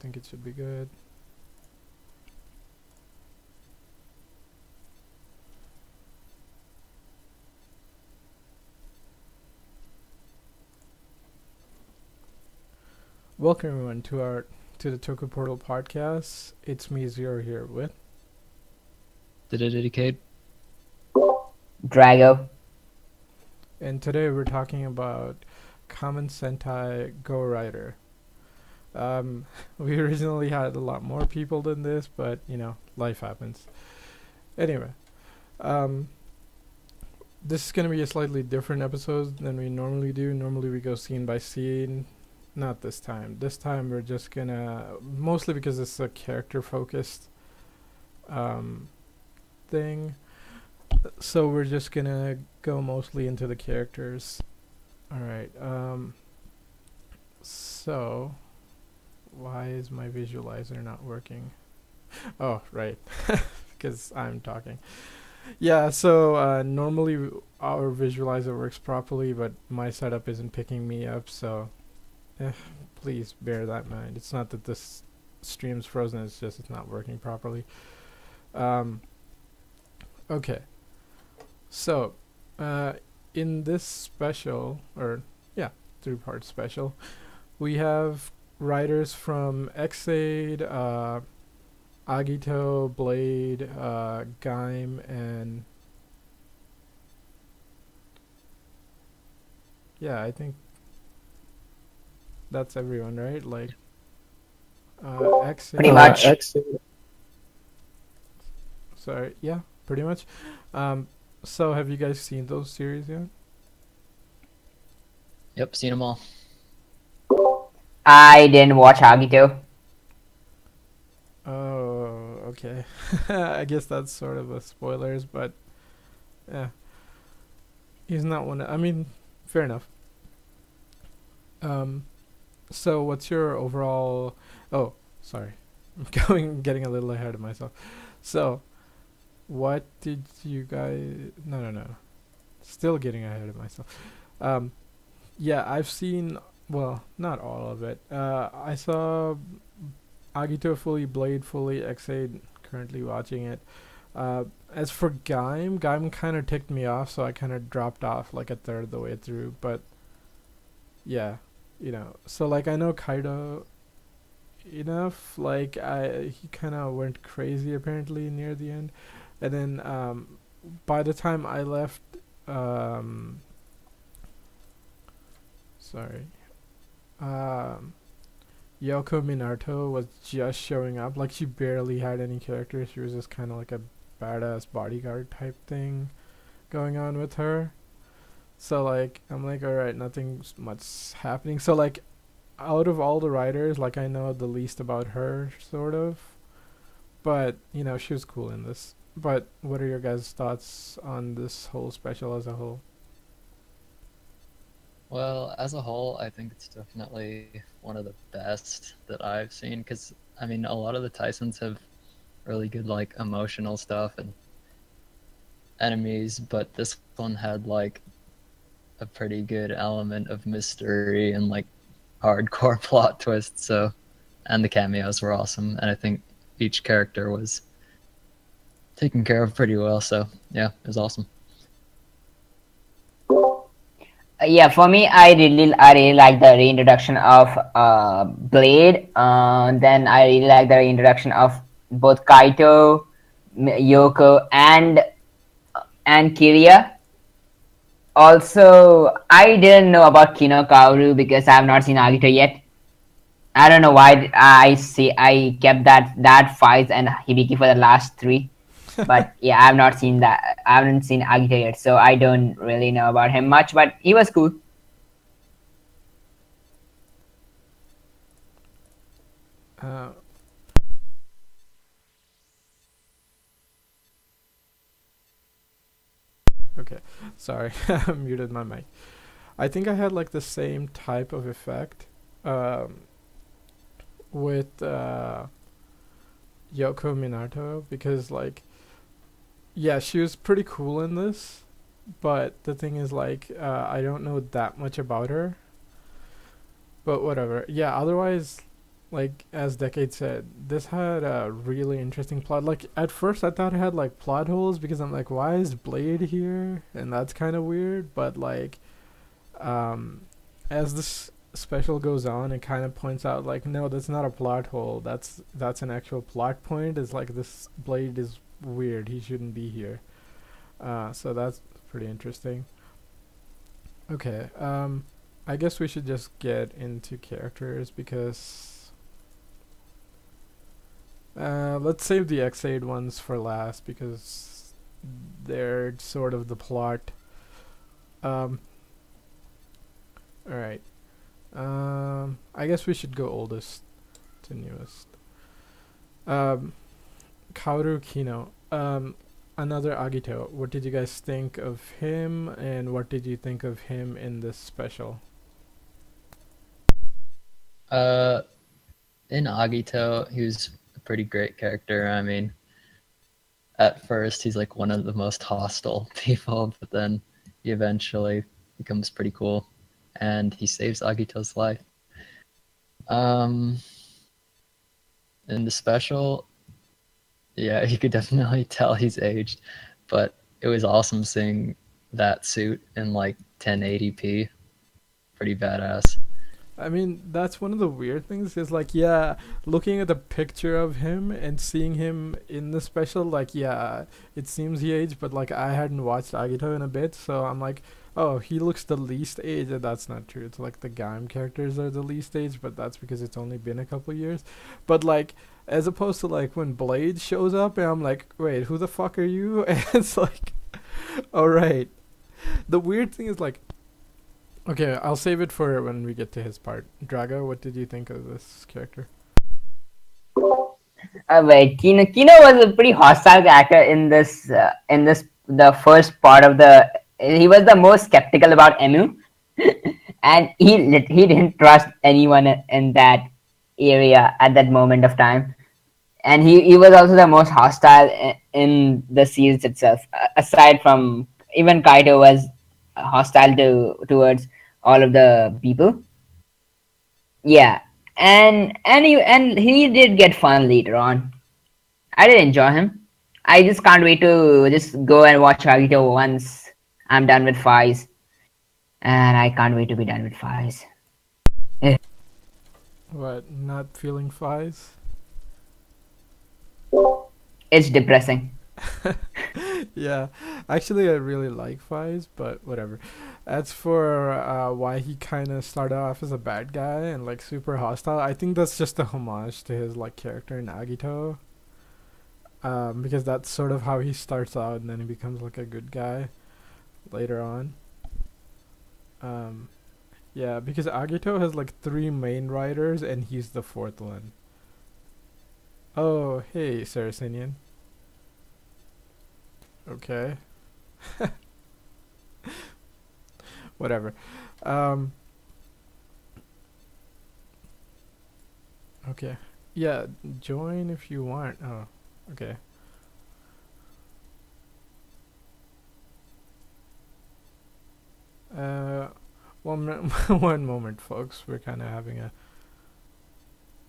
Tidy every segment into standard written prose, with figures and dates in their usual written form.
think it should be good. Welcome everyone to the Toku Portal podcast. It's me Zero here with, Did it dedicate? Drago. and today we're talking about Kamen Sentai GoRider. We originally had a lot more people than this, but life happens. Anyway, um, this is gonna be a slightly different episode than we normally do. Normally we go scene by scene. Not this time. This time we're just gonna, mostly because it's a character focused um, thing. So we're just gonna go mostly into the characters. All right. So why is my visualizer not working? Oh, right. Because I'm talking. Yeah. So normally our visualizer works properly, but my setup isn't picking me up. So please bear that in mind. It's not that this stream's frozen. It's just it's not working properly. Um. Okay. So, in this special, or yeah, 3-part special, we have writers from Xaid, Agito, Blade, Gaim, and yeah, I think that's everyone, right? Like, Pretty Xaid. much. Sorry, yeah, pretty much. So have you guys seen those series yet? Yep, seen them all. I didn't watch Agito. Oh, okay. I guess that's sort of a spoilers, but yeah, he's not one. I mean, fair enough. Um, so what's your overall? Oh, sorry, I'm getting a little ahead of myself. So, what did you guys? No, no, no. Still getting ahead of myself. Um, yeah, I've seen. Well, not all of it. I saw Agito fully, Blade fully, Xaid currently watching it. As for Gaim kind of ticked me off, so I kind of dropped off like a third of the way through. But yeah, so like I know Kaido enough. Like he kind of went crazy apparently near the end, and then by the time I left, um, sorry, um, Yoko Minato was just showing up. Like she barely had any character. She was just kind of like a badass bodyguard type thing going on with her. So like I'm like, all right, nothing's much happening. So like out of all the writers, like I know the least about her sort of. But she was cool in this. But what are your guys' thoughts on this whole special as a whole? Well, as a whole, I think it's definitely one of the best that I've seen because, I mean, a lot of the Tysons have really good, like, emotional stuff and enemies, but this one had, like, a pretty good element of mystery and, like, hardcore plot twists, so, and the cameos were awesome, and I think each character was taken care of pretty well, so, yeah, it was awesome. Yeah, for me, I really like the reintroduction of Blade. Then I really like the reintroduction of both Kaito, Yoko, and Kiria. Also, I didn't know about Kino Kaoru because I have not seen Agito yet. I don't know why I kept that fight and Hibiki for the last three. But yeah, I've not seen that. I haven't seen Agito yet, so I don't really know about him much. But he was cool. Uh, okay, sorry, I muted my mic. I think I had like the same type of effect um, with Yoko Minato because like yeah, she was pretty cool in this, but the thing is like I don't know that much about her. But whatever. Yeah, otherwise like as Decade said, this had a really interesting plot. Like at first, I thought it had like plot holes because I'm like, why is Blade here? And that's kind of weird. But like, um, as this special goes on, it kind of points out like, no, that's not a plot hole. That's an actual plot point. It's like this Blade is weird. He shouldn't be here. So that's pretty interesting. Okay. I guess we should just get into characters because let's save the X8 ones for last because they're sort of the plot. Um, all right. I guess we should go oldest to newest. Um, Kaoru Kino. Another Agito. What did you guys think of him, and what did you think of him in this special? Uh, in Agito, he was a pretty great character. I mean, at first he's like one of the most hostile people, but then he eventually becomes pretty cool, and he saves Agito's life. Um, in the special, yeah, you could definitely tell he's aged, but it was awesome seeing that suit in like 1080p. Pretty badass. I mean, that's one of the weird things is like, yeah, looking at the picture of him and seeing him in the special, like, yeah, it seems he aged, but like, I hadn't watched Agito in a bit, so I'm like, oh, he looks the least aged, and that's not true. It's like the Gaim characters are the least aged, but that's because it's only been a couple years. But like, as opposed to like when Blade shows up, and I'm like, wait, who the fuck are you? And it's like, alright. The weird thing is like, okay, I'll save it for when we get to his part. Drago, what did you think of this character? Wait, Kino was a pretty hostile character in this the first part of the. He was the most skeptical about Emu, and he didn't trust anyone in that area at that moment of time. And he was also the most hostile in the series itself. Aside from even Kaito was hostile towards all of the people. Yeah, and he did get fun later on. I did enjoy him. I just can't wait to just go and watch Agito once I'm done with Fies, and I can't wait to be done with Fies. What, not feeling Fies? It's depressing. Yeah, actually, I really like Fies, but whatever. As for why he kind of started off as a bad guy and like super hostile, I think that's just a homage to his like character in Agito. Because that's sort of how he starts out, and then he becomes like a good guy later on. Um, yeah, because Agito has like three main writers, and he's the fourth one. Oh, hey, Saracenian. Okay, whatever. Um, okay. Yeah, join if you want. Oh, okay. Uh, one moment, folks. We're kind of having a.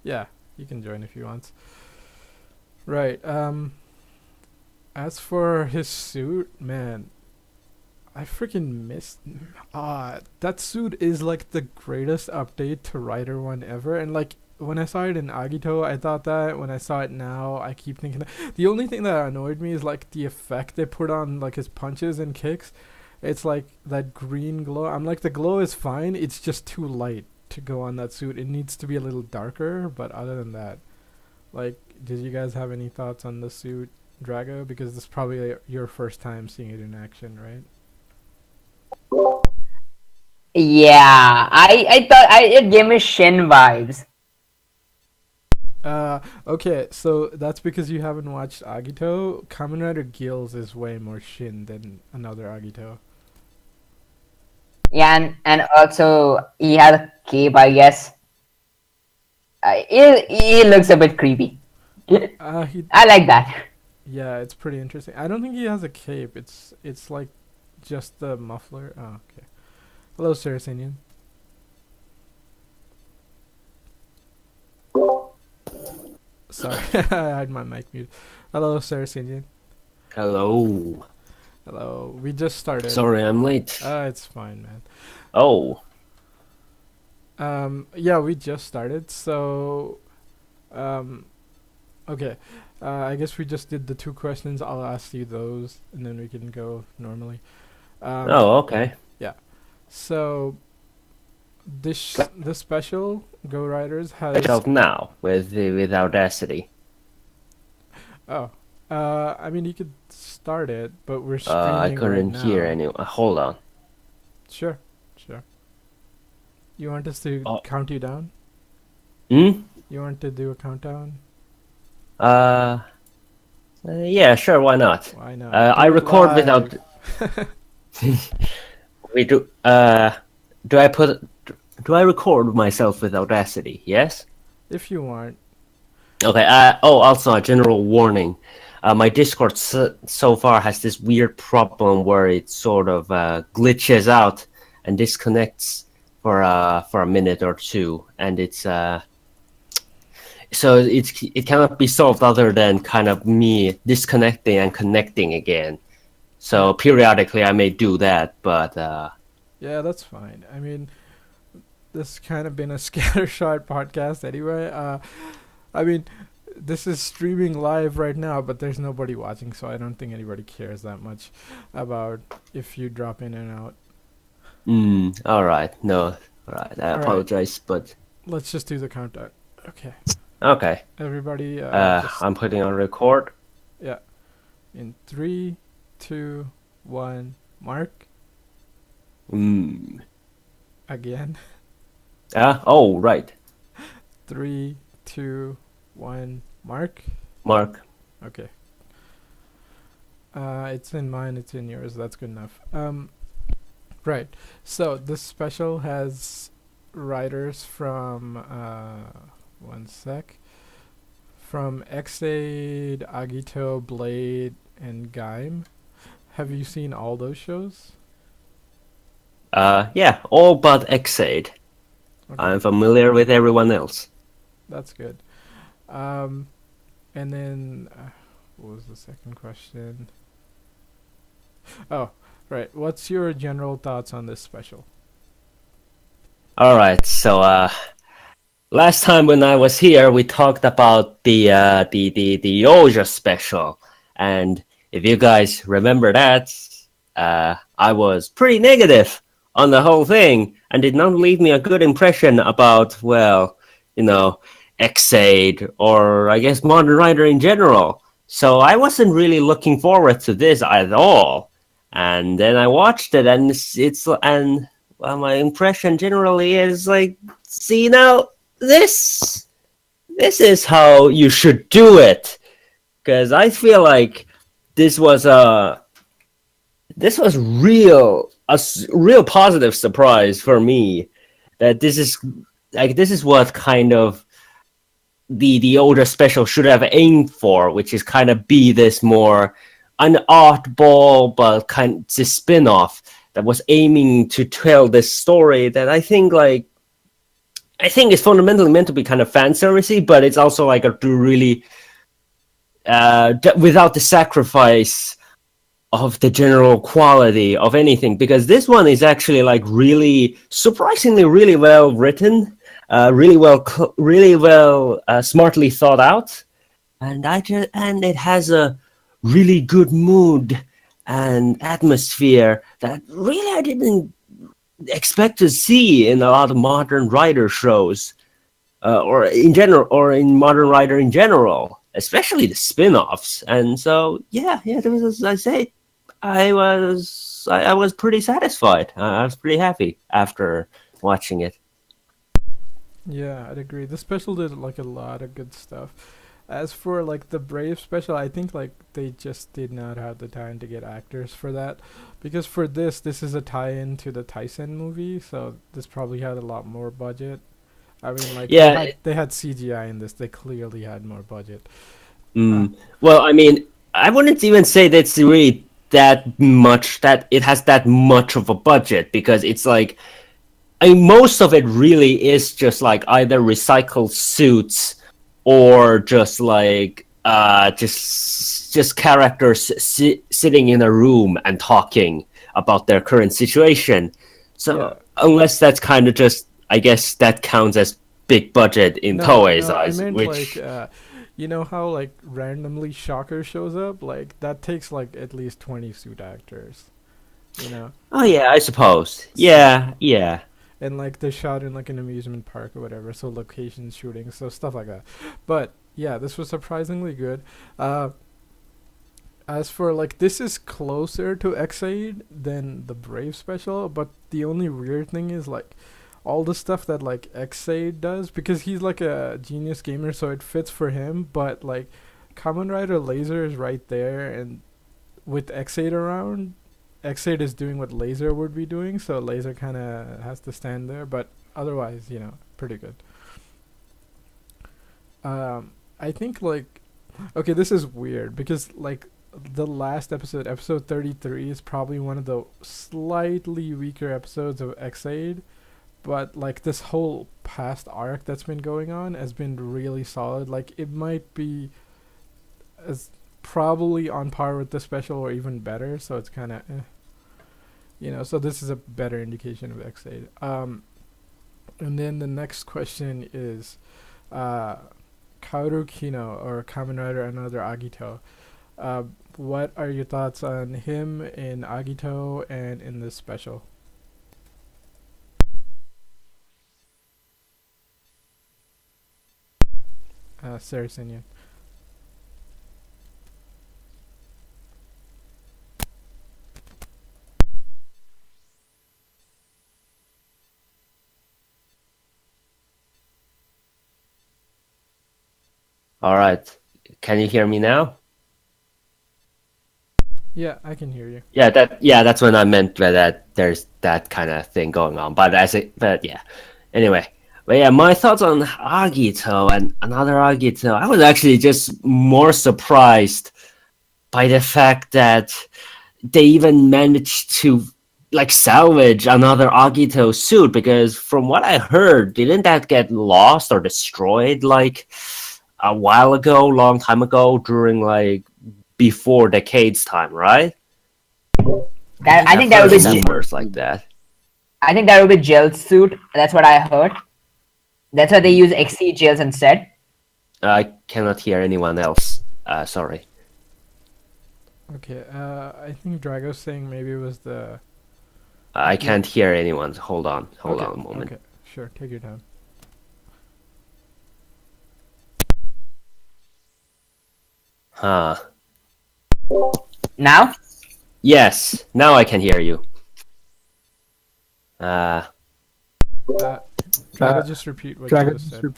Yeah, you can join if you want. Right. As for his suit, man, I freaking missed. That suit is like the greatest update to Rider One ever, and like when I saw it in Agito, I thought that. When I saw it now, I keep thinking that. The only thing that annoyed me is like the effect they put on like his punches and kicks. It's like that green glow. I'm like, the glow is fine. It's just too light to go on that suit. It needs to be a little darker. But other than that, like, did you guys have any thoughts on the suit, Drago? Because this is probably your first time seeing it in action, right? Yeah, I thought it gave me Shin vibes. Okay, so that's because you haven't watched Agito. Kamen Rider Gills is way more Shin than another Agito. Yeah, and also he had a cape, I guess. He looks a bit creepy. He I like that. Yeah, it's pretty interesting. I don't think he has a cape. It's like just the muffler. Oh, okay. Hello, Saracenian. sorry, I had my mic mute. Hello, Sir Sinjin. Hello. Hello. We just started. Sorry, I'm late. It's fine, man. Oh, Yeah, we just started. So, um, okay. I guess we just did the 2 questions. I'll ask you those, and then we can go normally. okay. So, this special Go Riders has. Myself now with Audacity. Oh, I mean you could start it, but we're I streaming couldn't right hear now. any. Hold on. Sure. You want us to Oh. count you down? Hmm. You want to do a countdown? Yeah, sure. Why not? Why not? I Do it record live. without. We do. Do I put? Do I record myself with Audacity? Yes. If you want. Okay. Also a general warning. My Discord so far has this weird problem where it sort of glitches out and disconnects for a minute or two, and it's so it cannot be solved other than kind of me disconnecting and connecting again. So periodically I may do that, but Yeah, that's fine. I mean, this kind of been a scattershot podcast anyway. I mean, this is streaming live right now, but there's nobody watching, so I don't think anybody cares that much about if you drop in and out. all right, no, all right. I All right. apologize, but Let's just do the countdown. Okay, okay. everybody. I'm putting on record. In 3, 2, 1, mark Mm. again. Oh, right, 3, 2, 1, mark. Mark. Okay. It's in mine. It's in yours. That's good enough. Right. So this special has writers from one sec. From Xaid, Agito, Blade, and Gaim. Have you seen all those shows? Yeah, all but Xaid. Okay, I'm familiar with everyone else. that's good. And then what was the second question? Oh, right. What's your general thoughts on this special? All right, so last time when I was here, we talked about the Oja special, and if you guys remember that, I was pretty negative on the whole thing, and did not leave me a good impression about, well, Xaid, or I guess Modern Rider in general. So I wasn't really looking forward to this at all. And then I watched it, and well, my impression generally is like, see, now this is how you should do it, because I feel like this was a real positive surprise for me, that this is what kind of the older special should have aimed for, which is kind of be this more an oddball but kind of this spin-off that was aiming to tell this story that I think is fundamentally meant to be kind of fan servicey, but it's also like a really without the sacrifice of the general quality of anything, because this one is actually like really surprisingly really well written, really well smartly thought out, and it has a really good mood and atmosphere that really I didn't expect to see in a lot of modern writer shows, or in modern writer in general, especially the spin-offs. And so yeah, there was, as I say, I was pretty satisfied. I was pretty happy after watching it. Yeah, I'd agree. The special did like a lot of good stuff. As for like the Brave special, I think like they just did not have the time to get actors for that, because for this is a tie-in to the Tyson movie, so this probably had a lot more budget. I mean, like Yeah. they had CGI in this. They clearly had more budget. Well, I mean, I wouldn't even say that's really that much, that it has that much of a budget, because it's like, I mean, most of it really is just like either recycled suits or just like just characters sitting in a room and talking about their current situation. So Yeah. unless that's kind of just, I guess that counts as big budget in Toei's I eyes, meant which like, you know how like randomly Shocker shows up? Like that takes like at least 20 suit actors, you know? oh yeah, I suppose. Yeah. And like they're shot in like an amusement park or whatever, so location shooting, so stuff like that. But yeah, this was surprisingly good. As for like, this is closer to X8 than the Brave special, but the only weird thing is like all the stuff that like X8 does, because he's like a genius gamer, so it fits for him. But like Kamen Rider Laser is right there, and with X8 around, X8 is doing what Laser would be doing, so Laser kind of has to stand there. But otherwise, pretty good. I think like, okay, this is weird because like the last episode, episode 33, is probably one of the slightly weaker episodes of X8, but like this whole past arc that's been going on has been really solid. Like it might be as probably on par with the special or even better, so it's kind of so this is a better indication of X8. And then the next question is Kaoru Kino, or Kamen Rider Another Agito. What are your thoughts on him in Agito and in this special? Saracenian. all right. Can you hear me now? Yeah, I can hear you. That's when I meant that there's that kind of thing going on. But yeah. Anyway, but yeah, my thoughts on Agito and Another Agito. I was actually just more surprised by the fact that they even managed to like salvage another Agito suit, because from what I heard, didn't that get lost or destroyed like a while ago, long time ago, during like before Decade's time, right? I think that would be numbers like that. I think that would be gel suit. That's what I heard. That's why they use XC gels instead. I cannot hear anyone else. Sorry. Okay, I think Drago's saying maybe it was the... I can't hear anyone. Hold on a moment. Okay, sure, take your time. Huh. Now? Yes, now I can hear you. Drago, just repeat what you just said.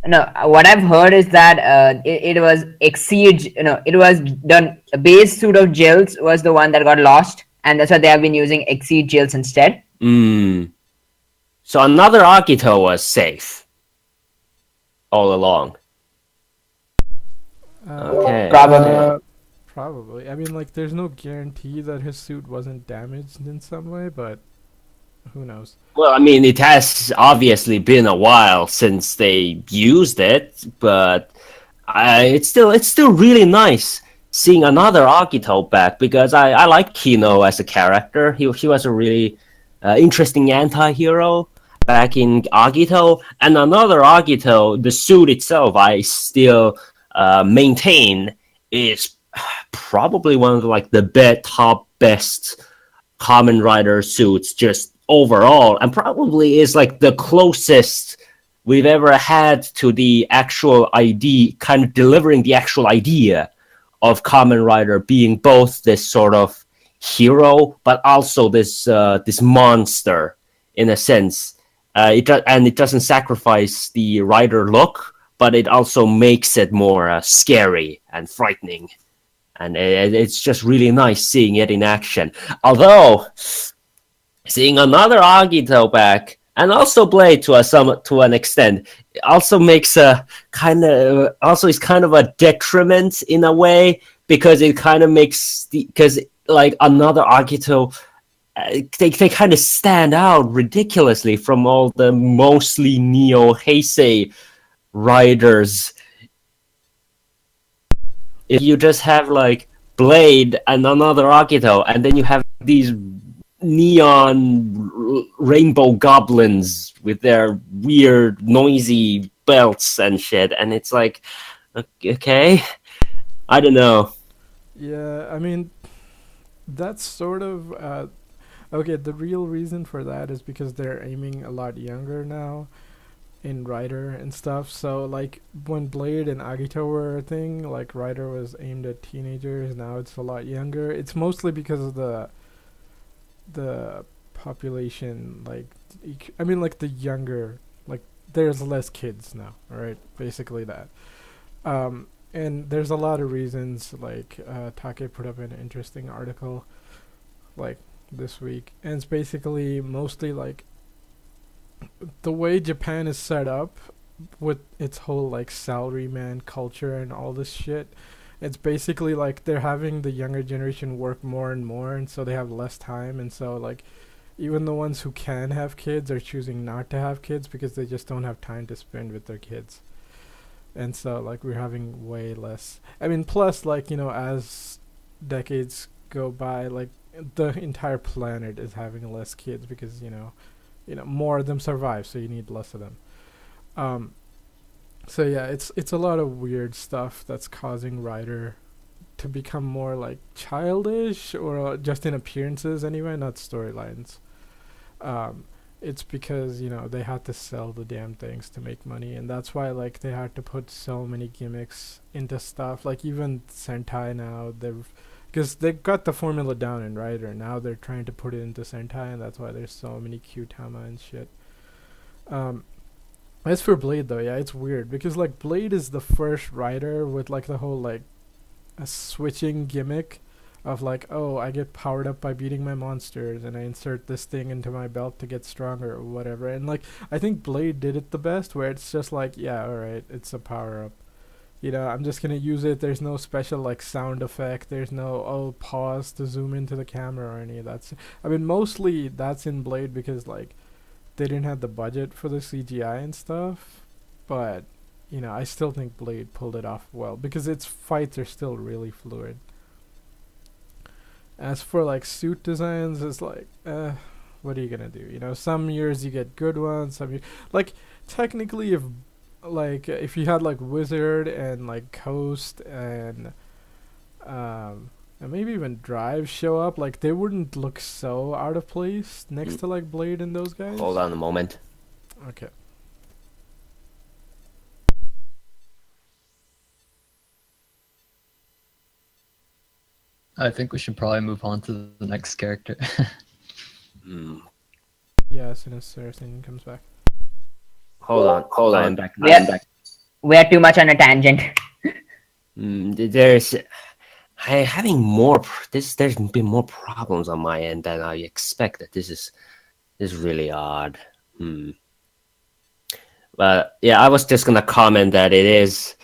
No, what I've heard is that it was Exceed. It was done. A base suit of gels was the one that got lost, and that's why they have been using Exceed gels instead. So Another Agito was safe all along. Okay. Probably. I mean, like, there's no guarantee that his suit wasn't damaged in some way, but who knows? Well, I mean, it has obviously been a while since they used it, but it's still really nice seeing Another Agito back, because I like Kino as a character. He was a really interesting anti-hero back in Agito, and Another Agito, the suit itself, I still maintain is probably one of the top best Kamen Rider suits just overall, and probably is like the closest we've ever had to the actual kind of delivering the actual idea of Kamen Rider being both this sort of hero, but also this monster in a sense. It doesn't sacrifice the rider look, but it also makes it more scary and frightening. And it's just really nice seeing it in action. Although, seeing Another Agito back, and also Blade to an extent, also makes is kind of a detriment in a way, because it kind of makes because like Another Agito, they kind of stand out ridiculously from all the mostly Neo Heisei riders. If you just have like Blade and another Akito, and then you have these neon rainbow goblins with their weird noisy belts and shit, and it's like, okay, I don't know. Yeah, I mean, that's sort of okay. The real reason for that is because they're aiming a lot younger now in Rider and stuff. So like when Blade and Agito were a thing, like Rider was aimed at teenagers. Now it's a lot younger. It's mostly because of the population. Like, I mean, like the younger, like there's less kids now. Right, basically that. And there's a lot of reasons. Like Take put up an interesting article like this week, and it's basically mostly like the way Japan is set up with its whole like salaryman culture and all this shit. It's basically like they're having the younger generation work more and more, and so they have less time, and so like even the ones who can have kids are choosing not to have kids because they just don't have time to spend with their kids. And so like we're having way less. I mean, plus like as decades go by, like the entire planet is having less kids because more of them survive, so you need less of them. Um, so yeah, it's a lot of weird stuff that's causing Rider to become more like childish, or just in appearances anyway, not storylines. Um, it's because they had to sell the damn things to make money, and that's why like they had to put so many gimmicks into stuff. Like even Sentai now, because they got the formula down in Rider. Now they're trying to put it into Sentai, and that's why there's so many Q-Tama and shit. Um, as for Blade though, yeah, it's weird because like Blade is the first Rider with like the whole like a switching gimmick of like, oh, I get powered up by beating my monsters, and I insert this thing into my belt to get stronger or whatever. And like I think Blade did it the best, where it's just like, yeah, all right, it's a power up. I'm just gonna use it. There's no special like sound effect. There's no pause to zoom into the camera or any of that. I mean, mostly that's in Blade because like they didn't have the budget for the CGI and stuff. But I still think Blade pulled it off well because its fights are still really fluid. As for like suit designs, it's like, what are you gonna do? Some years you get good ones. Like technically, if you had like Wizard and like Coast and maybe even Drive show up, like they wouldn't look so out of place next to like Blade and those guys. Hold on a moment. Okay. I think we should probably move on to the next character. Yeah, as soon as Saracen comes back. Hold on. I'm back. We are too much on a tangent. There's having more. There's been more problems on my end than I expected. This is really odd. But yeah, I was just gonna comment that it is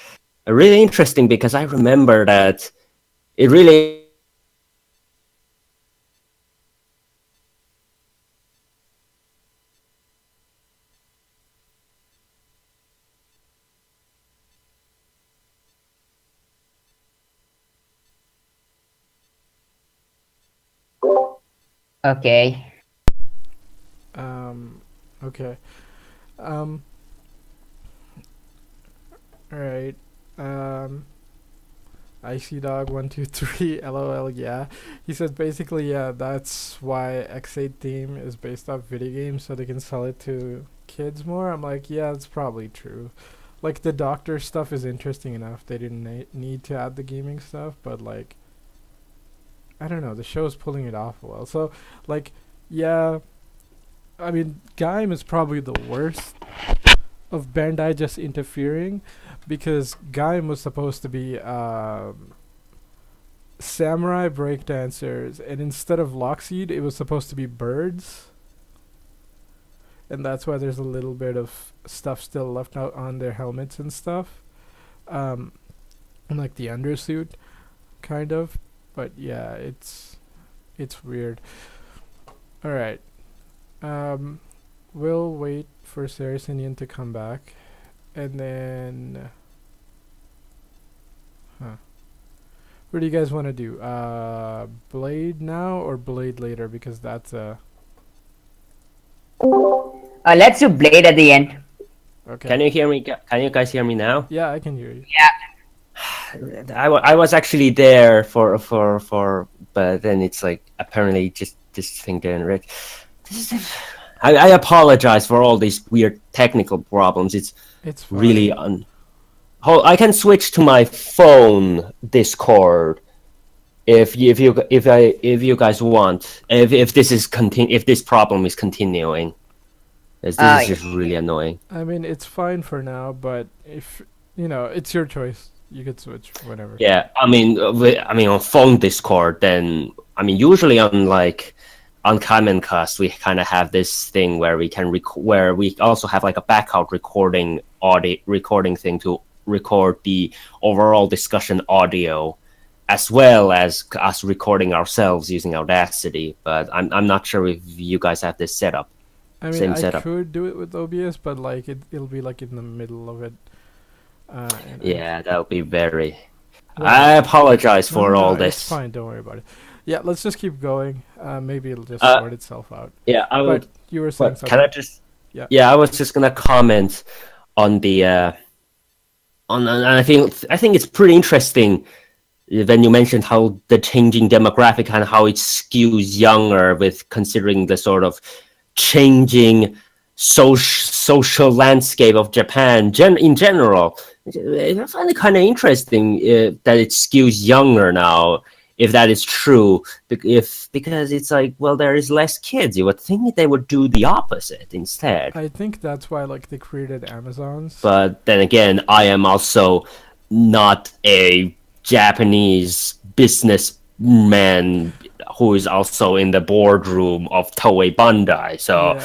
really interesting because I remember that it really. Okay. Okay. Alright. Icy Dog 123 LOL, yeah. He says basically, yeah, that's why X8 theme is based off video games so they can sell it to kids more. I'm like, yeah, that's probably true. Like the doctor stuff is interesting enough. They didn't need to add the gaming stuff, but like I don't know, the show's pulling it off well. So like yeah, I mean, Gaim is probably the worst of Bandai just interfering because Gaim was supposed to be samurai breakdancers, and instead of Lockseed, it was supposed to be birds. And that's why there's a little bit of stuff still left out on their helmets and stuff. And like the undersuit, kind of. But yeah, it's weird. Alright. We'll wait for Saracenian to come back, and then, huh? What do you guys want to do? Blade now or Blade later? Because that's Let's do Blade at the end. okay. Can you hear me? Can you guys hear me now? Yeah, I can hear you. I was actually there but then it's like apparently just this thing didn't work. I apologize for all these weird technical problems. It's It's fine. really I can switch to my phone Discord if you guys want. If this is if this problem is continuing, this is just really annoying. I mean, it's fine for now, but if it's your choice. You could switch whenever. Yeah, I mean, on phone Discord, then I mean, usually on Kamen Cast, we kind of have this thing where we can where we also have like a backup recording thing to record the overall discussion audio, as well as us recording ourselves using Audacity. But I'm not sure if you guys have this setup. I mean, Same I setup. could do it with OBS, but like it'll be like in the middle of it. And Yeah, that would be very. Well, I apologize for no, all it's this. fine. Don't worry about it. Yeah, let's just keep going. Maybe it'll just Uh, sort itself out. Yeah, I would. But you were saying What, something. can I just? Yeah. Yeah, I was just gonna comment on the on I think it's pretty interesting when you mentioned how the changing demographic and how it skews younger with considering the sort of changing social landscape of Japan in general. I find it kind of interesting that it skews younger now. If that is true, because it's like, well, there is less kids. You would think they would do the opposite instead. I think that's why like they created Amazons. But then again, I am also not a Japanese businessman who is also in the boardroom of Toei Bandai. So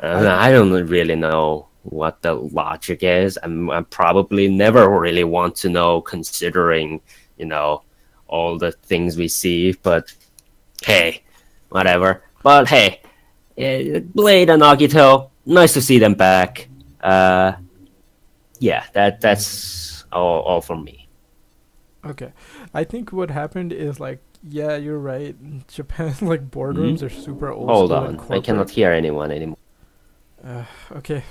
Yeah. I don't really know what the logic is. I probably never really want to know, considering all the things we see. But hey, whatever. But hey, Blade and Agito, nice to see them back. Yeah, that's all from me. Okay. I think what happened is like, yeah, you're right. Japan like boardrooms are super old Hold school on, and I corporate. cannot hear anyone anymore. Okay.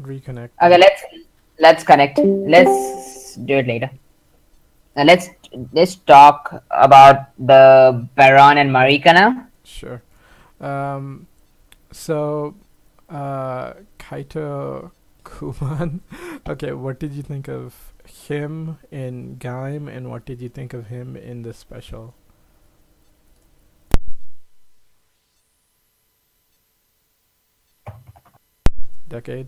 Reconnect. Okay, let's connect. Let's do it later. Now let's talk about the Baron and Marika now. Sure. So, Kaito Kuman. Okay, what did you think of him in Gaim, and what did you think of him in the special? Decade.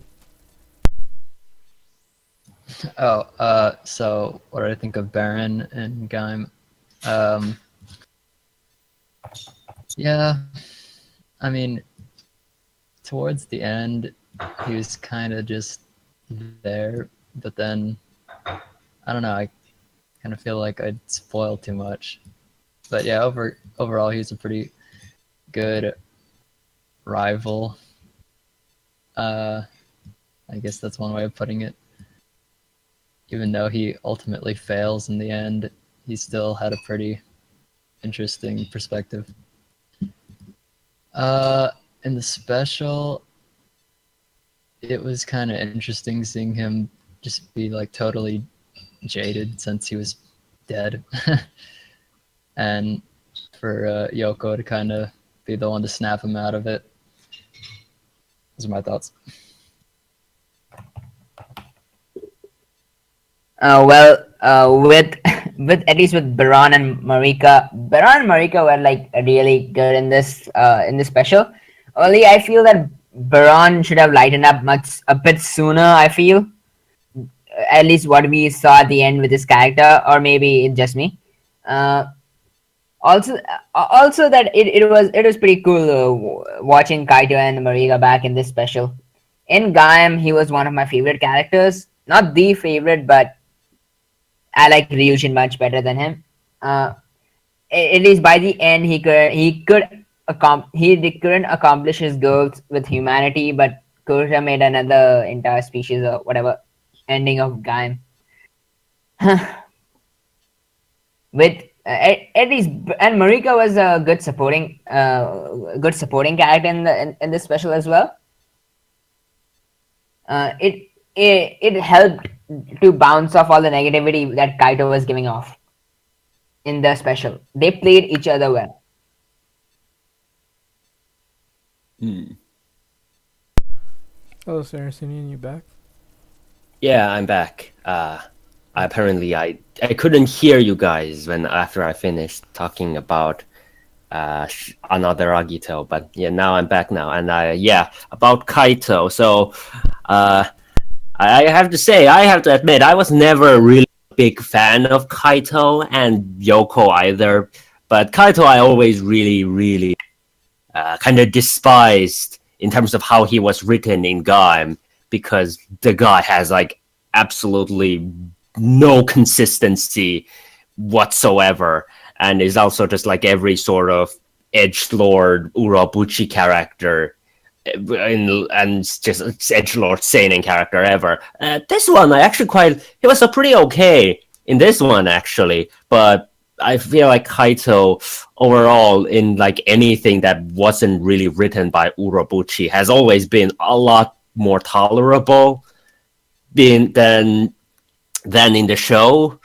So what did I think of Baron and Gaim? Um, yeah, I mean, towards the end, he was kind of just there, but then I don't know. I kind of feel like I'd spoil too much. But yeah, overall, he's a pretty good rival. I guess that's one way of putting it. Even though he ultimately fails in the end, he still had a pretty interesting perspective. In the special, it was kind of interesting seeing him just be like totally jaded since he was dead. And for Yoko to kind of be the one to snap him out of it. Those are my thoughts. With with at least with Baron and Marika were like really good in this special. Only I feel that Baron should have lightened up a bit sooner. I feel, at least what we saw at the end with his character, or maybe it's just me. Uh, also that it was pretty cool watching Kaito and Marika back in this special. In Gaim, he was one of my favorite characters. Not the favorite, but I like Ryujin much better than him. At least by the end, he couldn't accomplish his goals with humanity, but Kurta made another entire species or whatever. ending of Gaim. With at least, and Marika was a good supporting character in this special as well. It helped to bounce off all the negativity that Kaito was giving off in the special. They played each other well. Hello, Saracenian, you back? Yeah, I'm back. Apparently I couldn't hear you guys when after I finished talking about another Agito, but yeah, now I'm back now, and yeah, about Kaito. So I have to say, I have to admit, I was never really a big fan of Kaito and Yoko either, but Kaito I always really kind of despised in terms of how he was written in Gaim, because the guy has like absolutely no consistency whatsoever, and is also just like every sort of edgelord Urabuchi character and just edgelord seinen character ever. This one I actually he was a pretty okay in this one actually, but I feel like Kaito overall in like anything that wasn't really written by Urabuchi has always been a lot more tolerable than in the show,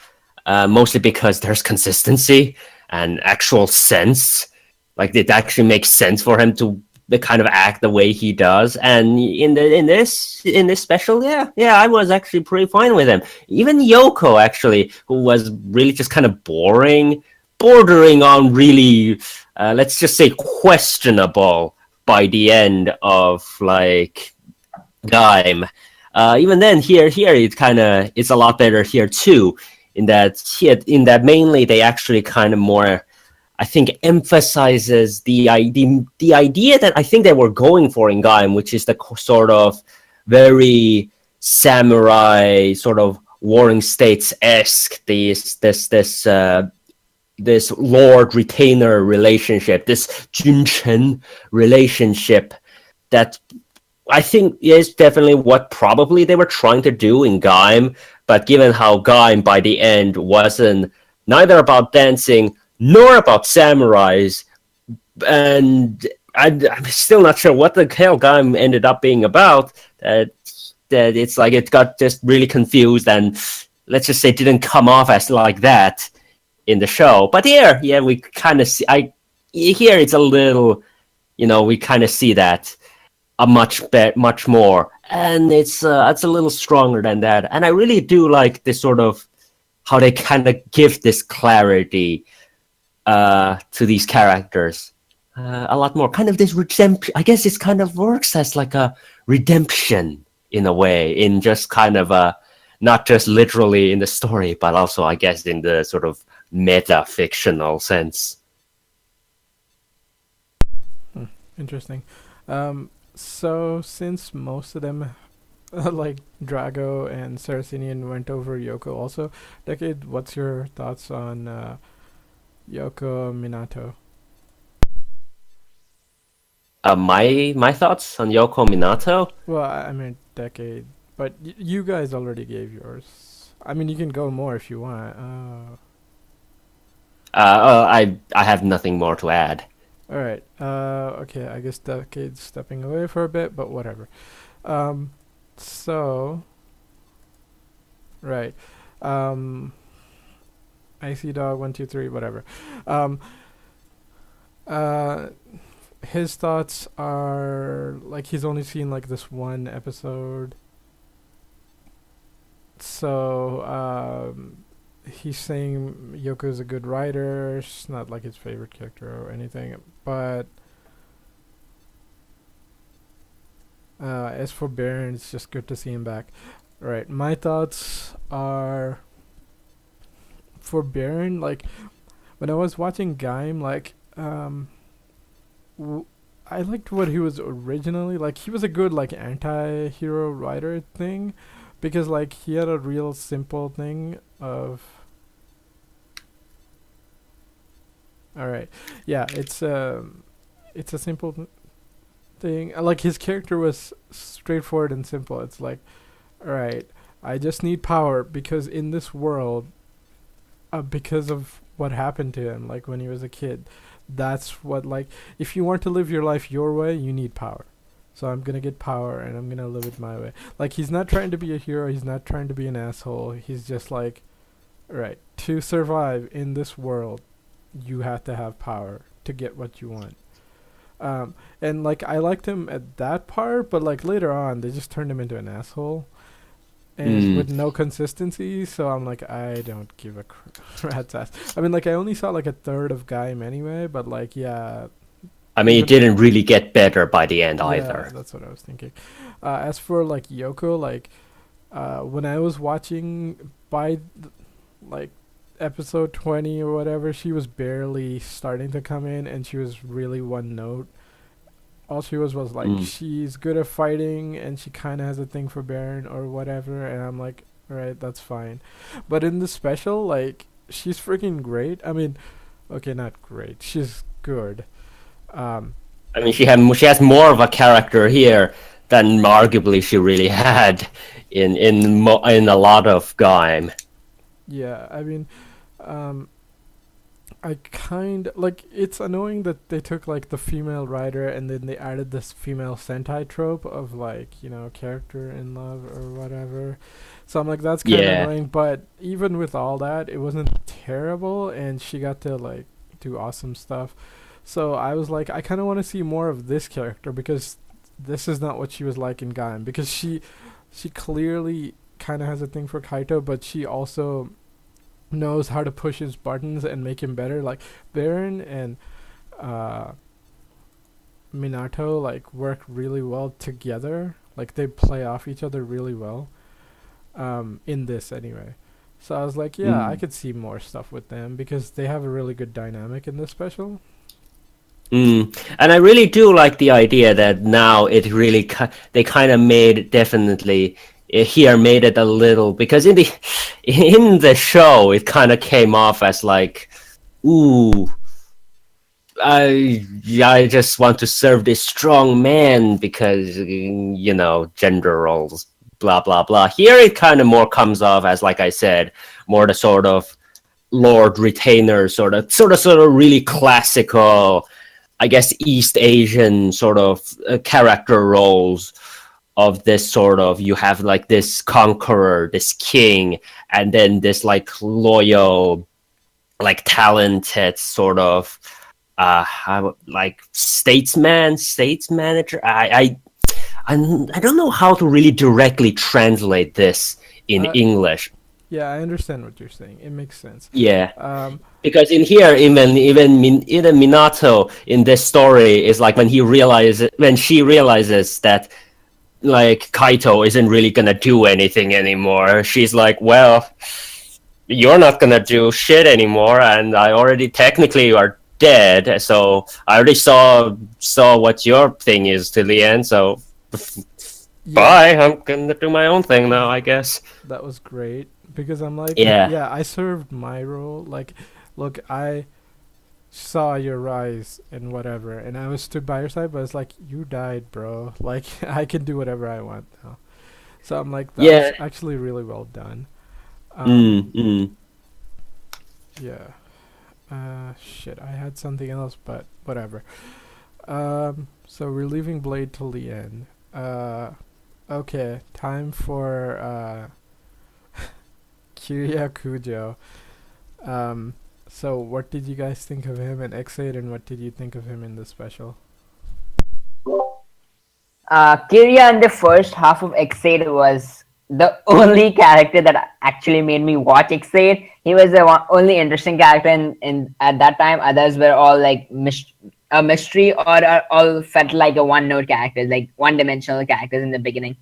mostly because there's consistency and actual sense. Like it actually makes sense for him to kind of act the way he does. And in this special, yeah, I was actually pretty fine with him. Even Yoko actually, who was really just kind of boring, bordering on really, let's just say questionable by the end of like Gaim. Even then, here it's a lot better here too. In that mainly they actually kind of more, I think, emphasizes the idea that I think they were going for in Gaim, which is the sort of very samurai sort of warring states esque this lord retainer relationship, this Junchen relationship that I think is definitely what probably they were trying to do in Gaim, but given how Gaim by the end wasn't neither about dancing nor about samurais, and I'm still not sure what the hell Gaim ended up being about, that it's like it got just really confused and let's just say didn't come off as like that in the show. But here, yeah, we kind of see, here it's a little, we kind of see that much more, and it's a little stronger than that. And I really do like this sort of how they kind of give this clarity to these characters a lot more. Kind of this redemption. I guess it kind of works as like a redemption in a way, in just kind of not just literally in the story, but also I guess in the sort of meta fictional sense. Interesting. So since most of them, like Drago and Saracenian, went over Yoko also, Decade, what's your thoughts on Yoko Minato? My thoughts on Yoko Minato? Well, I mean Decade, but you guys already gave yours. I mean, you can go more if you want. I have nothing more to add. All right. Okay. I guess Decade's stepping away for a bit, but whatever. So. Right. Icy Dog 123 whatever. Uh, his thoughts are like he's only seen like this one episode. So he's saying Yoko's a good writer. It's not like his favorite character or anything, but as for Baron, it's just good to see him back. Right, my thoughts are for Baron. Like when I was watching Gaim, like I liked what he was originally. Like he was a good like anti-hero writer thing, because like he had a real simple thing of. All right, yeah, it's a simple thing. Like his character was straightforward and simple. It's like, all right, I just need power because in this world, because of what happened to him, like when he was a kid, that's what, like, if you want to live your life your way, you need power. So I'm gonna get power and I'm gonna live it my way. Like, he's not trying to be a hero. He's not trying to be an asshole. He's just like, right, to survive in this world, you have to have power to get what you want. And like I liked him at that part, but like later on, they just turned him into an asshole, and with no consistency. So I'm like, I don't give a rat's ass. I mean, like I only saw like a third of Gaim anyway, but like yeah. I mean, it didn't really get better by the end either. Yeah, that's what I was thinking. As for like Yoko, like when I was watching like episode 20 or whatever, she was barely starting to come in, and she was really one note. All she was like, she's good at fighting, and she kind of has a thing for Baron or whatever, and I'm like, alright, that's fine. But in the special, like, she's freaking great. I mean, okay, not great. She's good. I mean, she has more of a character here than arguably she really had in a lot of Gaim. Yeah, I mean, I kind like, it's annoying that they took like the female writer and then they added this female Sentai trope of like, you know, character in love or whatever. So I'm like, that's kind of annoying. But even with all that, it wasn't terrible, and she got to like do awesome stuff. So I was like, I kind of want to see more of this character, because this is not what she was like in Gaim. Because she clearly kind of has a thing for Kaito, but she also knows how to push his buttons and make him better. Like Baron and Minato like work really well together. Like they play off each other really well. In this anyway. So I was like, yeah, I could see more stuff with them because they have a really good dynamic in this special. And I really do like the idea that now it really they kind of made definitely here made it a little, because in the show it kind of came off as like, ooh, I just want to serve this strong man because, you know, gender roles, blah blah blah. Here it kind of more comes off as, like I said, more the sort of Lord Retainer sort of really classical, I guess, East Asian sort of character roles of this sort of, you have like this conqueror, this king, and then this like loyal, like talented sort of like state manager. I don't know how to really directly translate this in English. Yeah, I understand what you're saying. It makes sense. Yeah. Because in here, even Minato in this story is like when she realizes that like Kaito isn't really gonna do anything anymore. She's like, well, you're not gonna do shit anymore, and I already technically you are dead. So I already saw what your thing is to the end. So bye. I'm gonna do my own thing now, I guess. That was great because I'm like, yeah, I served my role. Like, look, I saw your rise and whatever, and I was stood by your side, but it's like, you died, bro. Like, I can do whatever I want now. So I'm like, that's actually really well done. Yeah. Shit, I had something else, but whatever. So we're leaving Blade till the end. Okay, time for Kirya Kujo. So what did you guys think of him in X8, and what did you think of him in the special? Kirya in the first half of X8 was the only character that actually made me watch X8. He was the only interesting character in at that time. Others were all like a mystery, or all felt like a one-note character, like one-dimensional characters in the beginning.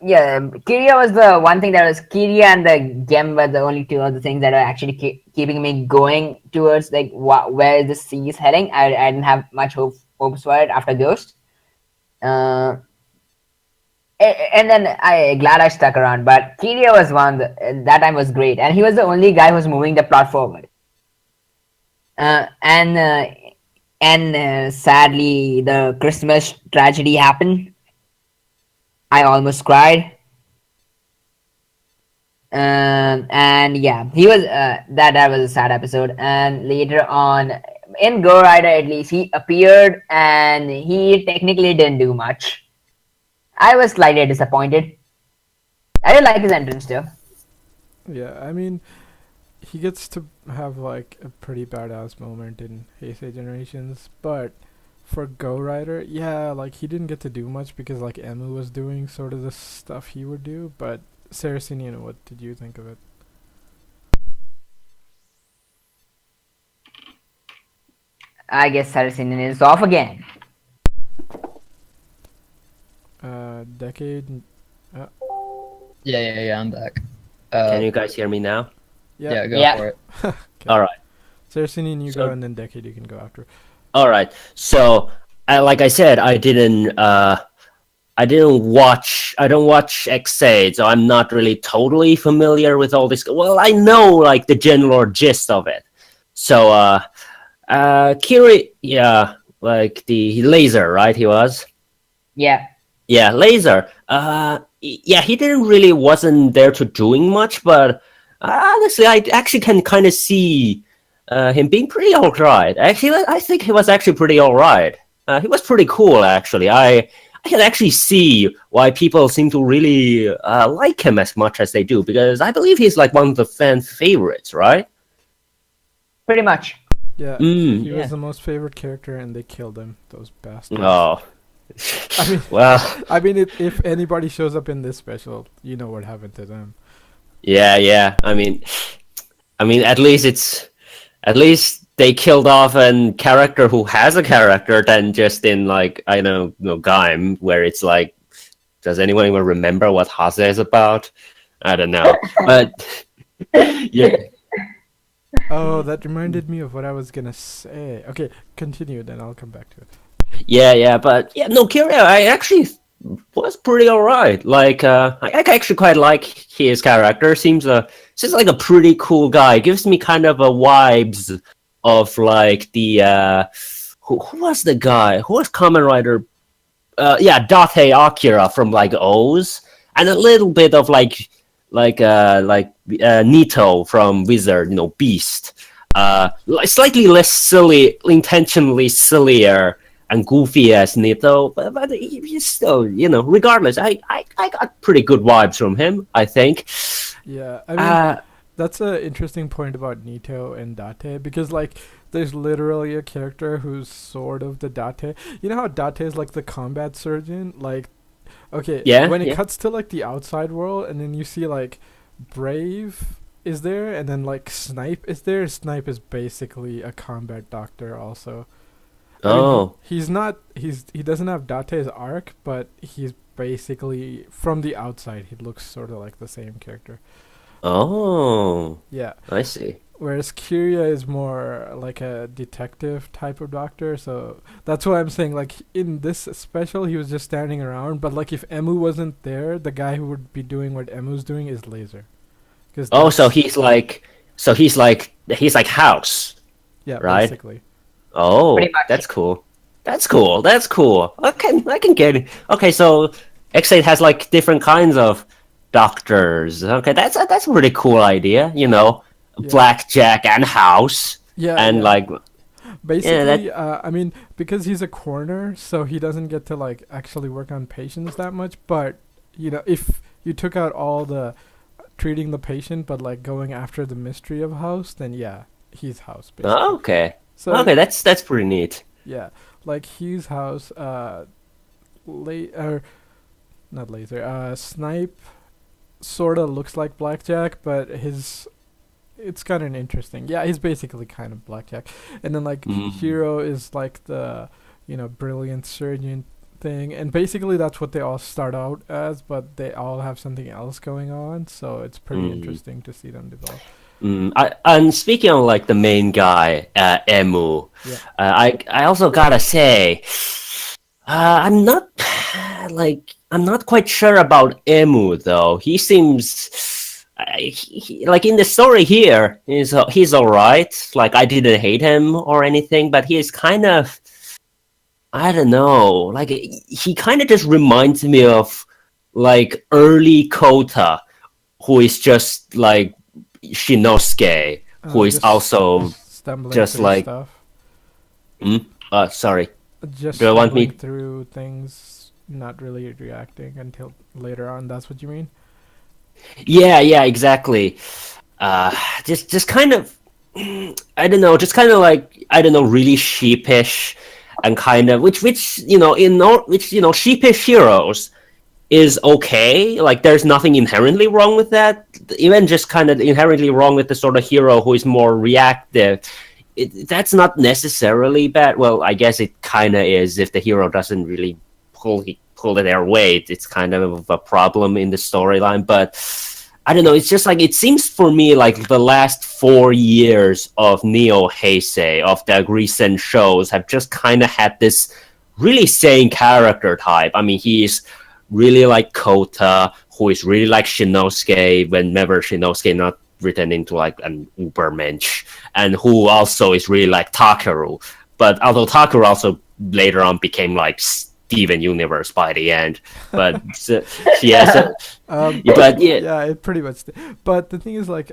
Kirya was the one thing that was, Kirya and the Gem were the only two of the things that are actually keeping me going towards like where the sea is heading. I didn't have much hopes for it after Ghost. And then glad I stuck around. But Kirya was one that time was great, and he was the only guy who was moving the plot forward. And sadly, the Christmas tragedy happened, I almost cried. And yeah, he was that was a sad episode. And later on, in GoRider at least, he appeared and he technically didn't do much. I was slightly disappointed. I did like his entrance though. Yeah, I mean, he gets to have like a pretty badass moment in Heisei Generations, but for Go Rider, yeah, like he didn't get to do much because like Emu was doing sort of the stuff he would do. But Saracenian, what did you think of it? I guess Saracenian is off again. Decade. Yeah, I'm back. Can you guys hear me now? Yeah. Yeah, go Yeah. for it. Okay. All right. Saracenian, you So- go, and then Decade, you can go after. All right. So, like I said, I didn't watch. I don't watch X8, so I'm not really totally familiar with all this. Well, I know like the general gist of it. So, Kiri, yeah, like the laser, right? He was. Yeah. Yeah, laser. Yeah, he didn't really wasn't there to doing much, but honestly, I actually can kind of see him being pretty alright. Actually, I think he was actually pretty alright. He was pretty cool, actually. I can actually see why people seem to really like him as much as they do, because I believe he's like one of the fan favorites, right? Pretty much. Yeah, Mm. he Yeah. was the most favorite character, and they killed him. Those bastards. Oh. I mean, Well, I mean, if anybody shows up in this special, you know what happened to them. yeah. I mean, at least they killed off a character who has a character than just in like I don't know Gaim, where it's like, does anyone even remember what Hase is about? I don't know, but yeah. Oh, that reminded me of what I was gonna say. Okay, continue, then I'll come back to it. But yeah, no, Kiria, I actually was pretty alright. Like, I actually quite like his character. Seems like a pretty cool guy. Gives me kind of a vibes of like the who was the guy? Who was Kamen Rider? Yeah, Date Akira from like O's, and a little bit of like Nito from Wizard, Beast. Slightly less silly, intentionally sillier and goofy as Nito, but he's still, regardless, I got pretty good vibes from him, I think. Yeah, I mean, that's an interesting point about Nito and Date, because like there's literally a character who's sort of the Date. You know how Date is like the combat surgeon? Like, okay, when it cuts to like the outside world, and then you see like Brave is there, and then like Snipe is there. Snipe is basically a combat doctor also. I mean, he doesn't have Date's arc, but he's basically from the outside he looks sort of like the same character. Oh, Yeah. I see. Whereas Kiria is more like a detective type of doctor, so that's why I'm saying like in this special he was just standing around, but like if Emu wasn't there, the guy who would be doing what Emu's doing is Laser. So he's like House. Yeah, right? basically. Oh, Pretty much. that's cool. That's cool. I can get it. Okay, so X8 has like different kinds of doctors. Okay, that's a pretty cool idea. Yeah. Blackjack and House, Yeah, and yeah. like Basically, I mean, because he's a coroner, so he doesn't get to like actually work on patients that much. But if you took out all the treating the patient, but like going after the mystery of House, then yeah, he's House. Basically. okay, So that's pretty neat. yeah, like he's House. Not Laser. Snipe sort of looks like Blackjack, but it's kind of interesting. Yeah, he's basically kind of Blackjack. And then like Hero is like the brilliant surgeon thing, and basically that's what they all start out as, but they all have something else going on, so it's pretty interesting to see them develop. And speaking of like the main guy, Emu, Yeah. I also gotta say, I'm not quite sure about Emu though. He seems like in the story here, he's alright. Like I didn't hate him or anything, but he is kind of, I don't know. Like he kind of just reminds me of like early Kota, who is just like Shinosuke, who is Just also stumbling just through like. stuff. Sorry. Just Do you want stumbling me? through things, not really reacting until later on. That's what you mean? Yeah, exactly. Uh, just kind of, I don't know, just kind of like I don't know, really sheepish, and kind of which sheepish heroes is okay. Like there's nothing inherently wrong with that. Even just kind of inherently wrong with the sort of hero who is more reactive. That's not necessarily bad. Well, I guess it kind of is if the hero doesn't really pull their weight. It's kind of a problem in the storyline, but I don't know. It's just like it seems for me like the last 4 years of Neo Heisei of the recent shows have just kind of had this really same character type. I mean, he's really like Kota, who is really like Shinosuke whenever Shinosuke not written into like an Ubermensch, and who also is really like Takeru. But although Takeru also later on became like Steven Universe by the end, but yeah, but yeah, Yeah, it pretty much. But the thing is, like,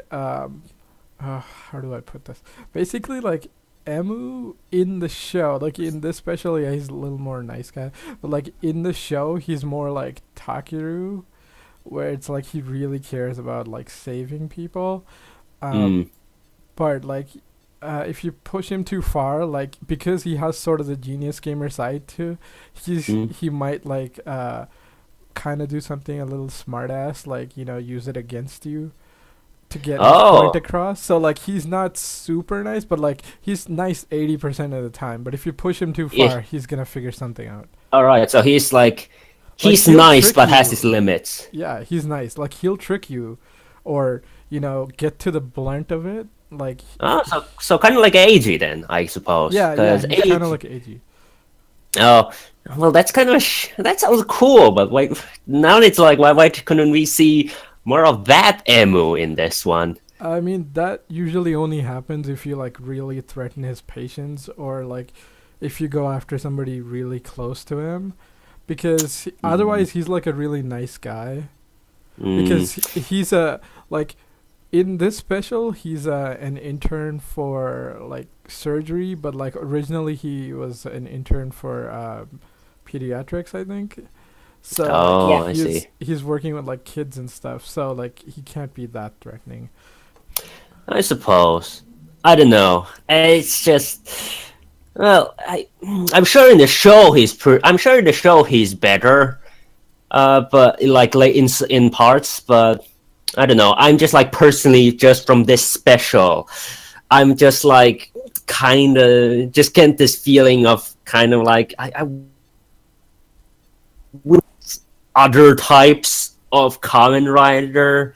how do I put this? Basically, like, Emu in the show, like in this special, yeah, he's a little more nice guy. But like in the show, he's more like Takeru, where it's like he really cares about like saving people. mm, But like, if you push him too far, like because he has sort of the genius gamer side too, mm. he might like kind of do something a little smartass, like use it against you to get his point Oh, across. So like he's not super nice, but like he's nice 80% of the time. But if you push him too yeah. far, he's gonna figure something out. All right. So he's like Like he's he'll nice, trick but has his you. limits. Yeah, he's nice. Like he'll trick you, or get to the blunt of it. Like So kind of like AG then, I suppose, yeah, because he's kind of AG. like AG. Oh, well, that's kind of that sounds cool, but wait, now it's like why couldn't we see more of that Emu in this one? I mean, that usually only happens if you like really threaten his patience, or like if you go after somebody really close to him, because Mm, otherwise he's like a really nice guy. mm. Because he's a like in this special he's an intern for like surgery, but like originally he was an intern for pediatrics, I think. So like Yeah. Oh, I see. he's working with like kids and stuff, so like he can't be that threatening. I suppose. I don't know. It's just well, I'm sure in the show I'm sure in the show he's better. But like in parts, but I don't know. I'm just like personally just from this special, I'm just like kind of just get this feeling of kind of like I with other types of Kamen Rider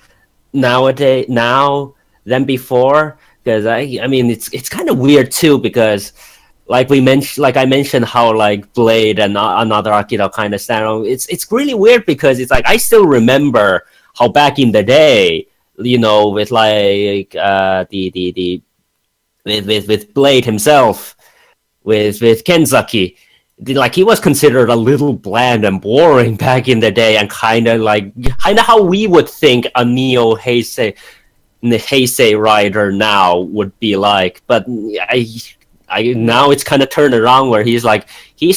nowadays now than before, because I mean it's kind of weird too, because like I mentioned how like Blade and another Akira kind of stand on. It's really weird because it's like I still remember how back in the day, with like the with Blade himself, with Kenzaki, like he was considered a little bland and boring back in the day, and kind of how we would think a Neo Heisei rider now would be like. But now Yeah. it's kind of turned around where he's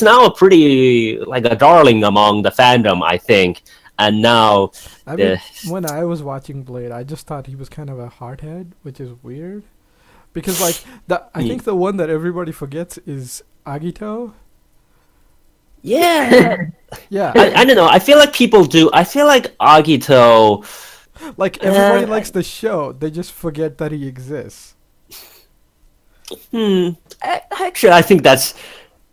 now a pretty like a darling among the fandom, I think. And now I the mean, when I was watching Blade, I just thought he was kind of a hardhead, which is weird. Because like I think the one that everybody forgets is Agito. yeah, Yeah, I don't know. I feel like people do. I feel like Agito. like everybody Uh, likes the show, they just forget that he exists. Actually, I think that's.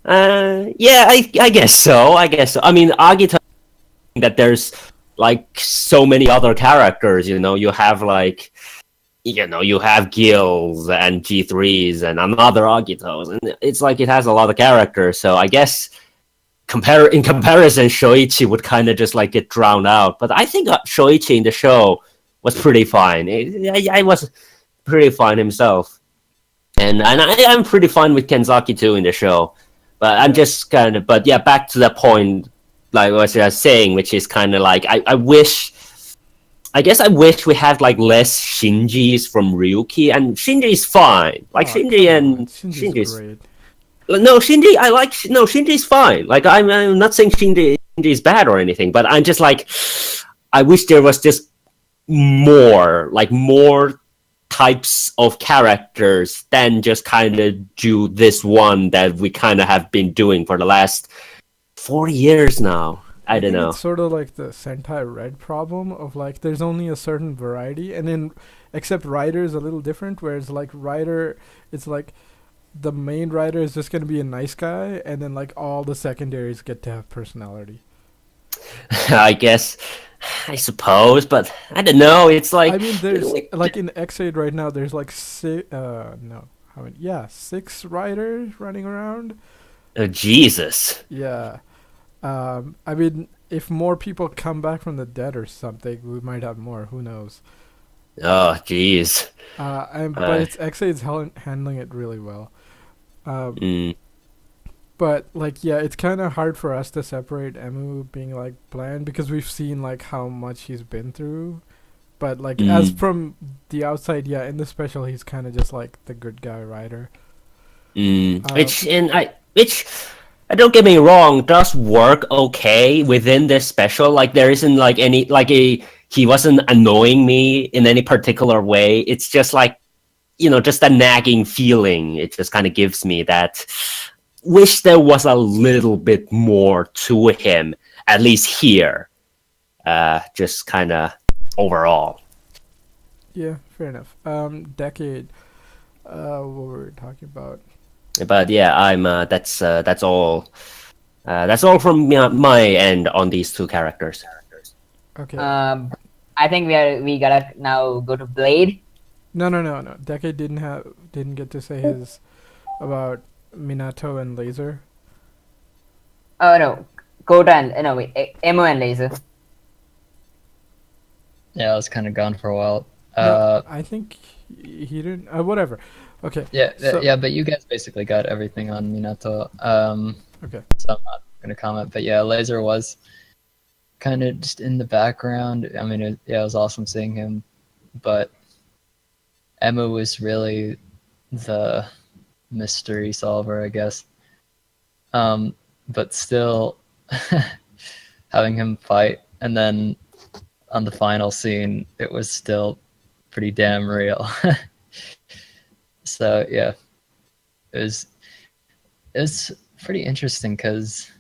Yeah, I guess so. I guess so. I mean, Agito. That there's like so many other characters. You have like. You have Gills and G3s and another Agitos, and it's like it has a lot of characters. So I guess in comparison, Shoichi would kind of just like get drowned out. But I think Shoichi in the show was pretty fine. I was pretty fine himself, and I'm pretty fine with Kenzaki too in the show. But I'm Yeah. just kind of, but yeah, back to the point. like what I was saying, which is kind of like I wish. I guess I wish we had like less Shinjis from Ryuki, and Shinji's fine. Like Oh, come on. Shinji's Shinji's great. no Shinji. No Shinji's fine. Like I'm not saying Shinji's bad or anything, but I'm just like I wish there was just more types of characters than just kind of do this one that we kind of have been doing for the last 40 years now. I don't think know. it's sort of like the Sentai Red problem of like there's only a certain variety, and then except Rider is a little different, whereas like Rider, it's like the main writer is just gonna be a nice guy, and then like all the secondaries get to have personality. I guess, I suppose, but I don't know. It's like I mean, there's like in X8 right now, there's like no, how many? Yeah, 6 writers running around. oh, Jesus. Yeah, I mean, if more people come back from the dead or something, we might have more. Who knows? Oh, jeez. But it's X8's handling it really well. Mm, But like yeah, it's kind of hard for us to separate Emu being like bland because we've seen like how much he's been through. But like as from the outside, yeah, in the special he's kind of just like the good guy writer. which don't get me wrong, does work okay within this special. Like there isn't like any like a he wasn't annoying me in any particular way. It's just like just a nagging feeling. It just kind of gives me that wish there was a little bit more to him, at least here. Just kind of overall. Yeah, fair enough. Decade. What were we talking about? But yeah, I'm. That's all. That's all from my end on these two characters. Okay. I think we gotta now go to Blade. No. Decade didn't get to say his about Minato and Laser. Oh no, Kota and no wait, Emo and Laser. Yeah, I was kind of gone for a while. No, I think he didn't. Whatever. Okay. Yeah, so- yeah, but you guys basically got everything on Minato. Okay. So I'm not gonna comment. But yeah, Laser was kind of just in the background. I mean, it was awesome seeing him, but Emma was really the mystery solver, I guess. But still, having him fight, and then on the final scene, it was still pretty damn real. So yeah, it was pretty interesting because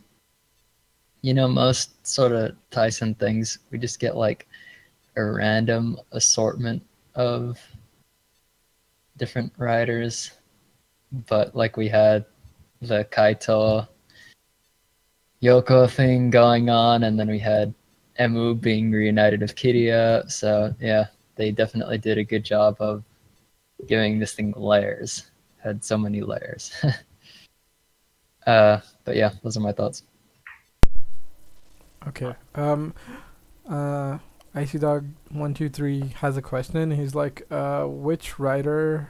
most sort of Tyson things we just get like a random assortment of different riders, but like we had the Kaito Yoko thing going on, and then we had Emu being reunited with Kiria. So yeah, they definitely did a good job of giving this thing layers. Had so many layers. But yeah, those are my thoughts. Okay. Icy Dog 123 has a question. He's like, which writer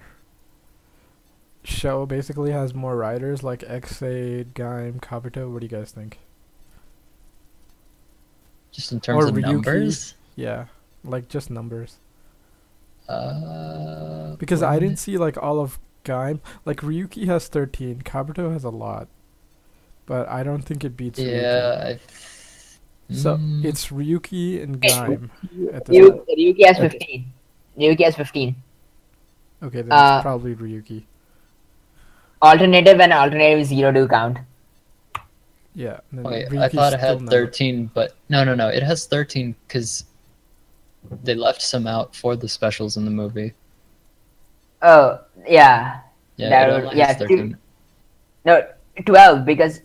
show basically has more writers, like X8, Gaim, Kabuto? What do you guys think? Just in terms Or of Ryuki. numbers. Yeah, like just numbers. Uh, Because I didn't see like all of Gaim. Like Ryuki has 13, Kabuto has a lot, but I don't think it beats Ryuki. Yeah. So it's Ryuki and Gaim at the Ryuki has 15. Ryuki has 15. Okay, then it's probably Ryuki. Alternative and alternative 0 do count. Yeah. And then Wait, I Ryuki's thought it still had number- 13, but no, it has 13 because they left some out for the specials in the movie. Oh yeah. Yeah, That it would- only yeah, has 13. No, 12 because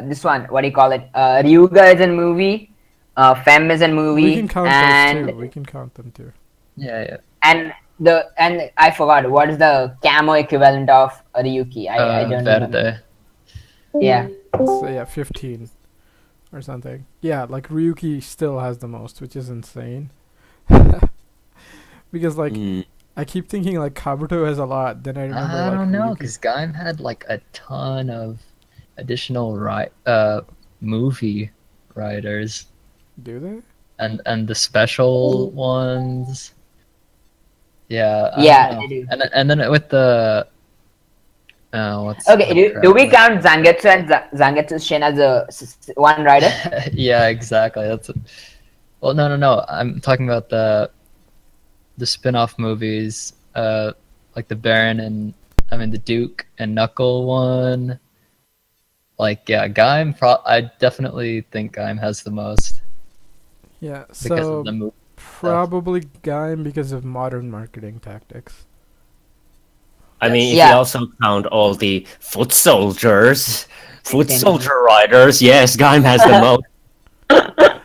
this one, what do you call it? Ryuga is in movie, Fem is in movie, We can count and those too. We can count them too. Yeah. and I forgot what is the camo equivalent of Ryuki. I don't remember. Verde. Yeah. So yeah, 15 or something. Yeah, like Ryuki still has the most, which is insane. Because like I keep thinking like Kabuto has a lot, then I remember I like don't know Ryuki- because Gaim had like a ton of additional movie riders Do they? and the special ones. Yeah, I Yeah, don't know. they do. And then with the what's Okay, oh, do crap, we what- count Zangetsu and Zangetsu Shin as one rider? yeah, exactly. Well, no. I'm talking about the spin-off movies, like the Baron and the Duke and Knuckle one. Like, yeah, Gaim. I definitely think Gaim has the most Yeah. because of So the movie stuff. probably Gaim because of modern marketing tactics. I mean, Yes. if you Yeah, also count all the foot soldiers, foot extended. soldier riders, yes, Gaim has the most.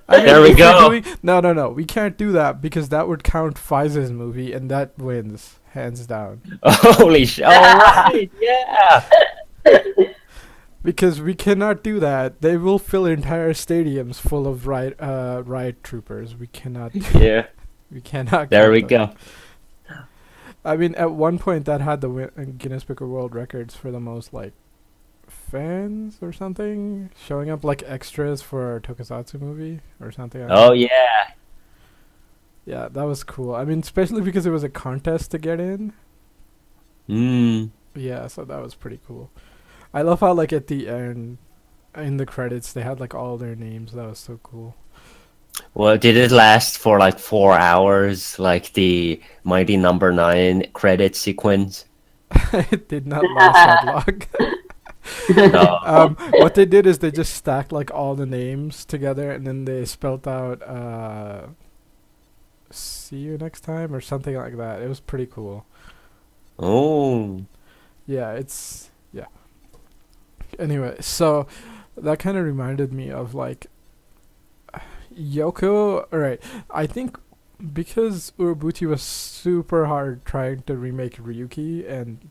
I mean, There we if we're go. doing no, we can't do that because that would count Faiza's movie, and that wins hands down. Holy shit! All right, yeah. Because we cannot do that. They will fill entire stadiums full of riot troopers. We cannot. Yeah, We cannot. there count we them. go. I mean, at one point that had the Guinness Book of World Records for the most like fans or something showing up like extras for a Tokusatsu movie or something. Like Oh that. yeah. Yeah, that was cool. I mean, especially because it was a contest to get in. Mm. Yeah, so that was pretty cool. I love how like at the end, in the credits, they had like all their names. That was so cool. Well, did it last for like 4 hours, like the Mighty Number 9 credit sequence? It did not last that long. No. What they did is they just stacked like all the names together, and then they spelt out "see you next time" or something like that. It was pretty cool. Oh. Yeah, it's yeah. Anyway, so that kind of reminded me of like Yoko. Alright, I think because Urobuchi was super hard trying to remake Ryuki and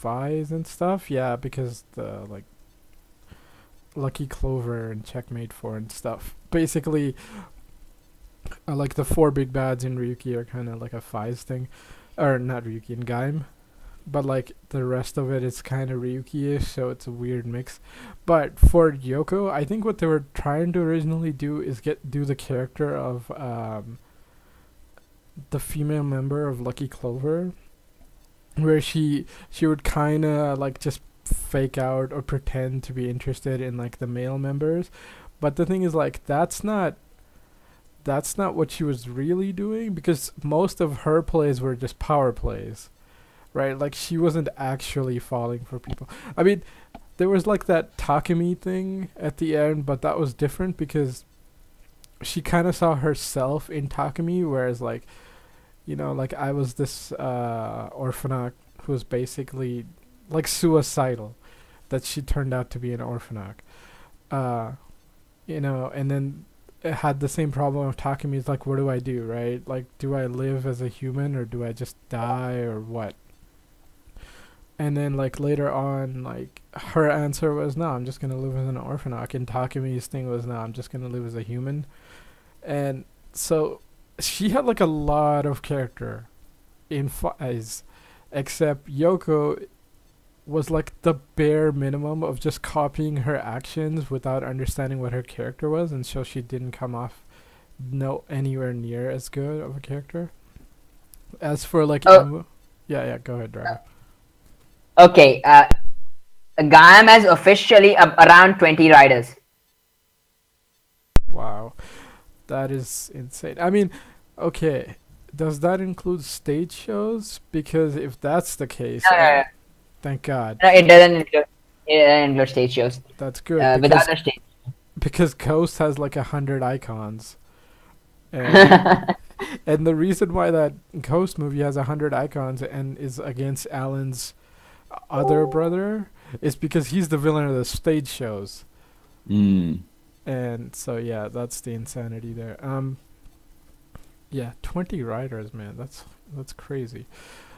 Faiz and stuff. Yeah, because the like Lucky Clover and Checkmate 4 and stuff. Basically, like the four big bads in Ryuki are kind of like a Faiz thing, or not Ryuki and Gaim. But like the rest of it is kind of Ryuki-ish, so it's a weird mix. But for Yoko, I think what they were trying to originally do is do the character of the female member of Lucky Clover, where she would kind of like just fake out or pretend to be interested in like the male members. But the thing is like that's not what she was really doing, because most of her plays were just power plays. Right, like she wasn't actually falling for people. I mean, there was like that Takumi thing at the end, but that was different because she kind of saw herself in Takumi, whereas like, like I was this orphanok who was basically like suicidal, that she turned out to be an orphanok, and then it had the same problem of Takumi. Is like, what do I do, right? Like, do I live as a human or do I just die or what? And then like later on, like her answer was no, I'm just gonna live as an orphanok, and Takumi's thing was no, I'm just gonna live as a human. And so she had like a lot of character in Faiz, except Yoko was like the bare minimum of just copying her actions without understanding what her character was, and so she didn't come off anywhere near as good of a character. As for like yeah, go ahead, Dragon. Okay, Gaim has officially around 20 riders. Wow, that is insane. I mean, okay, does that include stage shows? Because if that's the case, No, thank God. no, it doesn't include stage shows. That's good Without the stage. because Ghost has like 100 icons, and and the reason why that Ghost movie has 100 icons and is against Alan's other brother is because he's the villain of the stage shows. Mm. And so yeah, that's the insanity there. Yeah, 20 riders, man. That's crazy.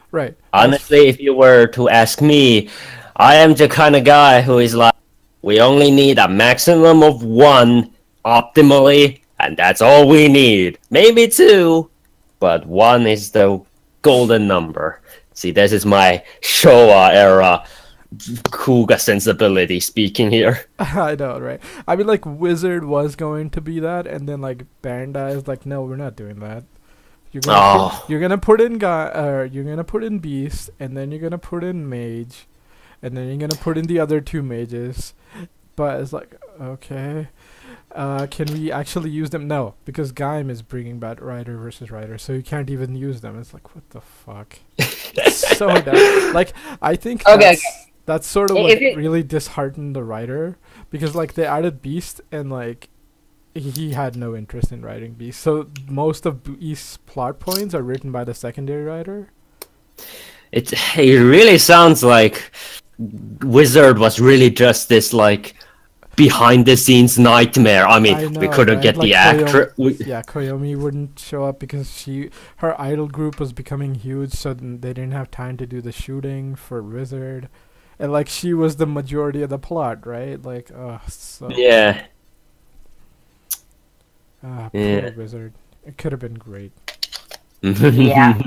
Right. Honestly, if you were to ask me, I am the kind of guy who is like, we only need a maximum of one optimally, and that's all we need. Maybe two, but one is the golden number. See, this is my Showa era Kuga sensibility speaking here. I know, right? I mean, like Wizard was going to be that, and then like Bandai is like, no, we're not doing that. Oh, You're gonna put in you're gonna put in Beast, and then you're gonna put in Mage, and then you're gonna put in the other two mages. But it's like, okay, can we actually use them? No, because Gaim is bringing back Rider versus Rider, so you can't even use them. It's like, what the fuck? It's so dumb. Like, I think Okay, that's sort of If what it- really disheartened the writer, because like they added Beast and like he had no interest in writing Beast. So most of Beast's plot points are written by the secondary writer. it really sounds like Wizard was really just this like behind the scenes nightmare. I mean, I we know, couldn't right? get Like the actor. Yeah, Koyomi wouldn't show up because her idol group was becoming huge, so they didn't have time to do the shooting for Wizard, and like she was the majority of the plot, right? Like, so Yeah. poor Yeah. Wizard. It could have been great. Yeah.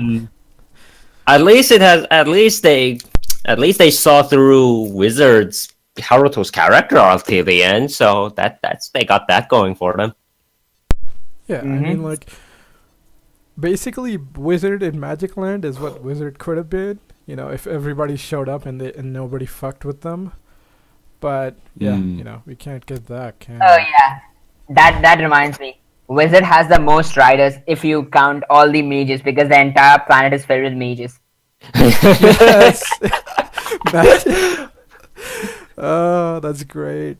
At least it has. At least they saw through Wizards Haruto's character until the end, so that's they got that going for them. Yeah, I mean, Mhm. like, basically, Wizard in Magic Land is what Wizard could have been. You know, if everybody showed up and nobody fucked with them. But yeah, we can't get that. Can Oh we? yeah, that reminds me. Wizard has the most riders if you count all the mages because the entire planet is filled with mages. Yes. Magic. Oh, that's great.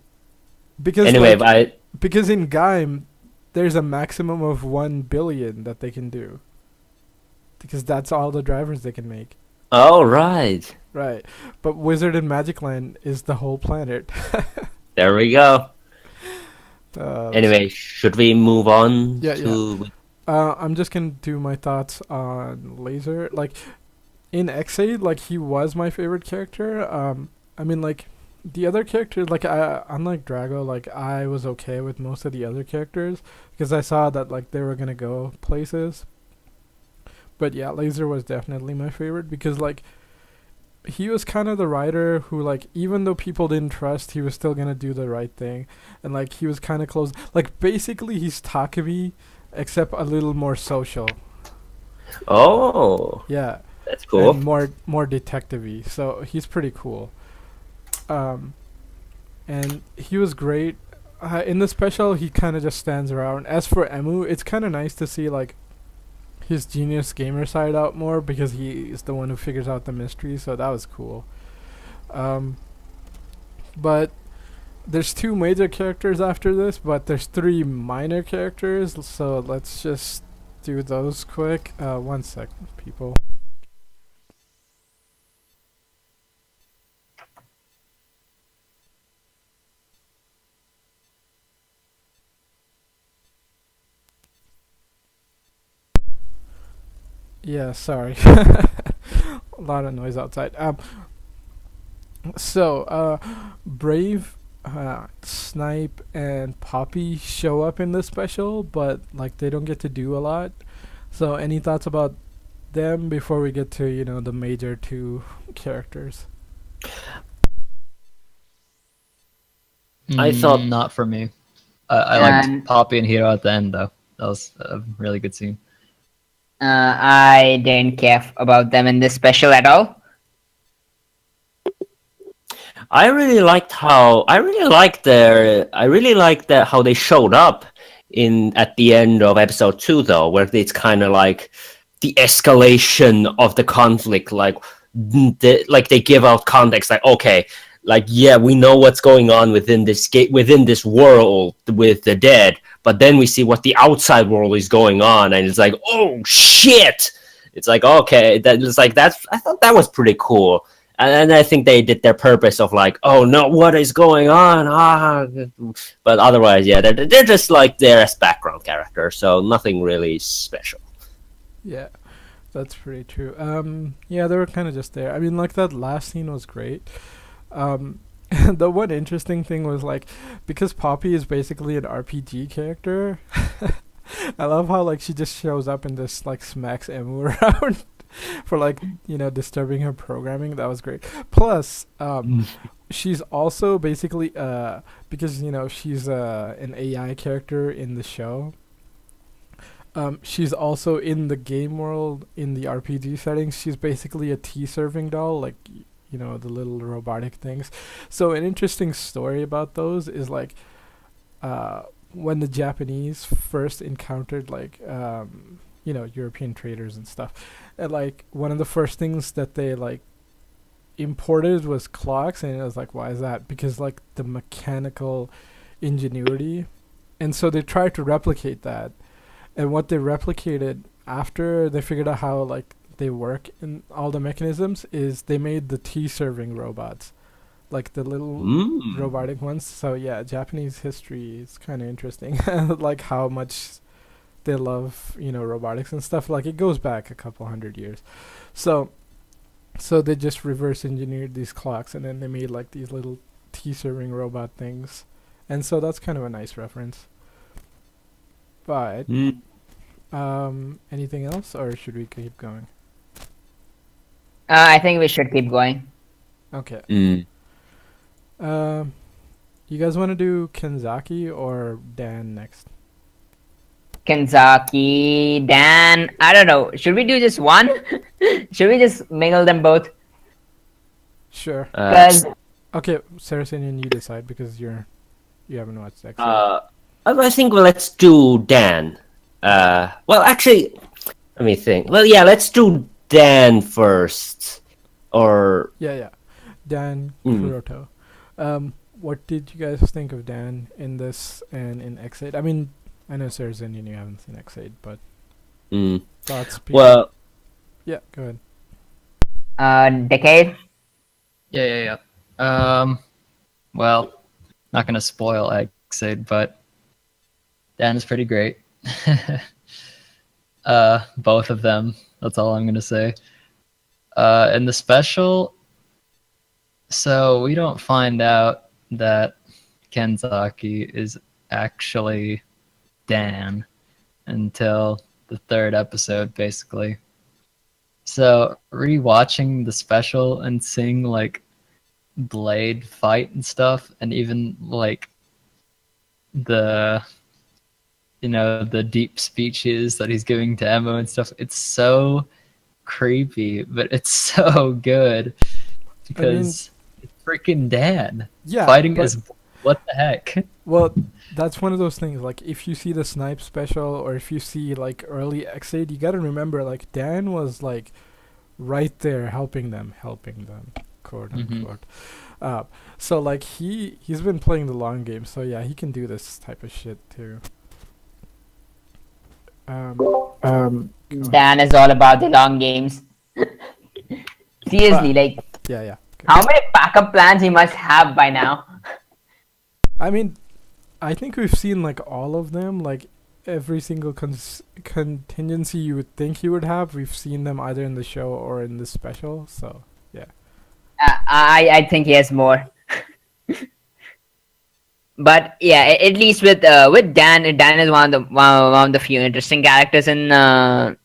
Because Anyway, because in Gaim, there's a maximum of 1 billion that they can do. Because that's all the drivers they can make. oh right, Right. But Wizard in Magic Land is the whole planet. there we go. That's Anyway, should we move on Yeah, to? I'm just gonna do my thoughts on Laser. Like in X8, like he was my favorite character. I mean, like the other characters, like unlike Drago, like I was okay with most of the other characters because I saw that like they were gonna go places. But yeah, Laser was definitely my favorite because like he was kind of the writer who like even though people didn't trust, he was still gonna do the right thing, and like he was kind of close. Like basically, he's Takumi, except a little more social. Oh, Yeah, that's cool. and more detective-y. So he's pretty cool. And he was great. In the special, he kind of just stands around. As for Emu, it's kind of nice to see like his genius gamer side out more because he is the one who figures out the mystery. So that was cool. But there's 2 major characters after this, but there's 3 minor characters. So let's just do those quick. 1 second, people. Yeah, sorry. A lot of noise outside. So, Brave, Snipe, and Poppy show up in this special, but like they don't get to do a lot. So, any thoughts about them before we get to the major 2 characters? I thought- Not for me. I And- liked Poppy and Hero at the end though. That was a really good scene. I didn't care about them in this special at all. I really liked how how they showed up in at the end of episode 2 though, where it's kind of like the escalation of the conflict, like they give out context, like okay, like yeah, we know what's going on within this world with the dead, but then we see what the outside world is going on, and it's like oh shit, it's like okay, I thought that was pretty cool. And I think they did their purpose of like, oh no, what is going on? But otherwise, yeah, they're just like there as background characters, so nothing really special. Yeah, that's pretty true. Yeah, they were kind of just there. I mean, like that last scene was great. The one interesting thing was like because Poppy is basically an RPG character. I love how like she just shows up and just like smacks Emu around for like disturbing her programming. That was great. Plus, she's also basically because she's an AI character in the show. She's also in the game world in the RPG settings. She's basically a tea serving doll, like the little robotic things. So an interesting story about those is like when the Japanese first encountered like European traders and stuff, and like one of the first things that they like imported was clocks, and it was like, why is that? Because like the mechanical ingenuity, and so they tried to replicate that. And what they replicated after they figured out how like they work in all the mechanisms is they made the tea serving robots, like the little robotic ones. So yeah, Japanese history is kind of interesting, like how much they love robotics and stuff. Like it goes back a couple hundred years. So they just reverse engineered these clocks, and then they made like these little tea serving robot things, and so that's kind of a nice reference. But anything else, or should we keep going? I think we should keep going. Okay. You guys want to do Kenzaki or Dan next? Kenzaki, Dan, I don't know. Should we do just one? Should we just mingle them both? Sure. Because Okay, Saracenian, you decide because you haven't watched X. I think let's do Dan. Well, actually, let me think. Well, yeah, let's do Dan first. Or yeah, Dan Kuroto. What did you guys think of Dan in this and in X8? I mean, I know Saracenian, you haven't seen X8, but thoughts. Well, yeah, go ahead. Decade. Yeah. Well, not gonna spoil Exade, but Dan is pretty great. Both of them. That's all I'm gonna say. In the special, so we don't find out that Kenzaki is actually Dan until the third episode, basically. So rewatching the special and seeing like Blade fight and stuff, and even like the the deep speeches that he's giving to Emma and stuff, it's so creepy, but it's so good because it's freaking Dan fighting as what the heck. Well, that's one of those things, like if you see the Snipe special or if you see like early X8, you gotta remember like Dan was like right there helping them, quote unquote. So like he's been playing the long game, so yeah, he can do this type of shit too. Dan is all about the long games. Seriously, like yeah. Okay. How many backup plans he must have by now? I mean, I think we've seen like all of them, like every single contingency you would think he would have. We've seen them either in the show or in the special. So yeah. I think he has more. But yeah, at least with Dan is one of the few interesting characters in X8,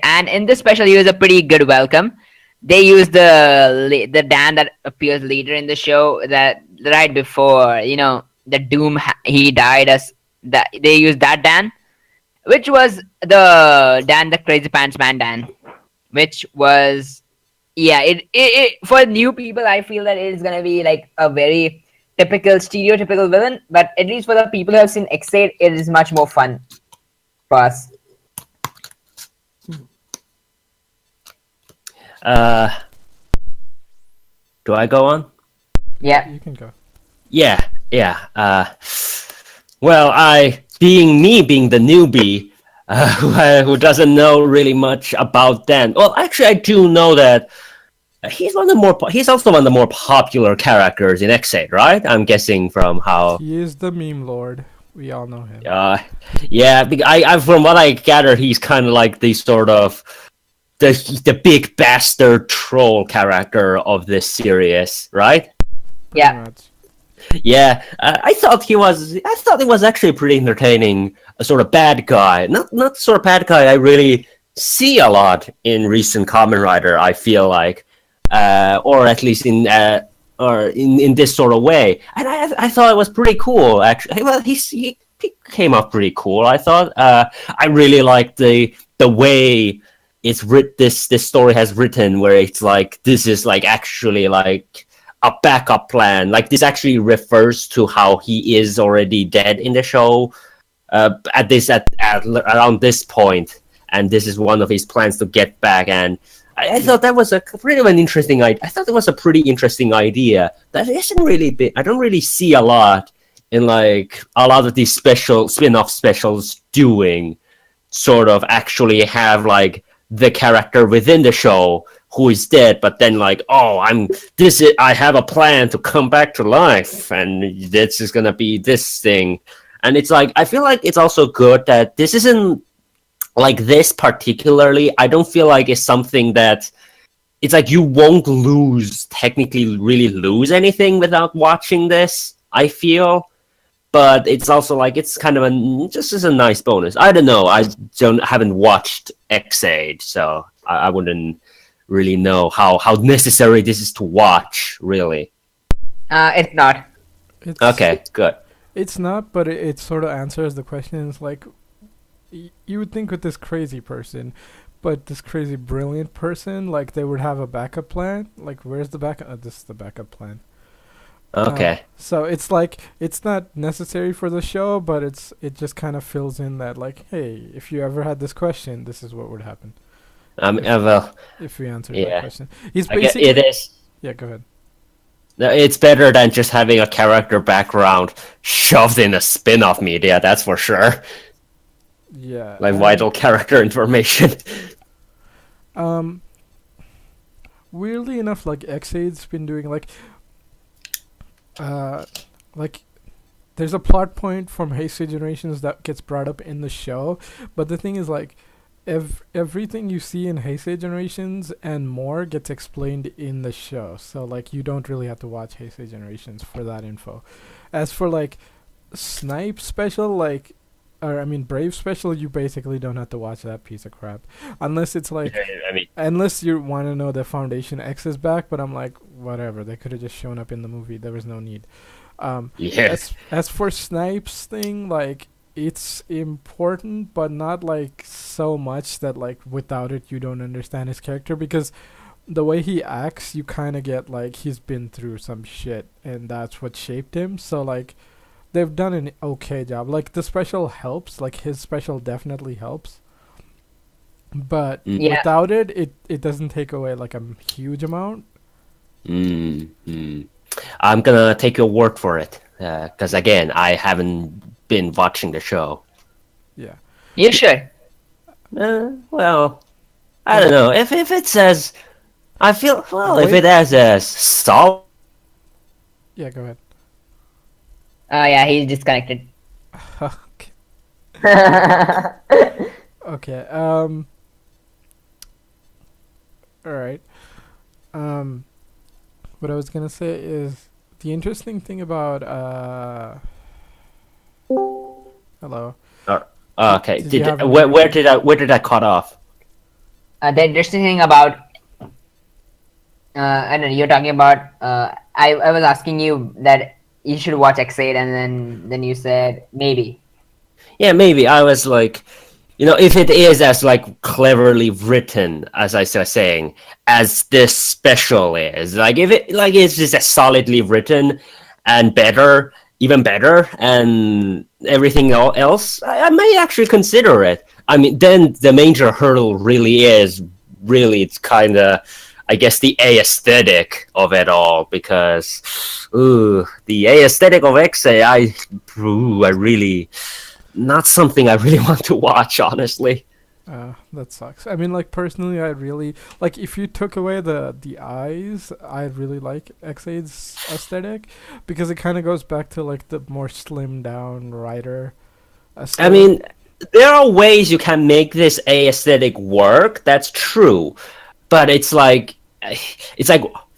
and in this special he was a pretty good welcome. They used the Dan that appears later in the show, that right before the Doom he died as that. They used that Dan, which was the Dan, the Crazy Pants Man Dan, which was it for new people. I feel that it is gonna be like a very stereotypical villain, but at least for the people who have seen X8, it is much more fun for us. Do I go on? Yeah. You can go. Yeah. Well, being the newbie, who doesn't know really much about Dan. Well, actually, I do know that he's also one of the more popular characters in X8, right? I'm guessing from how he is the meme lord. We all know him. Yeah. I from what I gather, he's kind of like the sort of the big bastard troll character of this series, right? Yeah. Yeah, I thought he was. I thought it was actually pretty entertaining. A sort of bad guy, not sort of bad guy I really see a lot in recent Kamen Rider. I feel like, or at least in this sort of way. And I thought it was pretty cool. Actually, well, he came up pretty cool. I thought. I really liked the way this story has written, where it's like this is like actually like a backup plan. Like this actually refers to how he is already dead in the show at around this point, and this is one of his plans to get back. And I thought that was a pretty an interesting idea. I thought it was a pretty interesting idea that isn't really big. I don't really see a lot in like a lot of these special spin-off specials doing sort of actually have like the character within the show who is dead, but then like, oh, I have a plan to come back to life, and this is gonna be this thing. And it's like, I feel like it's also good that this isn't like this particularly. I don't feel like it's something that it's like you won't technically really lose anything without watching this, I feel. But it's also like it's kind of just as a nice bonus. I don't know. I haven't watched X8, so I wouldn't really know how necessary this is to watch. Really. It's not. It's, Okay, good. It's not, but it sort of answers the question. It's like you would think with this crazy person, but this crazy brilliant person, like they would have a backup plan. Like, where's the backup? This is the backup plan. Okay. So it's like it's not necessary for the show, but it just kind of fills in that like, hey, if you ever had this question, this is what would happen Well, if we answered yeah. that question. He's I guess basically it is. Yeah, go ahead. It's better than just having a character background shoved in a spin-off media. That's for sure. Yeah. Like vital character information. Weirdly enough, like X8's been doing like there's a plot point from Heisei Generations that gets brought up in the show, but the thing is like everything you see in Heisei Generations and more gets explained in the show, so like you don't really have to watch Heisei Generations for that info. As for like Snipe special, like Brave special, you basically don't have to watch that piece of crap unless it's like unless you want to know the Foundation X is back, but I'm like, whatever, they could have just shown up in the movie, there was no need. As for Snipe's thing, like it's important, but not like so much that like without it you don't understand his character, because the way he acts, you kind of get like he's been through some shit and that's what shaped him. So like they've done an okay job. Like the special helps, like his special definitely helps, but without it doesn't take away like a huge amount. I'm gonna take your word for it, because again, I haven't been watching the show. Yeah, You should. Well, I don't know if it says. I feel if Wait. it has a solid. yeah, go ahead. Yeah, he's disconnected. Okay. Okay. All right. What I was gonna say is the interesting thing about Hello. Okay. Did you have any- Where did I cut off? The interesting thing about I don't know, you're talking about I was asking you that you should watch X8, and then you said maybe. Yeah, maybe I was like, if it is as like cleverly written as I was saying, as this special is, like if it like it's just as solidly written and better, even better, and everything else, I may actually consider it. I mean, then the major hurdle really it's kind of, I guess, the aesthetic of it all, because the aesthetic of X8, I really, not something I really want to watch, honestly. That sucks. I mean, like personally, I really like if you took away the eyes, I really like X8's aesthetic, because it kind of goes back to like the more slimmed down Rider aesthetic. I mean, there are ways you can make this aesthetic work. That's true, but it's like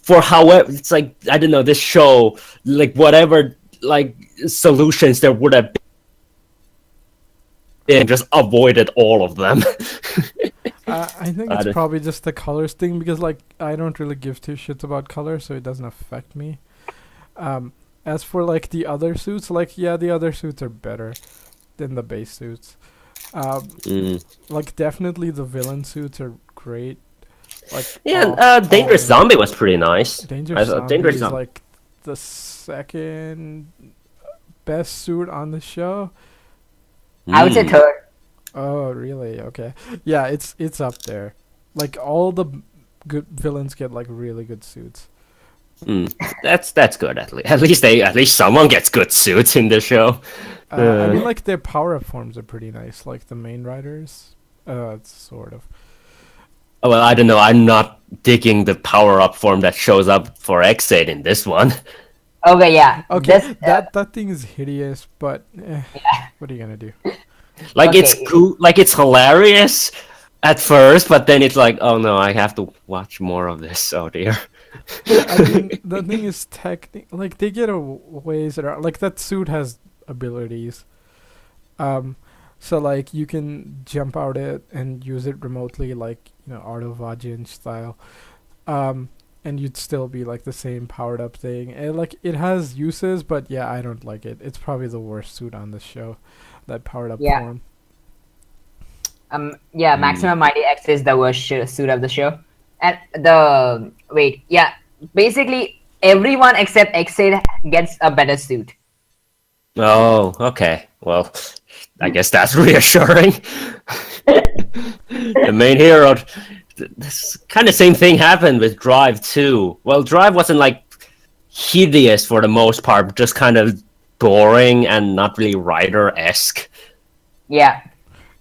for however, it's like, I don't know, this show, like whatever like solutions there would have been, just avoided all of them. I think it's probably just the colors thing because like I don't really give two shits about color, so it doesn't affect me. As for like the other suits, like yeah, the other suits are better than the base suits. Like definitely the villain suits are great. Like Dangerous Zombie was pretty nice. Dangerous Zombie is like the second best suit on the show. I would say third. Oh really? Okay. Yeah, it's up there. Like all the good villains get like really good suits. That's good. At least someone gets good suits in the show. I mean, like their power-up forms are pretty nice. Like the main riders, sort of. Oh, well, I don't know. I'm not digging the power-up form that shows up for X8 in this one. Okay, yeah. Okay, that thing is hideous, but what are you gonna do? Like Okay. it's cool, like it's hilarious at first, but then it's like, oh no, I have to watch more of this. Oh dear. I mean, the thing is like they get ways around. Like that suit has abilities, so like you can jump out it and use it remotely, like Art of Vajin style, and you'd still be like the same powered up thing. And like it has uses, but yeah, I don't like it. It's probably the worst suit on the show, that powered up form. Maximum Mighty X is the worst suit of the show. And basically everyone except X8 gets a better suit. Oh, okay. Well, I guess that's reassuring. The main hero. This kind of same thing happened with Drive too. Well, Drive wasn't like hideous for the most part, just kind of boring and not really Rider-esque. Yeah.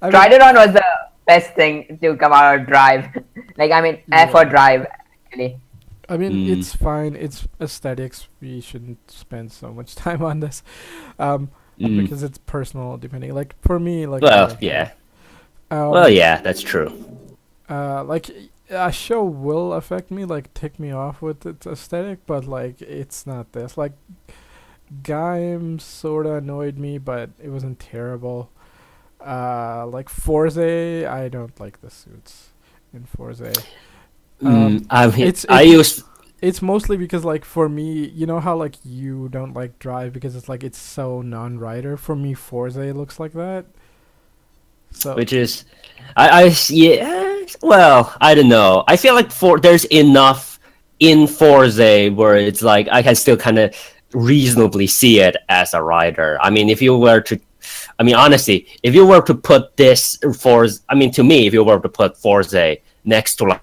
I mean, Trideron was the best thing to come out of Drive. Like, I mean, for Drive, actually. I mean, it's fine. It's aesthetics. We shouldn't spend so much time on this, because it's personal. Depending, like for me, like yeah. That's true. Like a show will affect me, like tick me off with its aesthetic, but like it's not this. Like Gaim sorta annoyed me, but it wasn't terrible. Like Forze, I don't like the suits in Forze. It's mostly because like for me, you know how like you don't like Drive because it's so non-rider. For me, Forze looks like that. So which is, well, I don't know. I feel like there's enough in Forze where it's like I can still kind of reasonably see it as a rider. I mean, honestly, if you were to put this Forze, to me, if you were to put Forze next to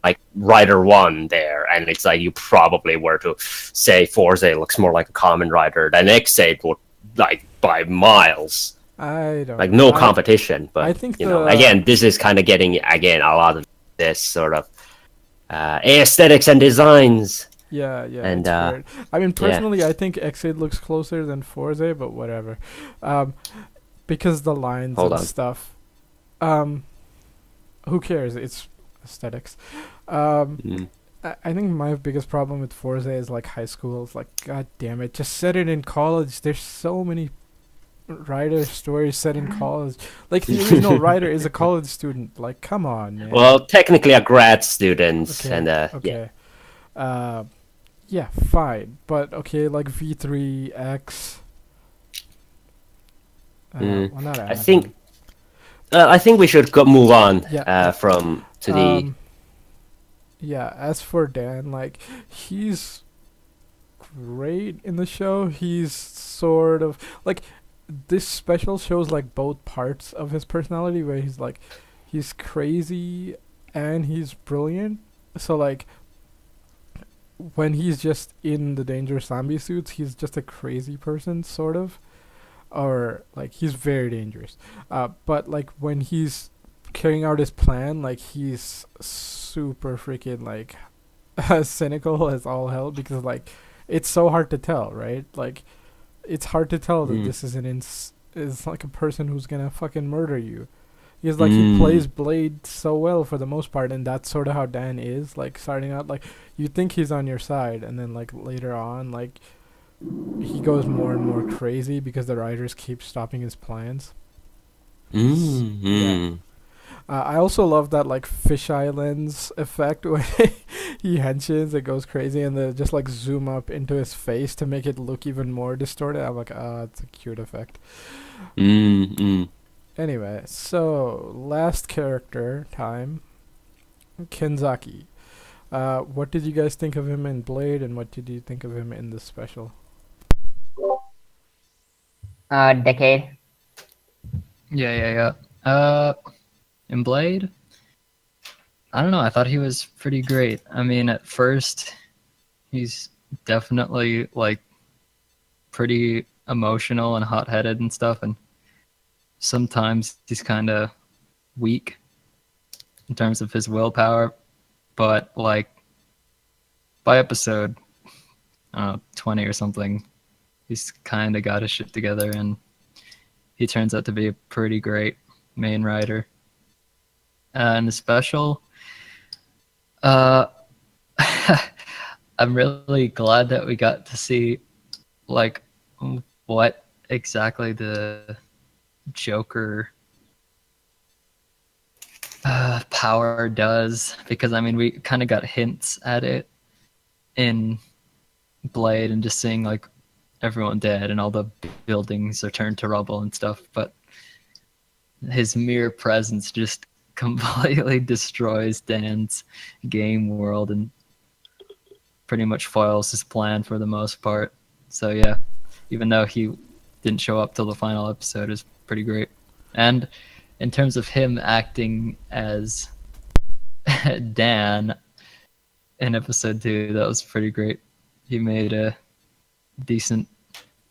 like Rider 1 there, and it's like you probably were to say Forze looks more like a Kamen Rider than X8 would, like by miles. I don't like no competition, but I think again, this is kind of getting a lot of this sort of aesthetics and designs. Yeah, and weird. I mean, personally, I think X8 looks closer than Forze, but whatever, because the lines stuff. Who cares? It's aesthetics. I think my biggest problem with Forze is like high school. It's like, god damn it, just set it in college. There's so many Rider stories set in college. Like the original Rider is a college student. Like, come on, man. Well, technically a grad student, yeah, fine, but okay, like V3X. Well, not I think we should move on from to the. Yeah, as for Dan, like he's great in the show. He's sort of like this special shows like both parts of his personality, where he's crazy and he's brilliant. So like when he's just in the dangerous zombie suits, he's just a crazy person, sort of, or like he's very dangerous. But like when he's carrying out his plan, like he's super freaking like cynical as all hell, because like it's so hard to tell, right? Like it's hard to tell that this is like a person who's gonna fucking murder you. Because like he plays Blade so well for the most part, and that's sort of how Dan is. Like starting out, like you think he's on your side, and then like later on, like he goes more and more crazy because the writers keep stopping his plans. Yeah. I also love that like fisheye lens effect when he henshins, it goes crazy, and they just like zoom up into his face to make it look even more distorted. I'm like, it's a cute effect. Anyway, so last character time, Kenzaki. What did you guys think of him in Blade, and what did you think of him in the special? Decade. Yeah. In Blade, I don't know. I thought he was pretty great. I mean, at first, he's definitely like pretty emotional and hot-headed and stuff, and sometimes he's kind of weak in terms of his willpower. But like by episode 20 or something, he's kind of got his shit together, and he turns out to be a pretty great main rider. And the special, uh, I'm really glad that we got to see like what exactly the Joker power does, because I mean we kind of got hints at it in Blade and just seeing like everyone dead and all the buildings are turned to rubble and stuff, but his mere presence just completely destroys Dan's game world and pretty much foils his plan for the most part. So yeah, even though he didn't show up till the final episode, is pretty great. And in terms of him acting as Dan in episode 2, that was pretty great. He made a decent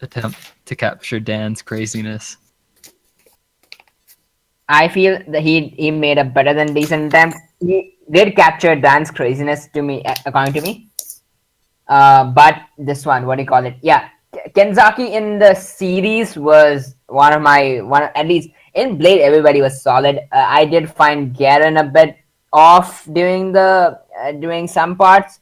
attempt to capture Dan's craziness. I feel that he made a better than decent attempt. He did capture Dan's craziness to me, according to me. But this one, what do you call it? Yeah, Kenzaki in the series was one at least in Blade. Everybody was solid. I did find Garen a bit off doing some parts.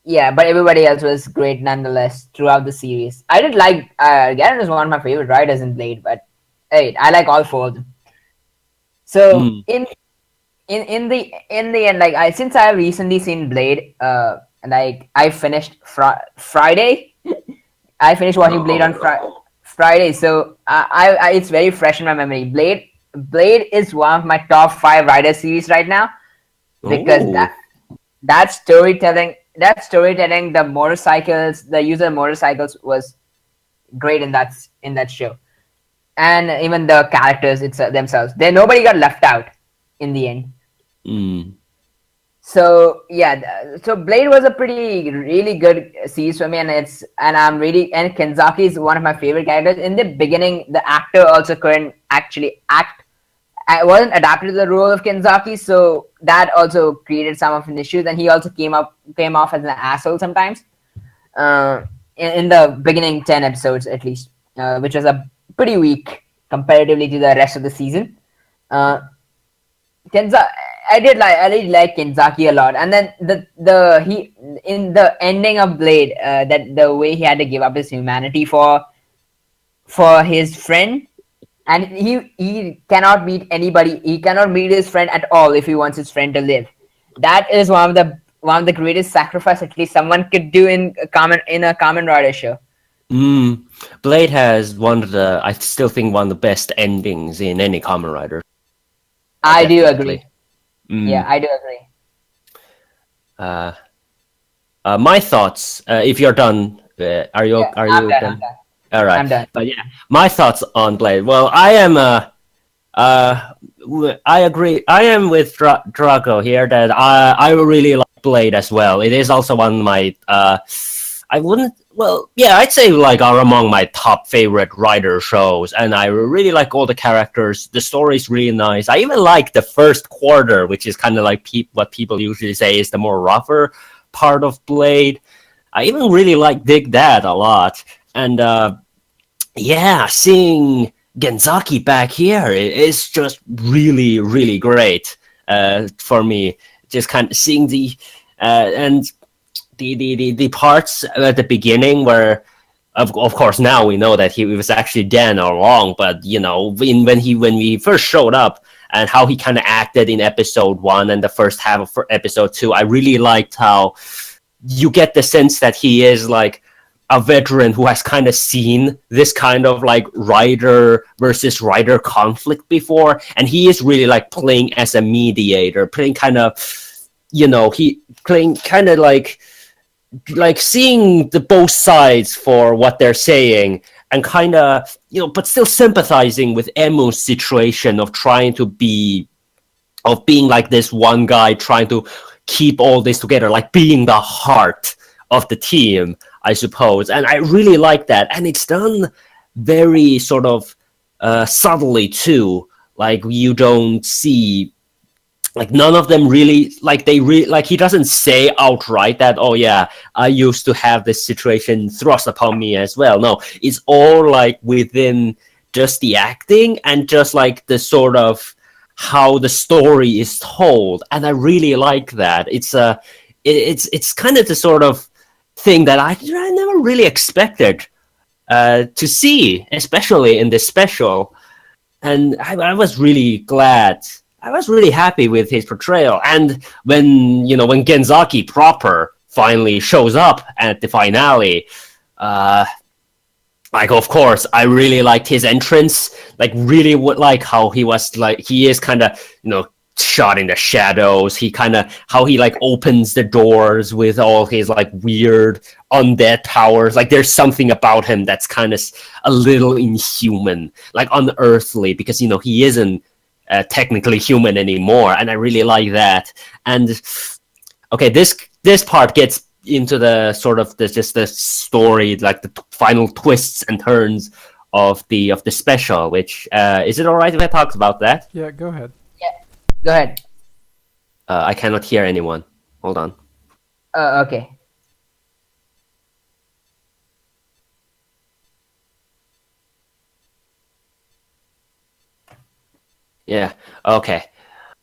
Yeah, but everybody else was great nonetheless throughout the series. I did like Garen is one of my favorite writers in Blade, but hey, I like all four of them. So in the end, like since I have recently seen Blade, like I finished Friday. I finished watching Blade on Friday, so I it's very fresh in my memory. Blade is one of my top 5 rider series right now, because that storytelling, the motorcycles, the use of motorcycles was great in that show, and even the characters themselves. Nobody got left out in the end. So yeah, so Blade was a really good series for me, and Kenzaki is one of my favorite characters. In the beginning, the actor also couldn't actually act. I wasn't adapted to the role of Kenzaki, so that also created some of an issues. And he also came off as an asshole sometimes. In the beginning 10 episodes at least, which was a pretty weak comparatively to the rest of the season. I did like Kenzaki a lot, and then he in the ending of Blade, that the way he had to give up his humanity for his friend, and he cannot meet anybody. He cannot meet his friend at all if he wants his friend to live. That is one of the greatest sacrifice at least someone could do in a Kamen Rider show. Blade has I still think one of the best endings in any Kamen Rider. I do agree. Yeah, I do agree. My thoughts. If you're done, are you done? I'm done. All right. I'm done. But yeah, my thoughts on Blade. Well, I am. I agree. I am with Drago here that I really like Blade as well. It is also one of my. I wouldn't. Well, yeah, I'd say like are among my top favorite writer shows, and I really like all the characters. The story's really nice. I even like the first quarter, which is kind of like what people usually say is the more rougher part of Blade. I even really dig that a lot, and yeah, seeing Genzaki back here is just really, really great for me. Just kind of seeing the and the parts at the beginning where of course, now we know that he was actually Dan all along. But when we first showed up and how he kind of acted in episode 1 and the first half of episode 2, I really liked how you get the sense that he is like a veteran who has kind of seen this kind of like writer versus writer conflict before, and he is really like playing as a mediator, playing kind of, he playing kind of like seeing the both sides for what they're saying, and kind of, but still sympathizing with Emu's situation of being like this one guy trying to keep all this together, like being the heart of the team, I suppose. And I really like that, and it's done very sort of subtly too. Like, you don't see, like, none of them really, like, like, he doesn't say outright that, oh yeah, I used to have this situation thrust upon me as well. No, it's all like within just the acting and just like the sort of how the story is told, and I really like that. It's kind of the sort of thing that I never really expected to see, especially in this special. And I was really glad. I was really happy with his portrayal. And when Genzaki proper finally shows up at the finale, like, of course, I really liked his entrance. Like, really would like how he was, like, he is kind of, shot in the shadows. He kind of, how he like opens the doors with all his like weird undead powers. Like, there's something about him that's kind of a little inhuman, like unearthly, because he isn't technically human anymore, and I really like that. And okay, this part gets into the sort of the story, like the final twists and turns of the special. Which is it all right if I talk about that? Yeah, go ahead. Go ahead. I cannot hear anyone. Hold on. Okay. Yeah. Okay.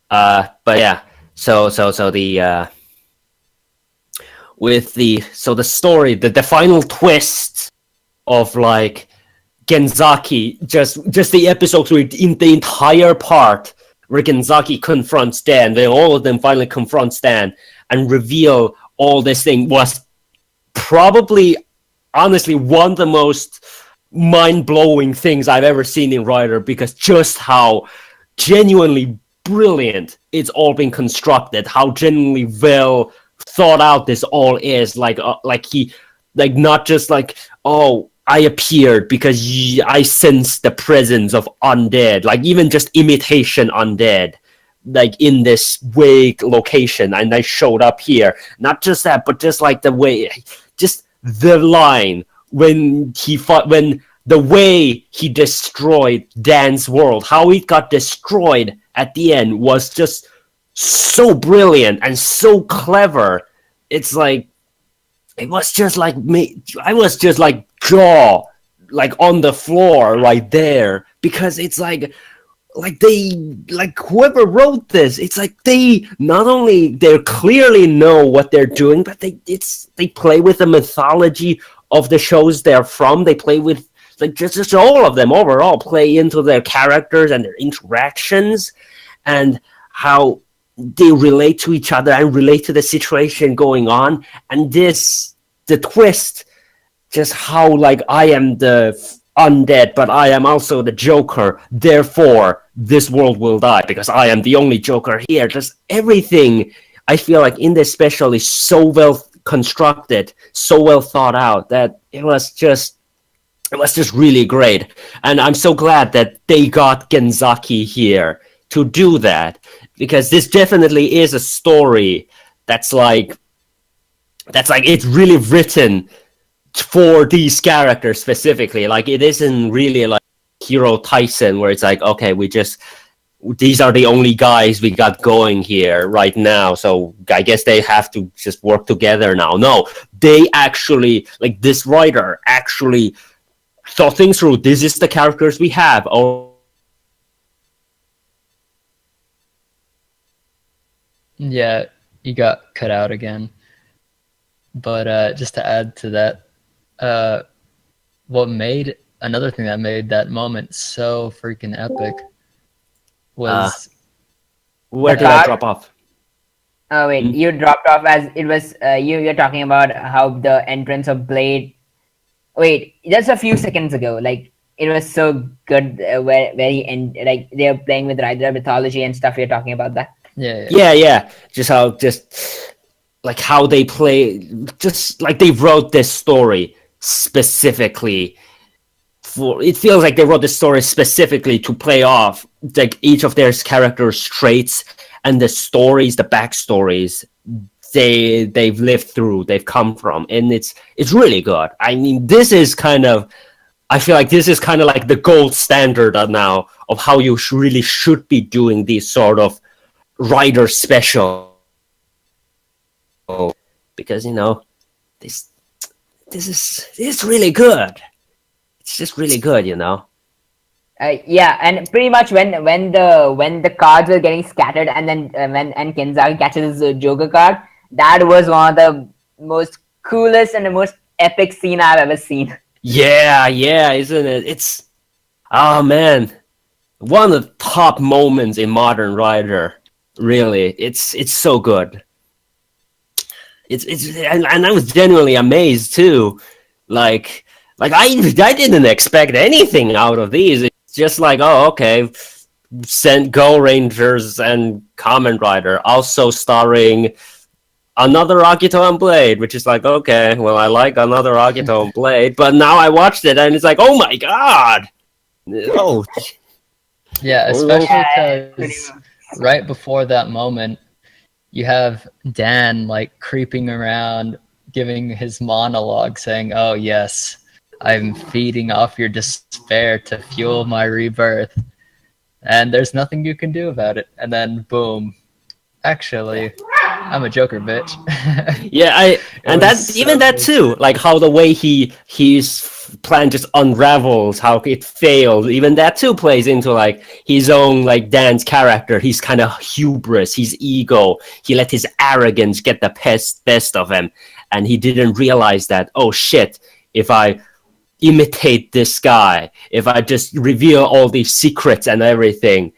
But yeah. So the with the story, the final twist of like Genzaki, just the episode where in the entire part where Genzaki confronts Dan, where all of them finally confront Dan and reveal all this thing, was probably, honestly, one of the most mind-blowing things I've ever seen in Rider, because just how genuinely brilliant it's all been constructed, how genuinely well thought out this all is. Like he, like, not just like, oh, I appeared because I sensed the presence of undead, like even just imitation undead, like in this vague location, and I showed up here. Not just that, but just like the way, just the line when he fought, when the way he destroyed Dan's world, how it got destroyed at the end, was just so brilliant and so clever. It's like, it was just like me. I was just like jaw, like on the floor right there, because it's like they, like, whoever wrote this, it's like they not only, they clearly know what they're doing, but they play with the mythology of the shows they're from. They play with, like, just all of them overall play into their characters and their interactions, and how they relate to each other and relate to the situation going on. And the twist, just how, like, I am the undead, but I am also the Joker, therefore this world will die because I am the only Joker here. Just everything, I feel like, in this special is so well constructed, so well thought out, that it was just really great. And I'm so glad that they got Genzaki here to do that, because this definitely is a story that's like it's really written for these characters specifically. Like, it isn't really like Hero Tyson, where it's like, okay, these are the only guys we got going here right now, so I guess they have to just work together now. No, they actually, like, this writer actually thought things through. This is the characters we have. Yeah, you got cut out again. But just to add to that, what made another thing that made that moment so freaking epic Uh, was where The did I that. card. drop off? Oh wait, Hmm? you dropped off as it was. You're talking about how the entrance of Blade. Wait, just a few seconds ago, like it was so good. Where he end, like they're playing with Rider mythology and stuff. You're talking about that. Yeah, yeah. Yeah. Just like how they play, just like they wrote this story specifically for. It feels like they wrote this story specifically to play off like each of their characters' traits and the stories, the backstories they've lived through, they've come from, and it's really good. I mean, this is kind of. I feel like this is kind of like the gold standard now of how you really should be doing these sort of writer special, because this this is really good. It's just really good. Yeah, and pretty much when the cards were getting scattered, and then when Kenzaki catches his Joker card, that was one of the most coolest and the most epic scene I've ever seen. Yeah, isn't it? It's oh man, one of the top moments in modern writer. Really, it's so good. It's and I was genuinely amazed too. Like I didn't expect anything out of these. It's just like, oh, okay, sent Go Rangers and Kamen Rider, also starring another Akito and Blade, which is like, okay, well, I like another Akito and Blade, but now I watched it and it's like, oh my god, oh, Yeah, oh, especially Pretty because right before that moment, you have Dan like creeping around, giving his monologue, saying, "Oh yes, I'm feeding off your despair to fuel my rebirth, and there's nothing you can do about it." And then boom, actually, I'm a Joker, bitch. yeah, It and was that even so that good. too, like how the way his plan just unravels, how it failed. Even that too plays into like his own like Dan's character. He's kind of hubris, his ego. He let his arrogance get the best of him, and he didn't realize that. Oh shit! If I imitate this guy, if I just reveal all these secrets and everything,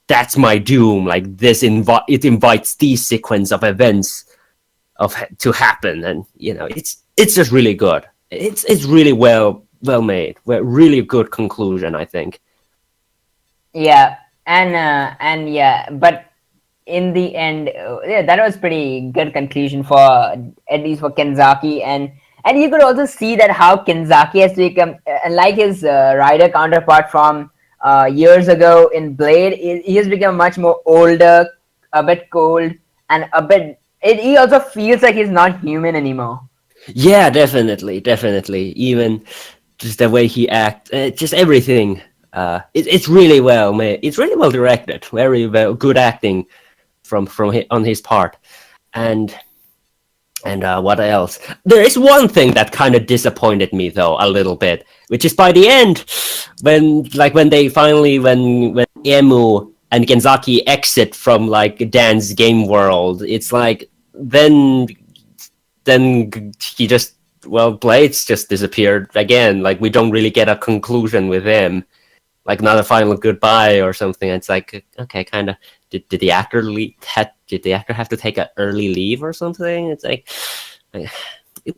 that's my doom. Like this, it invites these sequence of events to happen, and it's just really good. It's really well made. Really good conclusion, I think. Yeah, and yeah, but in the end, yeah, that was pretty good conclusion for at least for Kenzaki, and you could also see that how Kenzaki has become, like his rider counterpart from years ago in Blade, he has become much more older, a bit cold, and a bit. He also feels like he's not human anymore. Yeah, definitely. Even just the way he acts, just everything. It's really well made. It's really well directed. Very well, good acting on his part, and what else? There is one thing that kind of disappointed me though a little bit, which is by the end, when they finally when Emu and Genzaki exit from like Dan's game world, it's like then he just Blades just disappeared again. Like we don't really get a conclusion with him, like not a final goodbye or something. It's like okay, kind of did the actor did the actor have to take an early leave or something? It's like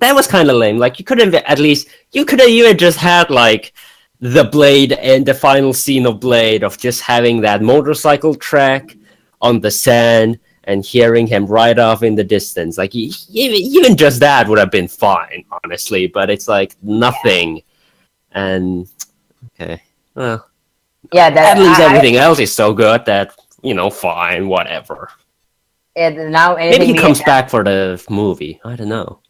that was kind of lame. Like you could have at least you could have even just had like the Blade and the final scene of Blade of just having that motorcycle track on the sand and hearing him ride off in the distance. Like even just that would have been fine, honestly. But it's like nothing. And okay, well, Yeah, at that least everything else is so good that fine, whatever. now Maybe anything he we comes back for the movie. I don't know.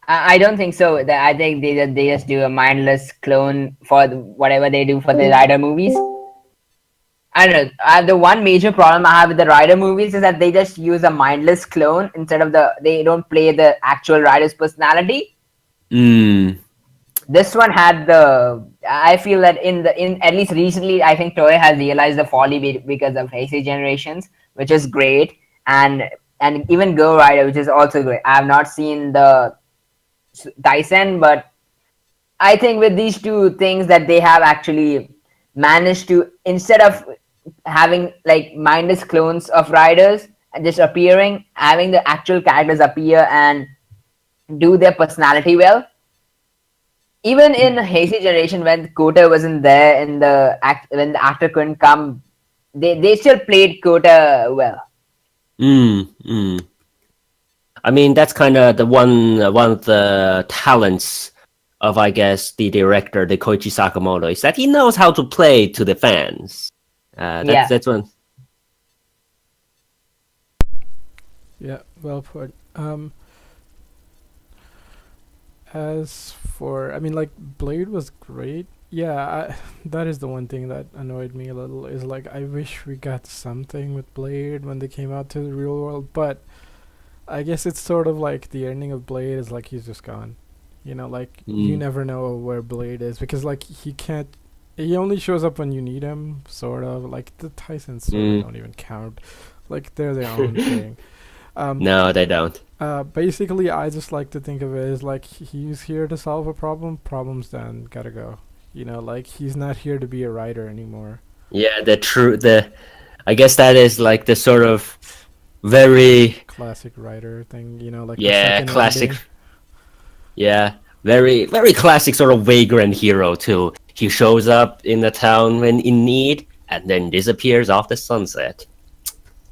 I don't think so. I think they just do a mindless clone for whatever they do for the Rider movies. I don't know. The one major problem I have with the Rider movies is that they just use a mindless clone instead of they don't play the actual Rider's personality. Mm. This one had the. I feel that in at least recently, I think Toei has realized the folly because of Heisei generations, which is great, and even Go Rider, which is also great. I have not seen the Tyson, but I think with these two things that they have actually managed to, instead of having like mindless clones of riders just appearing, having the actual characters appear and do their personality well. Even in Hazy Generation, when Kota wasn't there in the act, when the actor couldn't come, they still played Kota well. Mm. I mean, that's kind of the one of the talents of, I guess, the director, the Koichi Sakamoto, is that he knows how to play to the fans. Yeah. That's one. Yeah, well put. As for, I mean, like Blade was great. Yeah, that is the one thing that annoyed me a little. Is like I wish we got something with Blade when they came out to the real world, but I guess it's sort of like the ending of Blade is like he's just gone. You know, like you never know where Blade is because like he can't. He only shows up when you need him, sort of. Like the Tysons sort of don't even count. Like they're their own thing. No, they don't. Basically, I just like to think of it as like he's here to solve a problem. Problem's done. Gotta go. You know, like he's not here to be a writer anymore. Yeah, I guess that is like the sort of very Classic writer thing. You know, like the yeah second classic. ending. Yeah, very classic sort of vagrant hero too. He shows up in the town when in need, and then disappears off the sunset.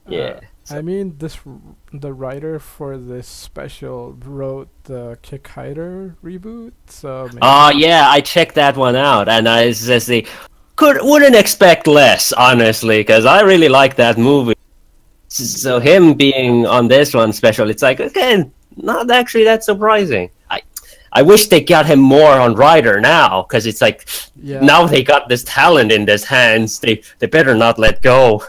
Yeah. I mean, the writer for this special wrote the Kick-Hider reboot, so maybe Oh yeah, I checked that one out, and I just wouldn't expect less, honestly, because I really like that movie. So him being on this one special, it's like again, not actually that surprising. I wish they got him more on Rider now, because it's like now they got this talent in their hands. They better not let go.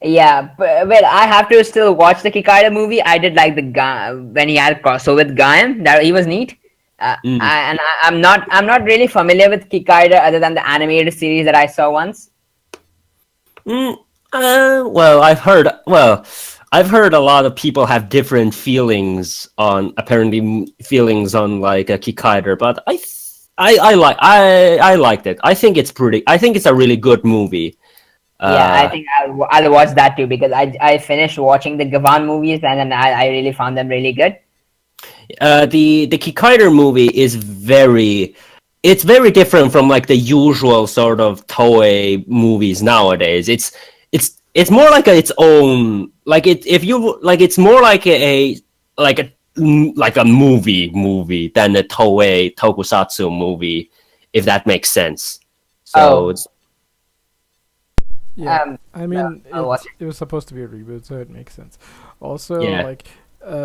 Yeah, but well, I have to still watch the Kikaido movie. I did like the guy when he had crossover with Gaim. That he was neat. I'm not really familiar with Kikaido other than the animated series that I saw once. Well, I've heard a lot of people have different feelings on feelings on like a Kikaider, but I liked it. I think it's a really good movie. Yeah, I think I'll watch that too because I finished watching the Gavan movies and then I really found them really good. The Kikaider movie is very different from like the usual sort of Toei movies nowadays. It's more like its own it's more like a movie than a Toei tokusatsu movie, if that makes sense. So it's yeah. I mean, no, it was supposed to be a reboot, so it makes sense. Also, Yeah. like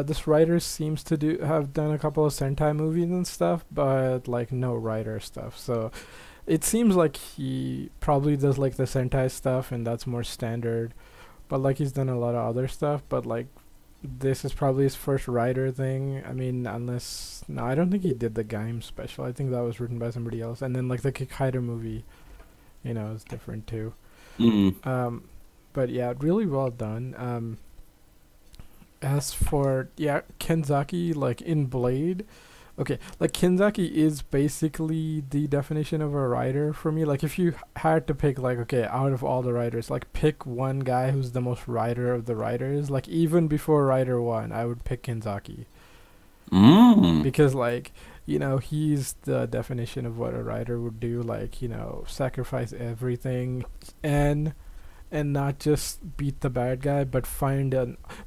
this writer seems to have done a couple of Sentai movies and stuff, but like no writer stuff. So it seems like he probably does like the Sentai stuff, and that's more standard. But like he's done a lot of other stuff, but like this is probably his first writer thing. I mean, unless no, I don't think he did the Gaim special. I think that was written by somebody else. And then like the Kikaider movie, you know, is different too. But yeah, really well done. As for Kenzaki, like in Blade, okay, like Kenzaki is basically the definition of a writer for me. Like if you had to pick, like, okay, out of all the writers, like pick one guy who's the most writer of the writers. Like even before Writer 1, I would pick Kenzaki. Because like, you know, he's the definition of what a writer would do. Like, you know, sacrifice everything and not just beat the bad guy, but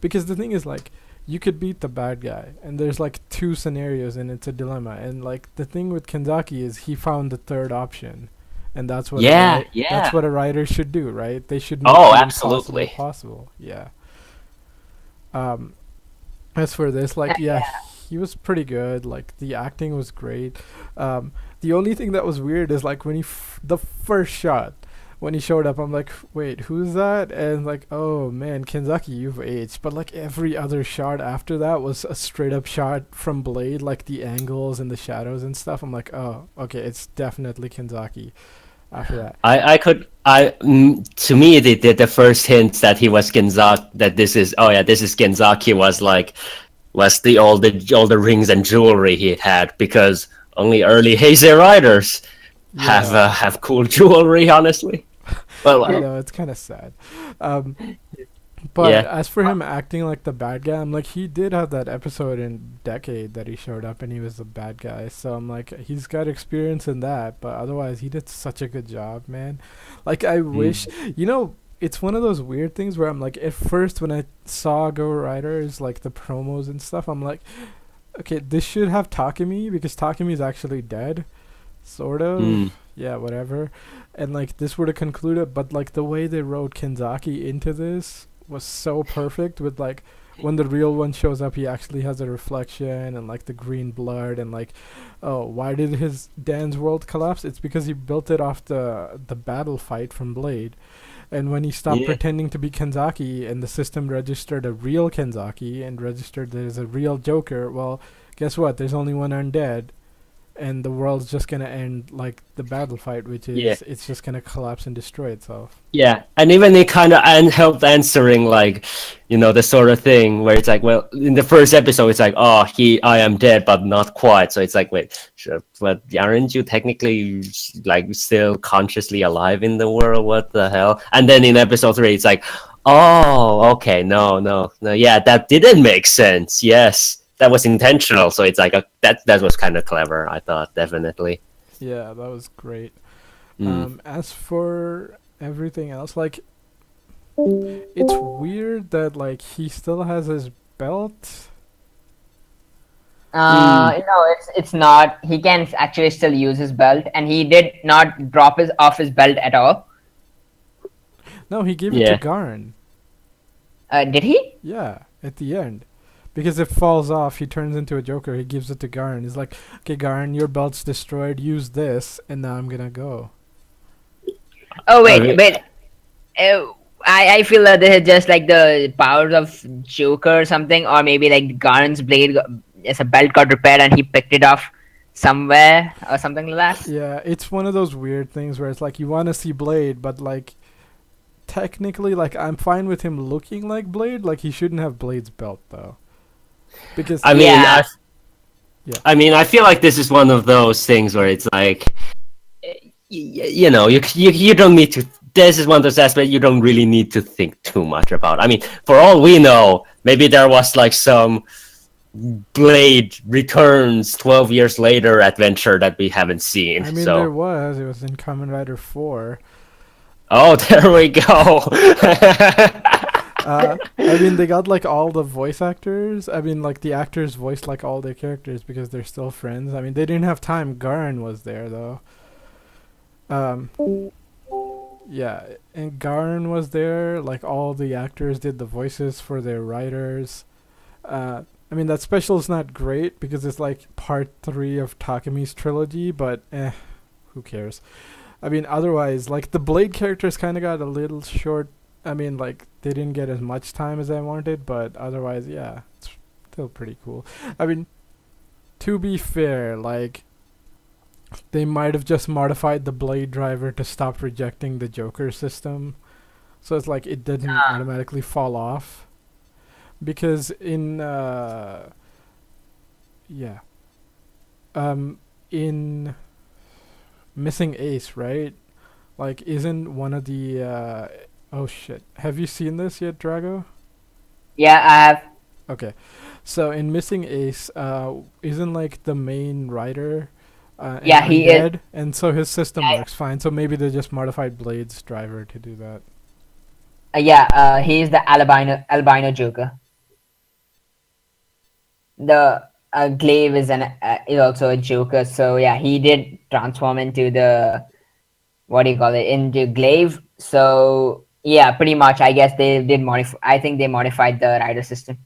because the thing is, like, you could beat the bad guy, and there's like two scenarios, and it's a dilemma. And like the thing with Kenzaki is he found the third option, and that's what that's what a writer should do, right? They should make the absolutely possible. Yeah. As for this, like, he was pretty good. Like the acting was great. The only thing that was weird is like when the first shot. When he showed up, I'm like, wait, who's that? And like, oh man, Kenzaki, you've aged. But like every other shot after that was a straight up shot from Blade, like the angles and the shadows and stuff. I'm like, oh, okay, it's definitely Kenzaki. After that, to me, the first hint that he was Genzaki, that this is Genzaki, was like was the all the rings and jewelry he had, because only early Heisei riders Yeah, have cool jewelry. Honestly, well, I know it's kind of sad. Um, But yeah, as for him acting like the bad guy, I'm like, he did have that episode in Decade that he showed up and he was the bad guy. So I'm like, he's got experience in that, but otherwise, he did such a good job, man. Like, I wish, you know, it's one of those weird things where I'm like, at first, when I saw Go Riders, like the promos and stuff, I'm like, okay, this should have Takumi because Takumi's actually dead, sort of. Mm. Yeah, whatever. And like, this would have concluded, but like, the way they wrote Kenzaki into this was so perfect with like when the real one shows up he actually has a reflection and like the green blood and like, oh, why did his Dan's world collapse? It's because he built it off the battle fight from Blade, and when he stopped Yeah. pretending to be Kenzaki and the system registered a real Kenzaki and registered there's a real Joker, well, guess what, there's only one undead and the world's just gonna end like the battle fight, which is Yeah. it's just gonna collapse and destroy itself. Yeah, and even it kind of helped answering, like, the sort of thing where it's like, well, in the first episode, it's like, oh, I am dead, but not quite. So it's like, wait, sure, but aren't you technically like still consciously alive in the world? What the hell? And then in episode 3, it's like, oh, okay, no, yeah, that didn't make sense. Yes, that was intentional. So it's like that was kind of clever, I thought, definitely. Yeah, that was great. Mm. As for everything else, like, it's weird that like he still has his belt. No, it's not. He can actually still use his belt, and he did not drop his off his belt at all. No, he gave it Yeah. to Garn. Did he? Yeah, at the end. Because if it falls off, he turns into a Joker. He gives it to Garn. He's like, okay, Garn, your belt's destroyed. Use this, and now I'm gonna go. Oh Okay. wait. I feel that this is just like the powers of Joker or something, or maybe like Garn's blade as a belt got repaired and he picked it off somewhere or something like that. Yeah, it's one of those weird things where it's like you want to see Blade, but like technically, like I'm fine with him looking like Blade. Like he shouldn't have Blade's belt though, because I mean, Yeah. Yeah. I mean, I feel like this is one of those things where it's like, you don't need to. This is one of those aspects you don't really need to think too much about. I mean, for all we know, maybe there was like some Blade Returns 12 years later adventure that we haven't seen. I mean so, there was. It was in Kamen Rider 4. oh, there we go. I mean, they got like all the voice actors. I mean, like the actors voiced like all their characters because they're still friends. I mean, they didn't have time. Garn was there though. Yeah, and Garn was there. Like all the actors did the voices for their writers. I mean, that special is not great because it's like part 3 of Takumi's trilogy, but who cares? I mean, otherwise, like the Blade characters kind of got a little short. I mean, like they didn't get as much time as I wanted, but otherwise, yeah, it's still pretty cool. I mean, to be fair, like they might have just modified the Blade driver to stop rejecting the Joker system, so it's like it didn't automatically fall off. Because in yeah, in Missing Ace, right? Like, isn't one of the oh shit. Have you seen this yet, Drago? Yeah, I have. Okay. So in Missing Ace, isn't like the main writer Yeah, an he is. undead? And so his system Yeah. works fine. So maybe they just modified Blade's driver to do that. He's the albino Joker. The Glaive is also a Joker, so yeah, he did transform into the what do you call it, into Glaive. So yeah, pretty much. I guess they did modify. I think they modified the rider system.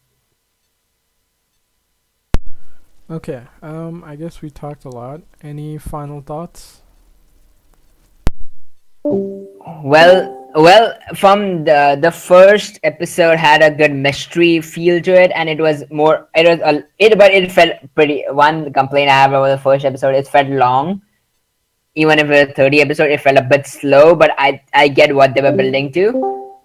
Okay. I guess we talked a lot. Any final thoughts? Well, from the first episode had a good mystery feel to it, and it was more. It was but it felt pretty. One complaint I have over the first episode, it felt long. Even if it was 30 episode, it felt a bit slow. But I get what they were building to.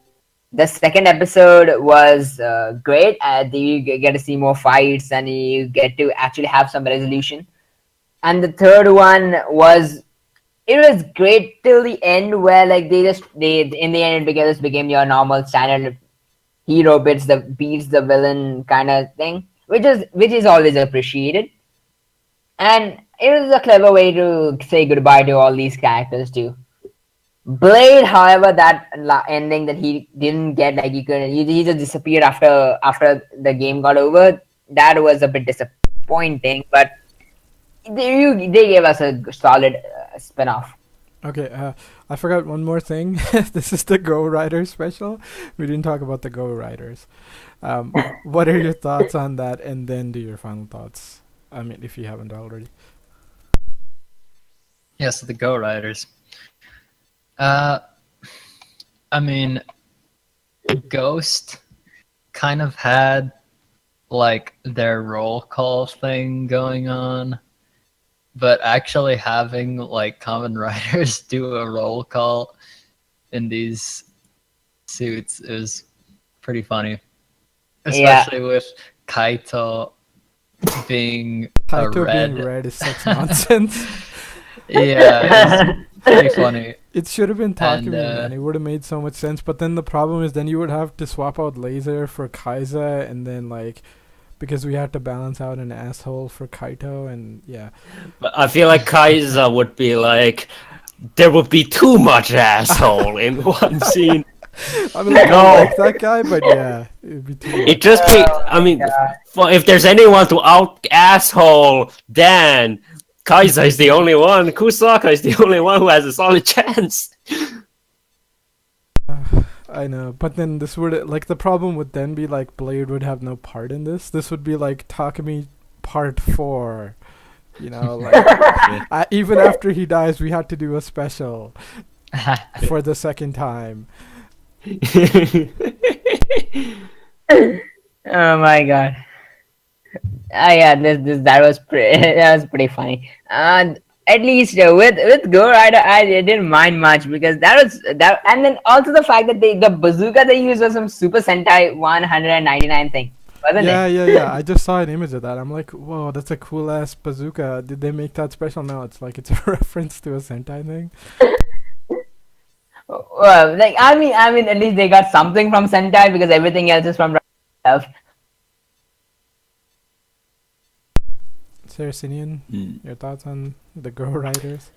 The second episode was great. You get to see more fights and you get to actually have some resolution. And the third one was it was great till the end, where like they in the end just became your normal standard hero beats the villain kind of thing, which is always appreciated. And it was a clever way to say goodbye to all these characters too. Blade, however, that ending that he didn't get, like he just disappeared after the game got over. That was a bit disappointing, but they gave us a solid spin-off. Okay, I forgot one more thing. This is the Go Rider special. We didn't talk about the Go Riders. What are your thoughts on that? And then do your final thoughts. I mean, if you haven't already. Yes, the Go Riders. I mean, Ghost kind of had like their roll call thing going on, but actually having like Kamen Riders do a roll call in these suits is pretty funny, especially with Kaito being Kaito red. being red is such nonsense. Yeah, it's pretty funny. It should have been Takumi, And, man. It would have made so much sense. But then the problem is then you would have to swap out Laser for Kaiza, and then like because we had to balance out an asshole for Kaito, and yeah. But I feel like Kaiser would be like, there would be too much asshole in one scene. I mean, like, I like that guy, but yeah, it'd be too much. It just be, I mean, if there's anyone to out asshole, then Kaiser is the only one. Kusaka is the only one who has a solid chance. I know, but then this would like the problem would then be like Blade would have no part in this. This would be like Takumi Part 4. You know, like even after he dies, we had to do a special for the second time. Oh my god. Yeah, that was pretty funny. At least with Go Rider, I didn't mind much because that, and then also the fact that the bazooka they used was some Super Sentai 199 thing, wasn't it? Yeah. I just saw an image of that. I'm like, whoa, that's a cool ass bazooka. Did they make that special? No, it's like it's a reference to a Sentai thing. Well, like I mean, at least they got something from Sentai because everything else is from itself. Saracenian, your thoughts on the Go Riders?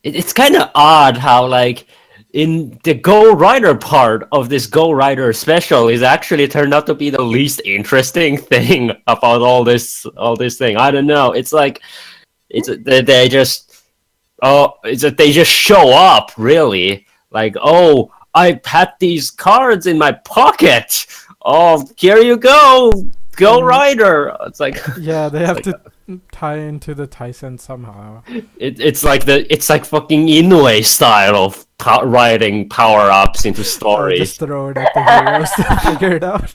It's kind of odd how, like, in the Go Rider part of this Go Rider special is actually turned out to be the least interesting thing about all this thing. I don't know. It's like they just they just show up, really. Like, oh, I had these cards in my pocket. Oh, here you go. Go Rider! It's like yeah, they have to tie into the Tyson somehow. It's like fucking Inoue style of writing power ups into stories. Just throw it at the heroes to figure it out.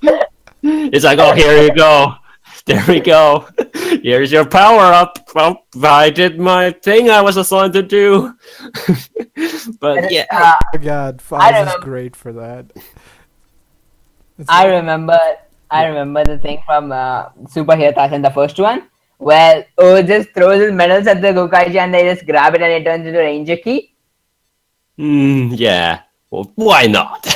It's like, oh, here you go. There we go. Here's your power up. Well, I did my thing I was assigned to do. But yeah. Oh my god, Foz is great for that. I remember the thing from Super Hero Tyson, the first one, where just throws his medals at the Gokaichi and they just grab it and it turns into a Ranger key. Yeah. Well, why not?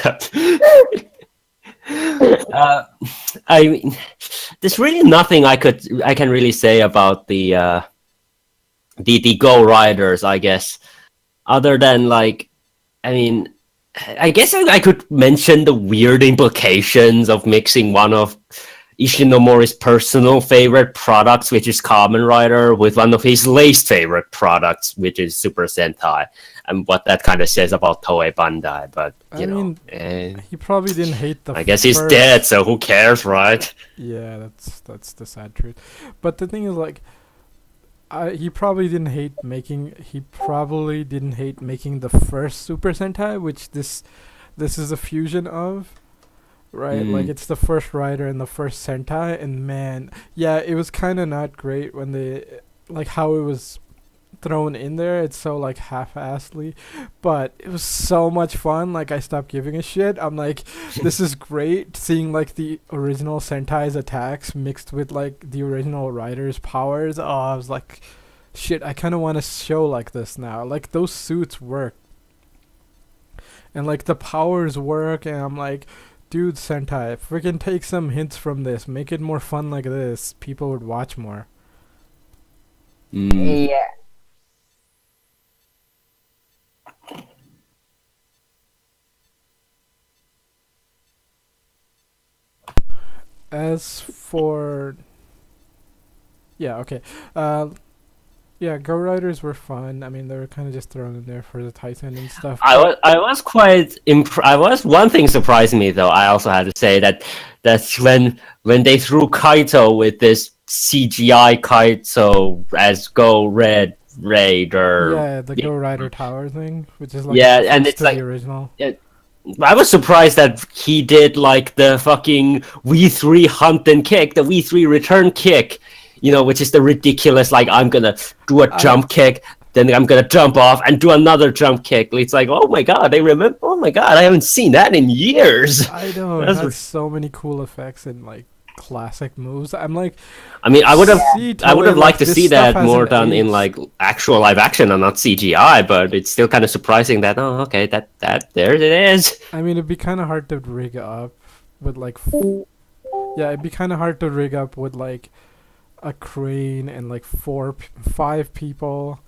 I mean, there's really nothing I can really say about the Go Riders, I guess, other than like, I mean, I guess I could mention the weird implications of mixing one of Ishinomori's personal favorite products, which is Kamen Rider, with one of his least favorite products, which is Super Sentai, and what that kind of says about Toei Bandai. But I mean, he probably didn't hate the. I guess he's dead, so who cares, right? Yeah, that's the sad truth. But the thing is, like, he probably didn't hate making. He probably didn't hate making the first Super Sentai, which this is a fusion of. Right, like it's the first Rider and the first Sentai, and man, yeah, it was kind of not great when they, like how it was thrown in there. It's so like half-assedly, but it was so much fun. Like I stopped giving a shit. I'm like, this is great. Seeing like the original Sentai's attacks mixed with like the original Rider's powers. Oh, I was like, shit. I kind of want a show like this now. Like those suits work, and like the powers work, and I'm like, dude, Sentai, if we can take some hints from this, make it more fun like this, people would watch more. Yeah. As for yeah, okay. Yeah, Go Riders were fun. I mean, they were kind of just thrown in there for the Titan and stuff. I was quite I was one thing surprised me though. I also had to say that's when they threw Kaito with this CGI Kaito as Go Red Raider. Yeah, the Go Rider Tower thing, which is like Yeah, a and reference it's to like the original. I was surprised that he did like the fucking V3 hunt and kick, the V3 return kick, which is the ridiculous, like, I'm gonna do a jump kick, then I'm gonna jump off and do another jump kick. It's like, oh my god, oh my god, I haven't seen that in years. I know, it has so many cool effects and like classic moves. I'm like, I mean, I would have Toei, liked to this see stuff that more hasn't done in aged. like actual live action and not CGI, but it's still kind of surprising that, oh, okay, that there it is. I mean, it'd be kind of hard to rig up with like, yeah, it'd be kind of hard to rig up with like a crane and like 5 people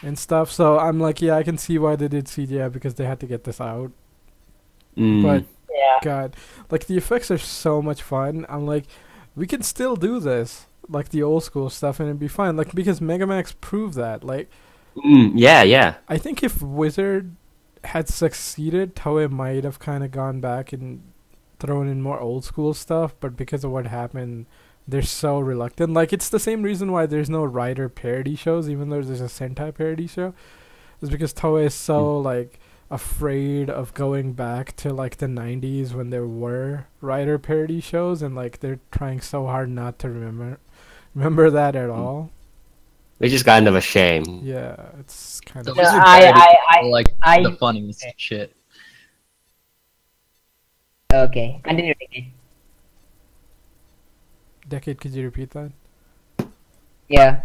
and stuff. So I'm like, yeah, I can see why they did CGI because they had to get this out. But Yeah. God, like the effects are so much fun. I'm like, we can still do this, like the old school stuff, and it'd be fine. Like because Megamax proved that. Like, Yeah. I think if Wizard had succeeded, Toei might have kind of gone back and thrown in more old school stuff. But because of what happened, they're so reluctant. Like it's the same reason why there's no Rider parody shows, even though there's a Sentai parody show. Is because Toei is so like afraid of going back to like the 90s when there were Rider parody shows, and like they're trying so hard not to remember that at all. Which is kind of a shame. Yeah, it's kind The of No, Wizard I- parodies I- are, like I- the funniest shit. Okay. Continue. Ricky. Decade. Could you repeat that? Yeah.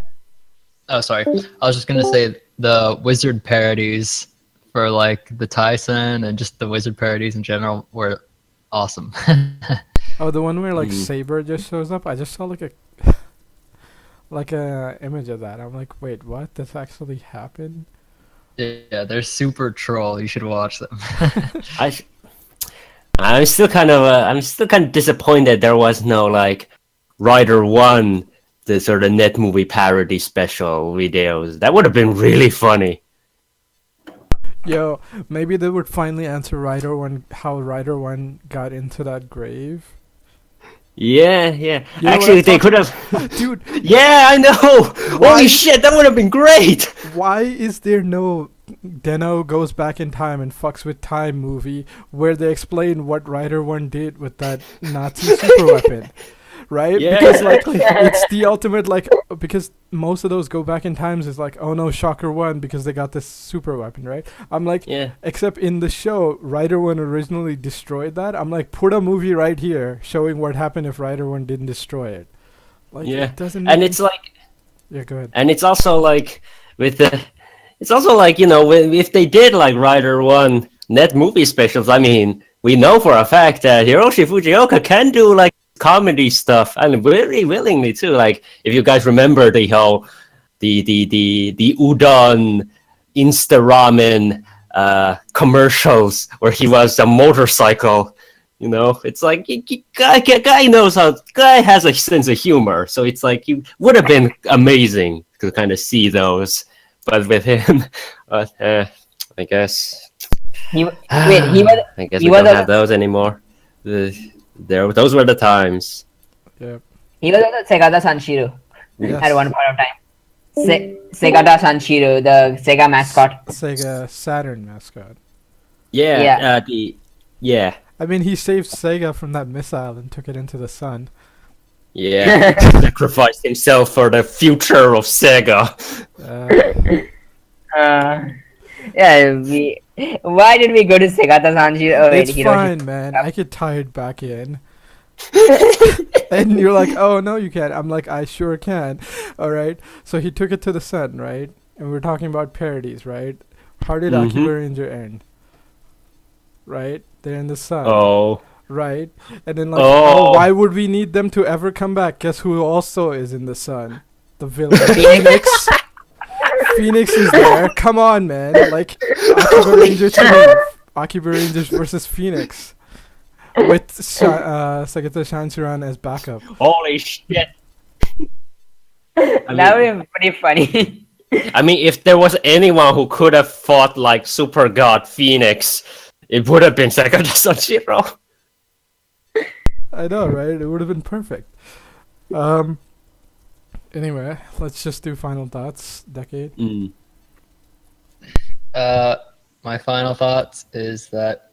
Oh, sorry. I was just gonna say the Wizard parodies for like the Tyson and just the Wizard parodies in general were awesome. Oh, the one where like Mhm. Saber just shows up. I just saw like a like a image of that. I'm like, wait, what? This actually happened? Yeah, they're super troll. You should watch them. I'm still kind of disappointed there was no like Rider One, the sort of net movie parody special videos. That would have been really funny. Yo, maybe they would finally answer Rider One how Rider One got into that grave. Yeah. You know what Actually, I'm they could talking- have. Dude, Yeah, I know. Why- Holy shit, that would have been great. why is there no Deno goes back in time and fucks with time movie where they explain what Rider One did with that Nazi super weapon? Right? Yeah. Because like it's the ultimate like because most of those go back in times is like, oh no, Shocker won because they got this super weapon, right? I'm like, Yeah. except in the show, Rider One originally destroyed that. I'm like, put a movie right here showing what happened if Rider One didn't destroy it. Like Yeah. it doesn't And make it's like, yeah, go ahead. and it's also like with the, it's also like if they did like Rider One net movie specials. I mean, we know for a fact that Hiroshi Fujioka can do like comedy stuff and very willingly too. Like if you guys remember the whole the udon insta ramen commercials where he was a motorcycle. It's like guy has a sense of humor, so it's like it would have been amazing to kind of see those, but with him, I guess. He was. I guess he we was don't a- have those anymore. Those were the times. Yeah. He was also Segata Sanshiro Yes. at one point of time. Segata Sanshiro, the Sega mascot. Sega Saturn mascot. Yeah. I mean, he saved Sega from that missile and took it into the sun. Yeah, sacrificed himself for the future of Sega. Yeah, we. Why did we go to Segata Sanji? Oh wait, It's Hiroshi. fine, man. I could tie it back in. And you're like, oh no, you can't. I'm like, I sure can. All right. So he took it to the sun, right? And we're talking about parodies, right? How did Akiba Ranger end? Right? They're in the sun. Oh. Right? And then like, oh, Oh. why would we need them to ever come back? Guess who also is in the sun? The villain. Phoenix. Phoenix is there. Come on, man. Like, Akiba Ranger 2. Akiba Rangers versus Phoenix. With Sagata Shansuran as backup. Holy shit. That would be pretty funny. I mean, if there was anyone who could have fought like Super God Phoenix, it would have been Sakata Sanshiro. I know, right? It would have been perfect. Anyway, let's just do final thoughts. Decade. My final thoughts is that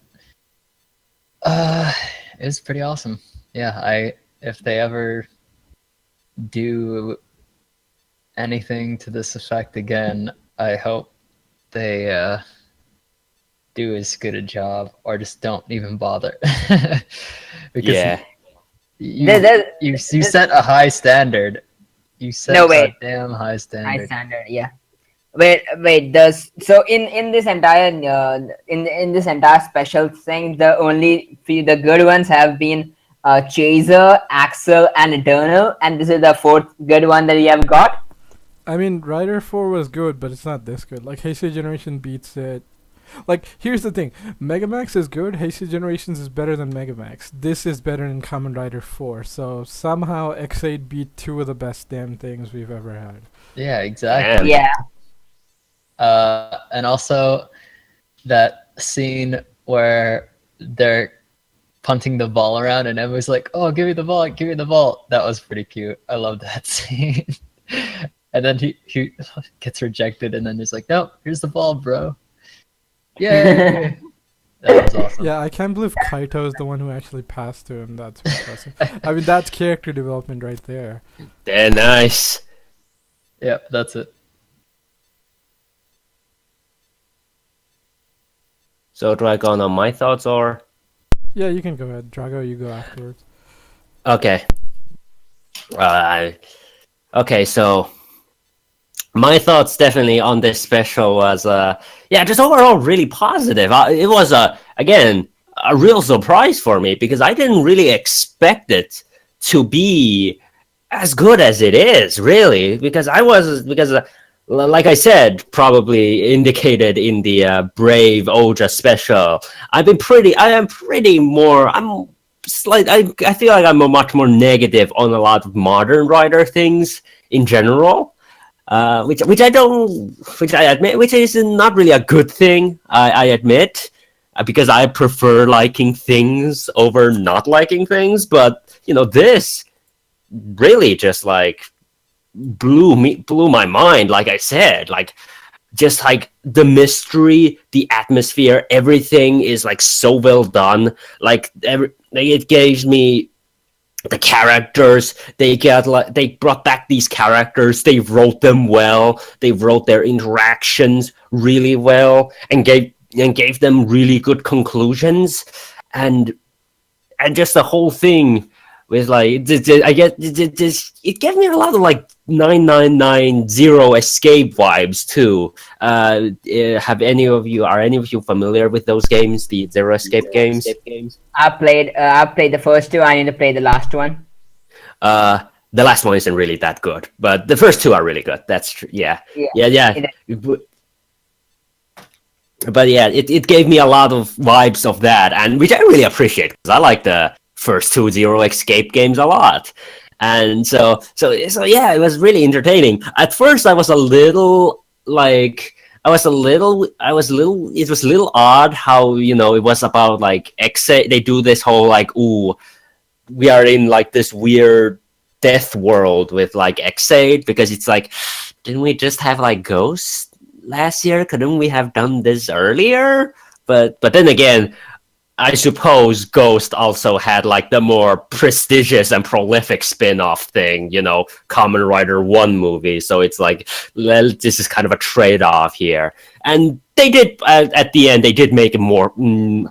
it's pretty awesome. Yeah, if they ever do anything to this effect again, I hope they do as good a job or just don't even bother. Because Yeah. you set a high standard. You set a damn high standard. High standard, yeah. Wait. So in this entire in this entire special thing, the good ones have been Chaser, Axel, and Eternal, and this is the fourth good one that we have got. I mean, Rider 4 was good, but it's not this good. Like, Heisei Generation beats it. Like, here's the thing. Megamax is good. Heisei Generations is better than Megamax. This is better than Kamen Rider 4. So, somehow, X8 beat two of the best damn things we've ever had. Yeah, exactly. Yeah. And also, that scene where they're punting the ball around and everyone's like, oh, give me the ball, give me the ball. That was pretty cute. I love that scene. And then he gets rejected and then he's like, nope, here's the ball, bro. Yay! That was awesome. Yeah, I can't believe Kaito is the one who actually passed to him. That's impressive. I mean, that's character development right there. They're nice. Yep, that's it. So do I go on my thoughts or? Yeah, you can go ahead. Drago, you go afterwards. Okay. Okay, so my thoughts definitely on this special was, just overall really positive. It was, again, a real surprise for me because I didn't really expect it to be as good as it is, really. Because like I said, probably indicated in the Brave Oja special, I feel like I'm much more negative on a lot of modern Rider things in general, which I admit, which is not really a good thing. I admit, because I prefer liking things over not liking things. But this really just like blew my mind. Like I said, like just like the mystery, the atmosphere, everything is like so well done. Like it gave me the characters. They brought back these characters. They wrote them well. They wrote their interactions really well and gave them really good conclusions. And just the whole thing with like I guess it gave me a lot of like 9990 Escape vibes too. Are any of you familiar with those games, the Zero Escape games? I played the first two. I need to play the last one. The last one isn't really that good, but the first two are really good. That's true. Yeah. But yeah, it gave me a lot of vibes of that, and which I really appreciate because I like the first two Zero Escape games a lot. And so yeah, it was really entertaining. At first it was a little odd how, it was about like they do this whole like, ooh, we are in like this weird death world with like X8, because it's like, didn't we just have like Ghost last year? Couldn't we have done this earlier? But then again, I suppose Ghost also had like the more prestigious and prolific spin-off thing, Kamen Rider 1 movie. So it's like, well, this is kind of a trade-off here. And they did, at the end, they did make it more,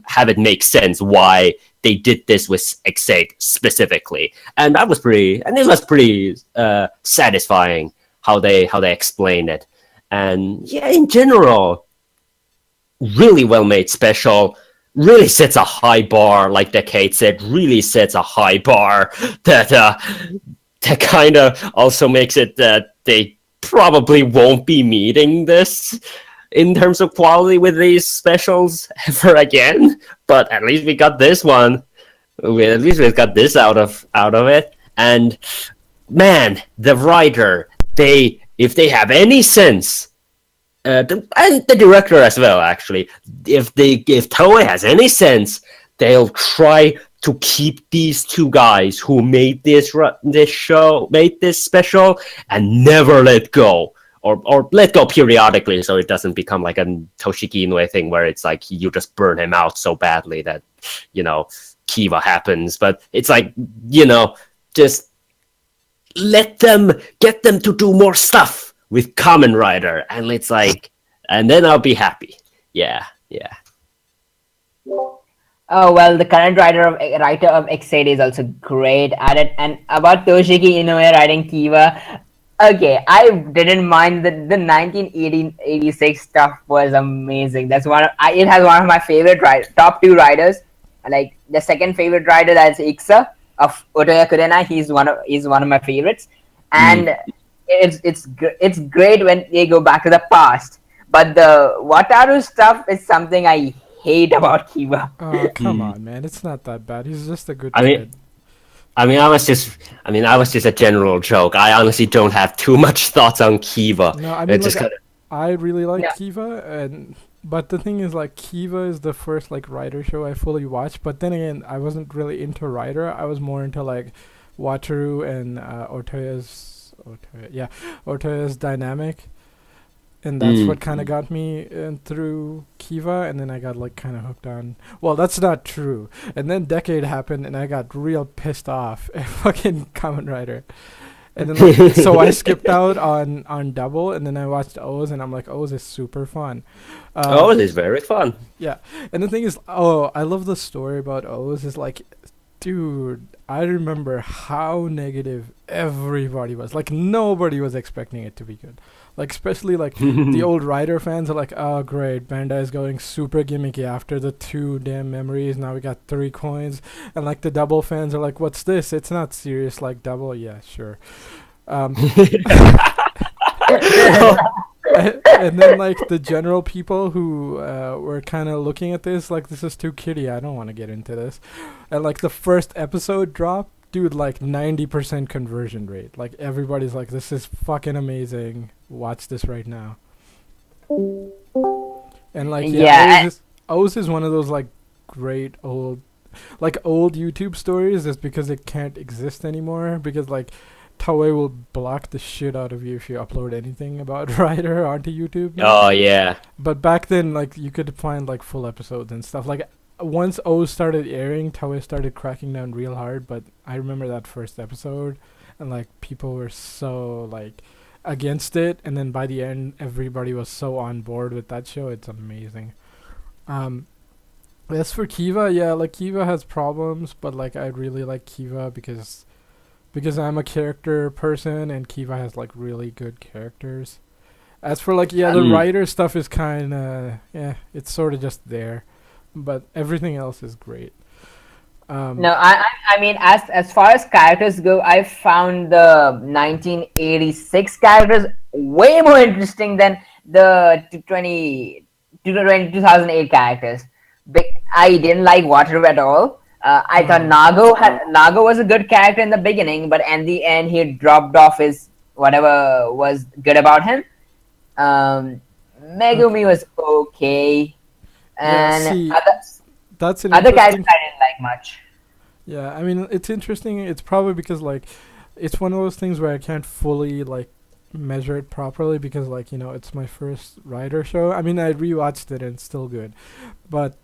have it make sense why they did this with Exate specifically. And it was pretty satisfying how they explained it. And yeah, in general, really well made special. Really sets a high bar, like Decade said. Really sets a high bar that kind of also makes it that they probably won't be meeting this in terms of quality with these specials ever again. But at least we got this one. At least we got this out of it. And man, the writer, if they have any sense. And the director as well, actually. If Toei has any sense, they'll try to keep these two guys who made this special, and never let go, or let go periodically, so it doesn't become like a Toshiki Inoue thing where it's like you just burn him out so badly that Kiva happens. But it's like just get them to do more stuff with Kamen Rider, and it's like, and then I'll be happy. Yeah. Oh well, the current writer of Exade is also great at it. And about Toshiki Inoue writing Kiva, okay, I didn't mind the 1986 stuff was amazing. That's it has one of my favorite top two writers. Like the second favorite writer, that's Iksa of Otoya Kurena. He's one of my favorites, and it's great when they go back to the past. But the Wataru stuff is something I hate about Kiva. Oh, come on, man! It's not that bad. He's just a good I kid. I was just a general joke. I honestly don't have too much thoughts on Kiva. No, I mean, just I really like Kiva, but the thing is, like, Kiva is the first like Rider show I fully watched. But then again, I wasn't really into Rider. I was more into like Wataru and Otoya's dynamic, and that's what kind of got me through Kiva, and then I got like kind of hooked on. Well, that's not true. And then Decade happened, and I got real pissed off at fucking Kamen Rider. And then so I skipped out on Double, and then I watched O's, and I'm like, O's is super fun. O's is very fun. Yeah, and the thing is, I love the story about O's. Is like, dude, I remember how negative everybody was. Like, nobody was expecting it to be good. Like, especially like the old Rider fans are like, oh great, Bandai is going super gimmicky after the 2 damn memories. Now we got 3 coins. And like the Double fans are like, what's this? It's not serious like Double. Yeah, sure. And then like the general people who were kind of looking at this like, this is too kiddie, I don't want to get into this. And like the first episode dropped, dude, like 90% conversion rate. Like everybody's like, this is fucking amazing, watch this right now. And like O's is one of those like great old YouTube stories, just because it can't exist anymore, because like Toei will block the shit out of you if you upload anything about Rider onto YouTube now. Oh yeah. But back then, like, you could find like full episodes and stuff. Like once O started airing, Toei started cracking down real hard. But I remember that first episode, and like people were so like against it, and then by the end, everybody was so on board with that show. It's amazing. As for Kiva, yeah, like Kiva has problems, but like I really like Kiva because I'm a character person, and Kiva has like really good characters. As for like the writer stuff is kind of it's sort of just there, but everything else is great. No, I mean, as far as characters go, I found the 1986 characters way more interesting than the 2008 characters. I didn't like Wataru at all. I thought Nago was a good character in the beginning, but in the end he dropped off his whatever was good about him. Megumi was okay, and that's an other characters I didn't like much. Yeah, I mean, it's interesting. It's probably because like it's one of those things where I can't fully like measure it properly, because like, you know, it's my first Rider show. I mean, I rewatched it and it's still good, but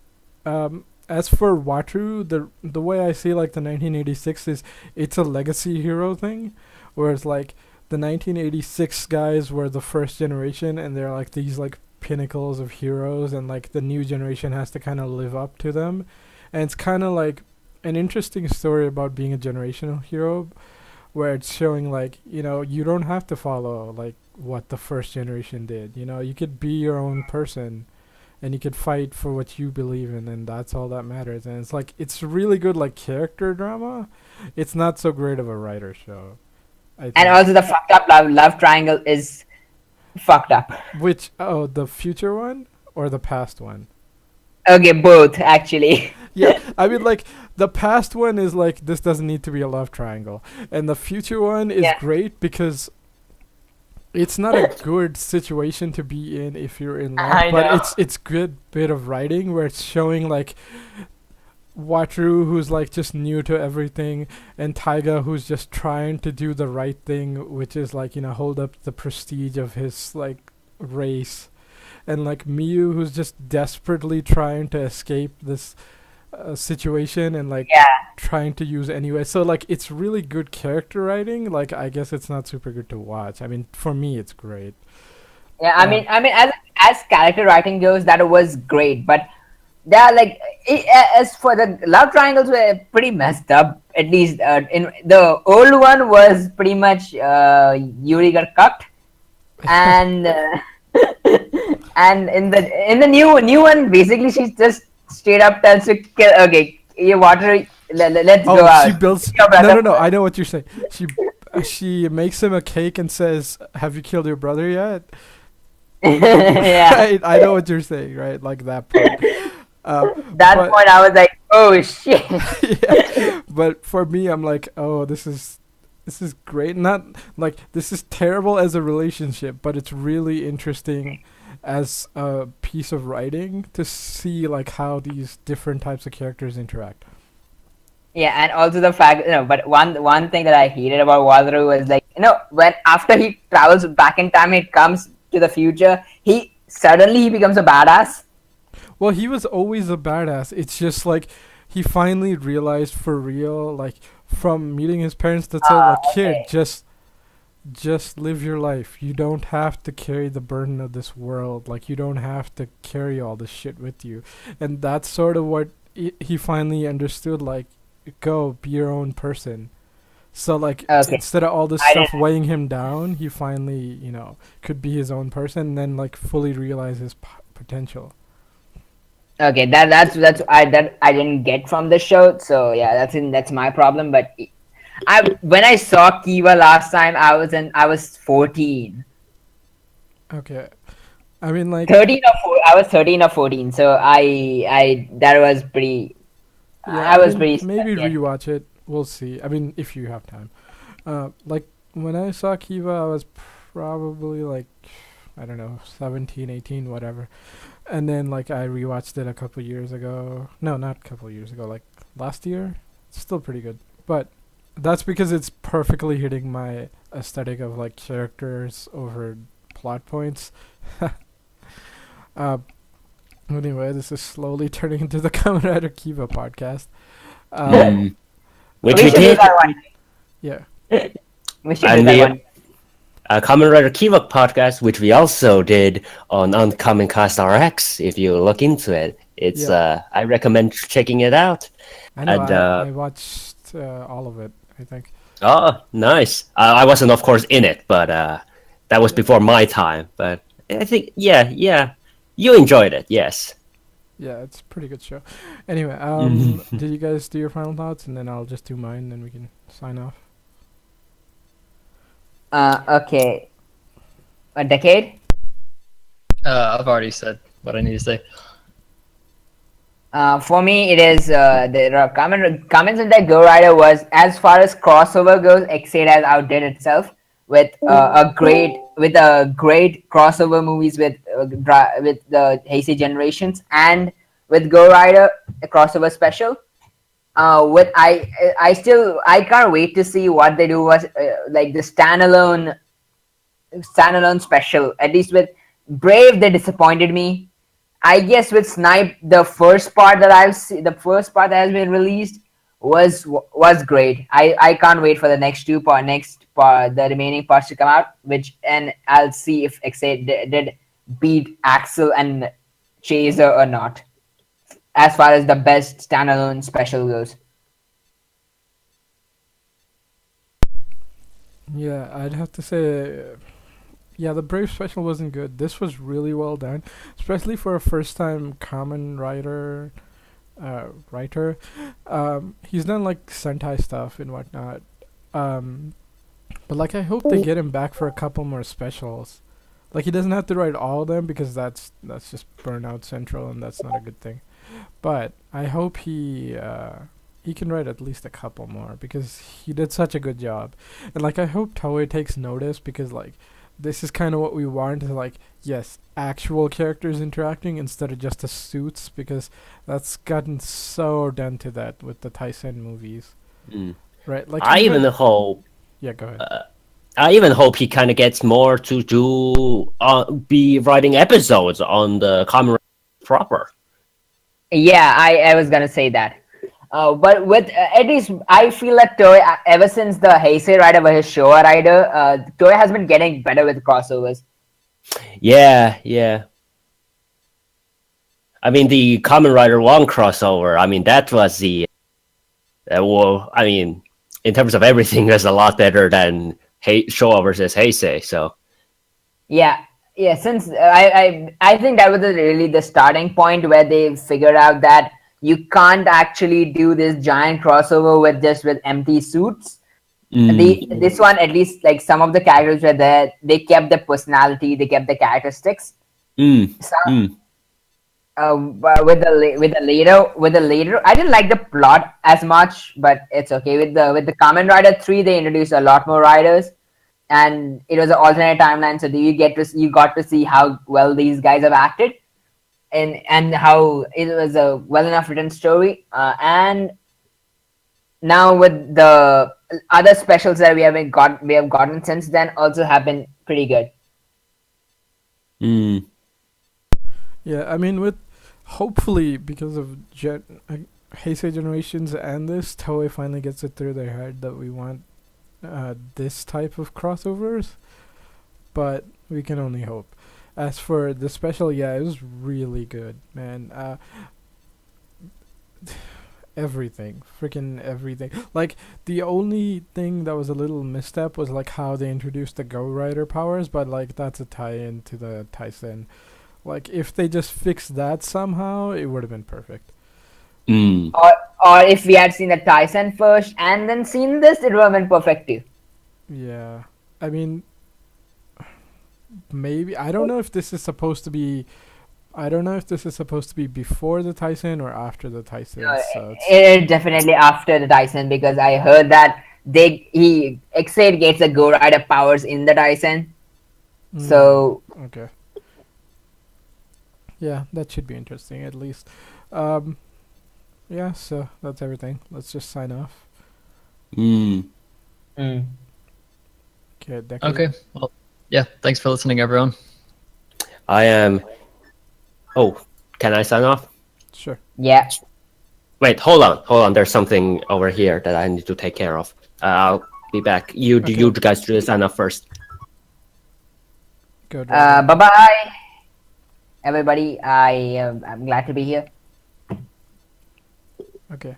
as for Wataru, the way I see like the 1986 is it's a legacy hero thing, whereas like the 1986 guys were the first generation, and they're like these like pinnacles of heroes, and like the new generation has to kind of live up to them, and it's kind of like an interesting story about being a generational hero, where it's showing like you don't have to follow like what the first generation did. You could be your own person and you could fight for what you believe in, and that's all that matters. And it's like it's really good like character drama. It's not so great of a writer show, I think. And also the fucked up love triangle is fucked up. Which the future one or the past one? Okay, both actually. Yeah, I mean like the past one is like this doesn't need to be a love triangle, and the future one is great because it's not a good situation to be in if you're in love, I but know. it's good bit of writing where it's showing like Wataru, who's like just new to everything, and Taiga, who's just trying to do the right thing, which is like hold up the prestige of his like race, and like Miyu, who's just desperately trying to escape this situation and like trying to use anyway. So like it's really good character writing. Like I guess it's not super good to watch. I mean, for me, it's great. Yeah, I mean, as character writing goes, that was great. But they are like, as for the love triangles, were pretty messed up. At least in the old one was pretty much Yuri got cucked, and and in the new one, basically she's just straight up tells you, okay, you water, let's go out. She builds. No. I know what you're saying. She makes him a cake and says, "Have you killed your brother yet?" Yeah. Right? I know what you're saying, right? Like that part. Point, I was like, oh shit. Yeah. But for me, I'm like, oh, this is great. Not like this is terrible as a relationship, but it's really interesting as a piece of writing to see like how these different types of characters interact. Yeah, and also the fact, but one thing that I hated about Wataru was like, when after he travels back in time, he comes to the future, he suddenly becomes a badass. Well, he was always a badass. It's just like he finally realized for real, like from meeting his parents, that said, like, kid, just live your life. You don't have to carry the burden of this world. Like, you don't have to carry all this shit with you. And that's sort of what he finally understood. Like, go be your own person. So like instead of all this stuff weighing him down, he finally could be his own person and then like fully realize his potential. Okay, that's I didn't get from the show. So yeah, that's my problem. But when I saw Kiva last time, I was 14. Okay, I mean like 13 or 14. I was 13 or 14. So I that was pretty. Yeah, I was pretty. Maybe rewatch it. We'll see. I mean, if you have time. Like when I saw Kiva, I was probably like, I don't know, 17, 18, whatever. And then like I rewatched it a couple years ago. No, not a couple years ago. Like last year. It's still pretty good. But that's because it's perfectly hitting my aesthetic of like characters over plot points. Anyway, this is slowly turning into the Kamen Rider Kiva podcast. Which we did. Yeah. We should do that one. Kamen Rider Kiva podcast, which we also did on Uncommon Cast RX. If you look into it, it's I recommend checking it out. I know. And, I watched all of it, I think. Oh, nice. I wasn't, of course, in it, but that was before my time. But I think, yeah. You enjoyed it, yes. Yeah, it's a pretty good show. Anyway, did you guys do your final thoughts, and then I'll just do mine, and we can sign off. Okay. A decade? I've already said what I need to say. For me, it is the Kamen Sentai GoRider was, as far as crossover goes, Exceed has outdid itself with a great crossover movies with the Heisei generations, and with GoRider a crossover special. I can't wait to see what they do was like the standalone special. At least with Brave, they disappointed me, I guess with Snipe, the first part that the first part that has been released was great. I can't wait for the next part, the remaining parts to come out. And I'll see if X8 did beat Axel and Chaser or not, as far as the best standalone special goes. Yeah, I'd have to say, yeah, the Brave special wasn't good. This was really well done, especially for a first-time Kamen writer. He's done like Sentai stuff and whatnot. Um, but like, I hope they get him back for a couple more specials. Like, he doesn't have to write all of them because that's just Burnout Central, and that's not a good thing. But I hope he can write at least a couple more because he did such a good job. And like, I hope Toei takes notice because like, this is kind of what we want, is like, yes, actual characters interacting instead of just the suits, because that's gotten so done to that with the Tyson movies, Mm. right? Like, I even hope. yeah, go ahead. I even hope he kind of gets more to do, be writing episodes on the Kamen Rider proper. Yeah, I was gonna say that. But with at least I feel that Toei, ever since the Heisei Rider versus Showa Rider, Toei has been getting better with crossovers. Yeah, yeah. I mean, the Kamen Rider 1 crossover, I mean, that was the. Well, I mean, in terms of everything, was a lot better than Showa versus Heisei, so. Yeah, yeah. Since I think that was really the starting point where they figured out that you can't actually do this giant crossover with empty suits. This one, at least, like some of the characters were there. They kept the personality, they kept the characteristics. But with the later, I didn't like the plot as much, but it's okay. With the Kamen Rider 3, they introduced a lot more riders, and it was an alternate timeline. So you got to see how well these guys have acted, and how it was a well enough written story. And now with the other specials that we have gotten since then also have been pretty good. Yeah, I mean, with hopefully because of Heisei Generations and this, Toei finally gets it through their head that we want this type of crossovers, but we can only hope. As for the special, yeah, it was really good, man. Everything, freaking everything. Like, the only thing that was a little misstep was like how they introduced the GoRider powers, but like, that's a tie-in to the Tyson. Like, if they just fixed that somehow, it would have been perfect. Or if we had seen the Tyson first and then seen this, it would have been perfect too. Yeah, I mean, maybe, I don't know if this is supposed to be. I don't know if this is supposed to be before the Tyson or after the Tyson. So It definitely after the Tyson, because I heard that X8 gets the Go Rider powers in the Tyson. So okay. Yeah, that should be interesting at least. Yeah, so that's everything. Let's just sign off. Okay, Deku. Okay. Well, yeah. Thanks for listening, everyone. I am. Oh, can I sign off? Sure. yeah. Wait, hold on. There's something over here that I need to take care of. I'll be back. You guys do the sign off first. Good. Bye bye, everybody. I'm glad to be here. Okay.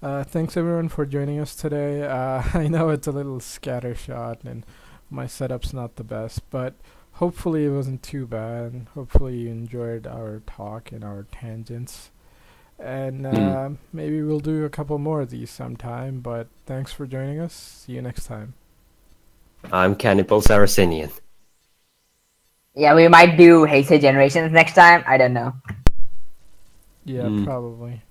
Thanks everyone for joining us today. I know it's a little scattershot and my setup's not the best, but hopefully it wasn't too bad. Hopefully you enjoyed our talk and our tangents. And maybe we'll do a couple more of these sometime, but thanks for joining us. See you next time. I'm Cannibal Saracenian. Yeah, we might do Heisei Generations next time. I don't know. Yeah, probably.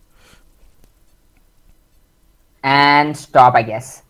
And stop, I guess.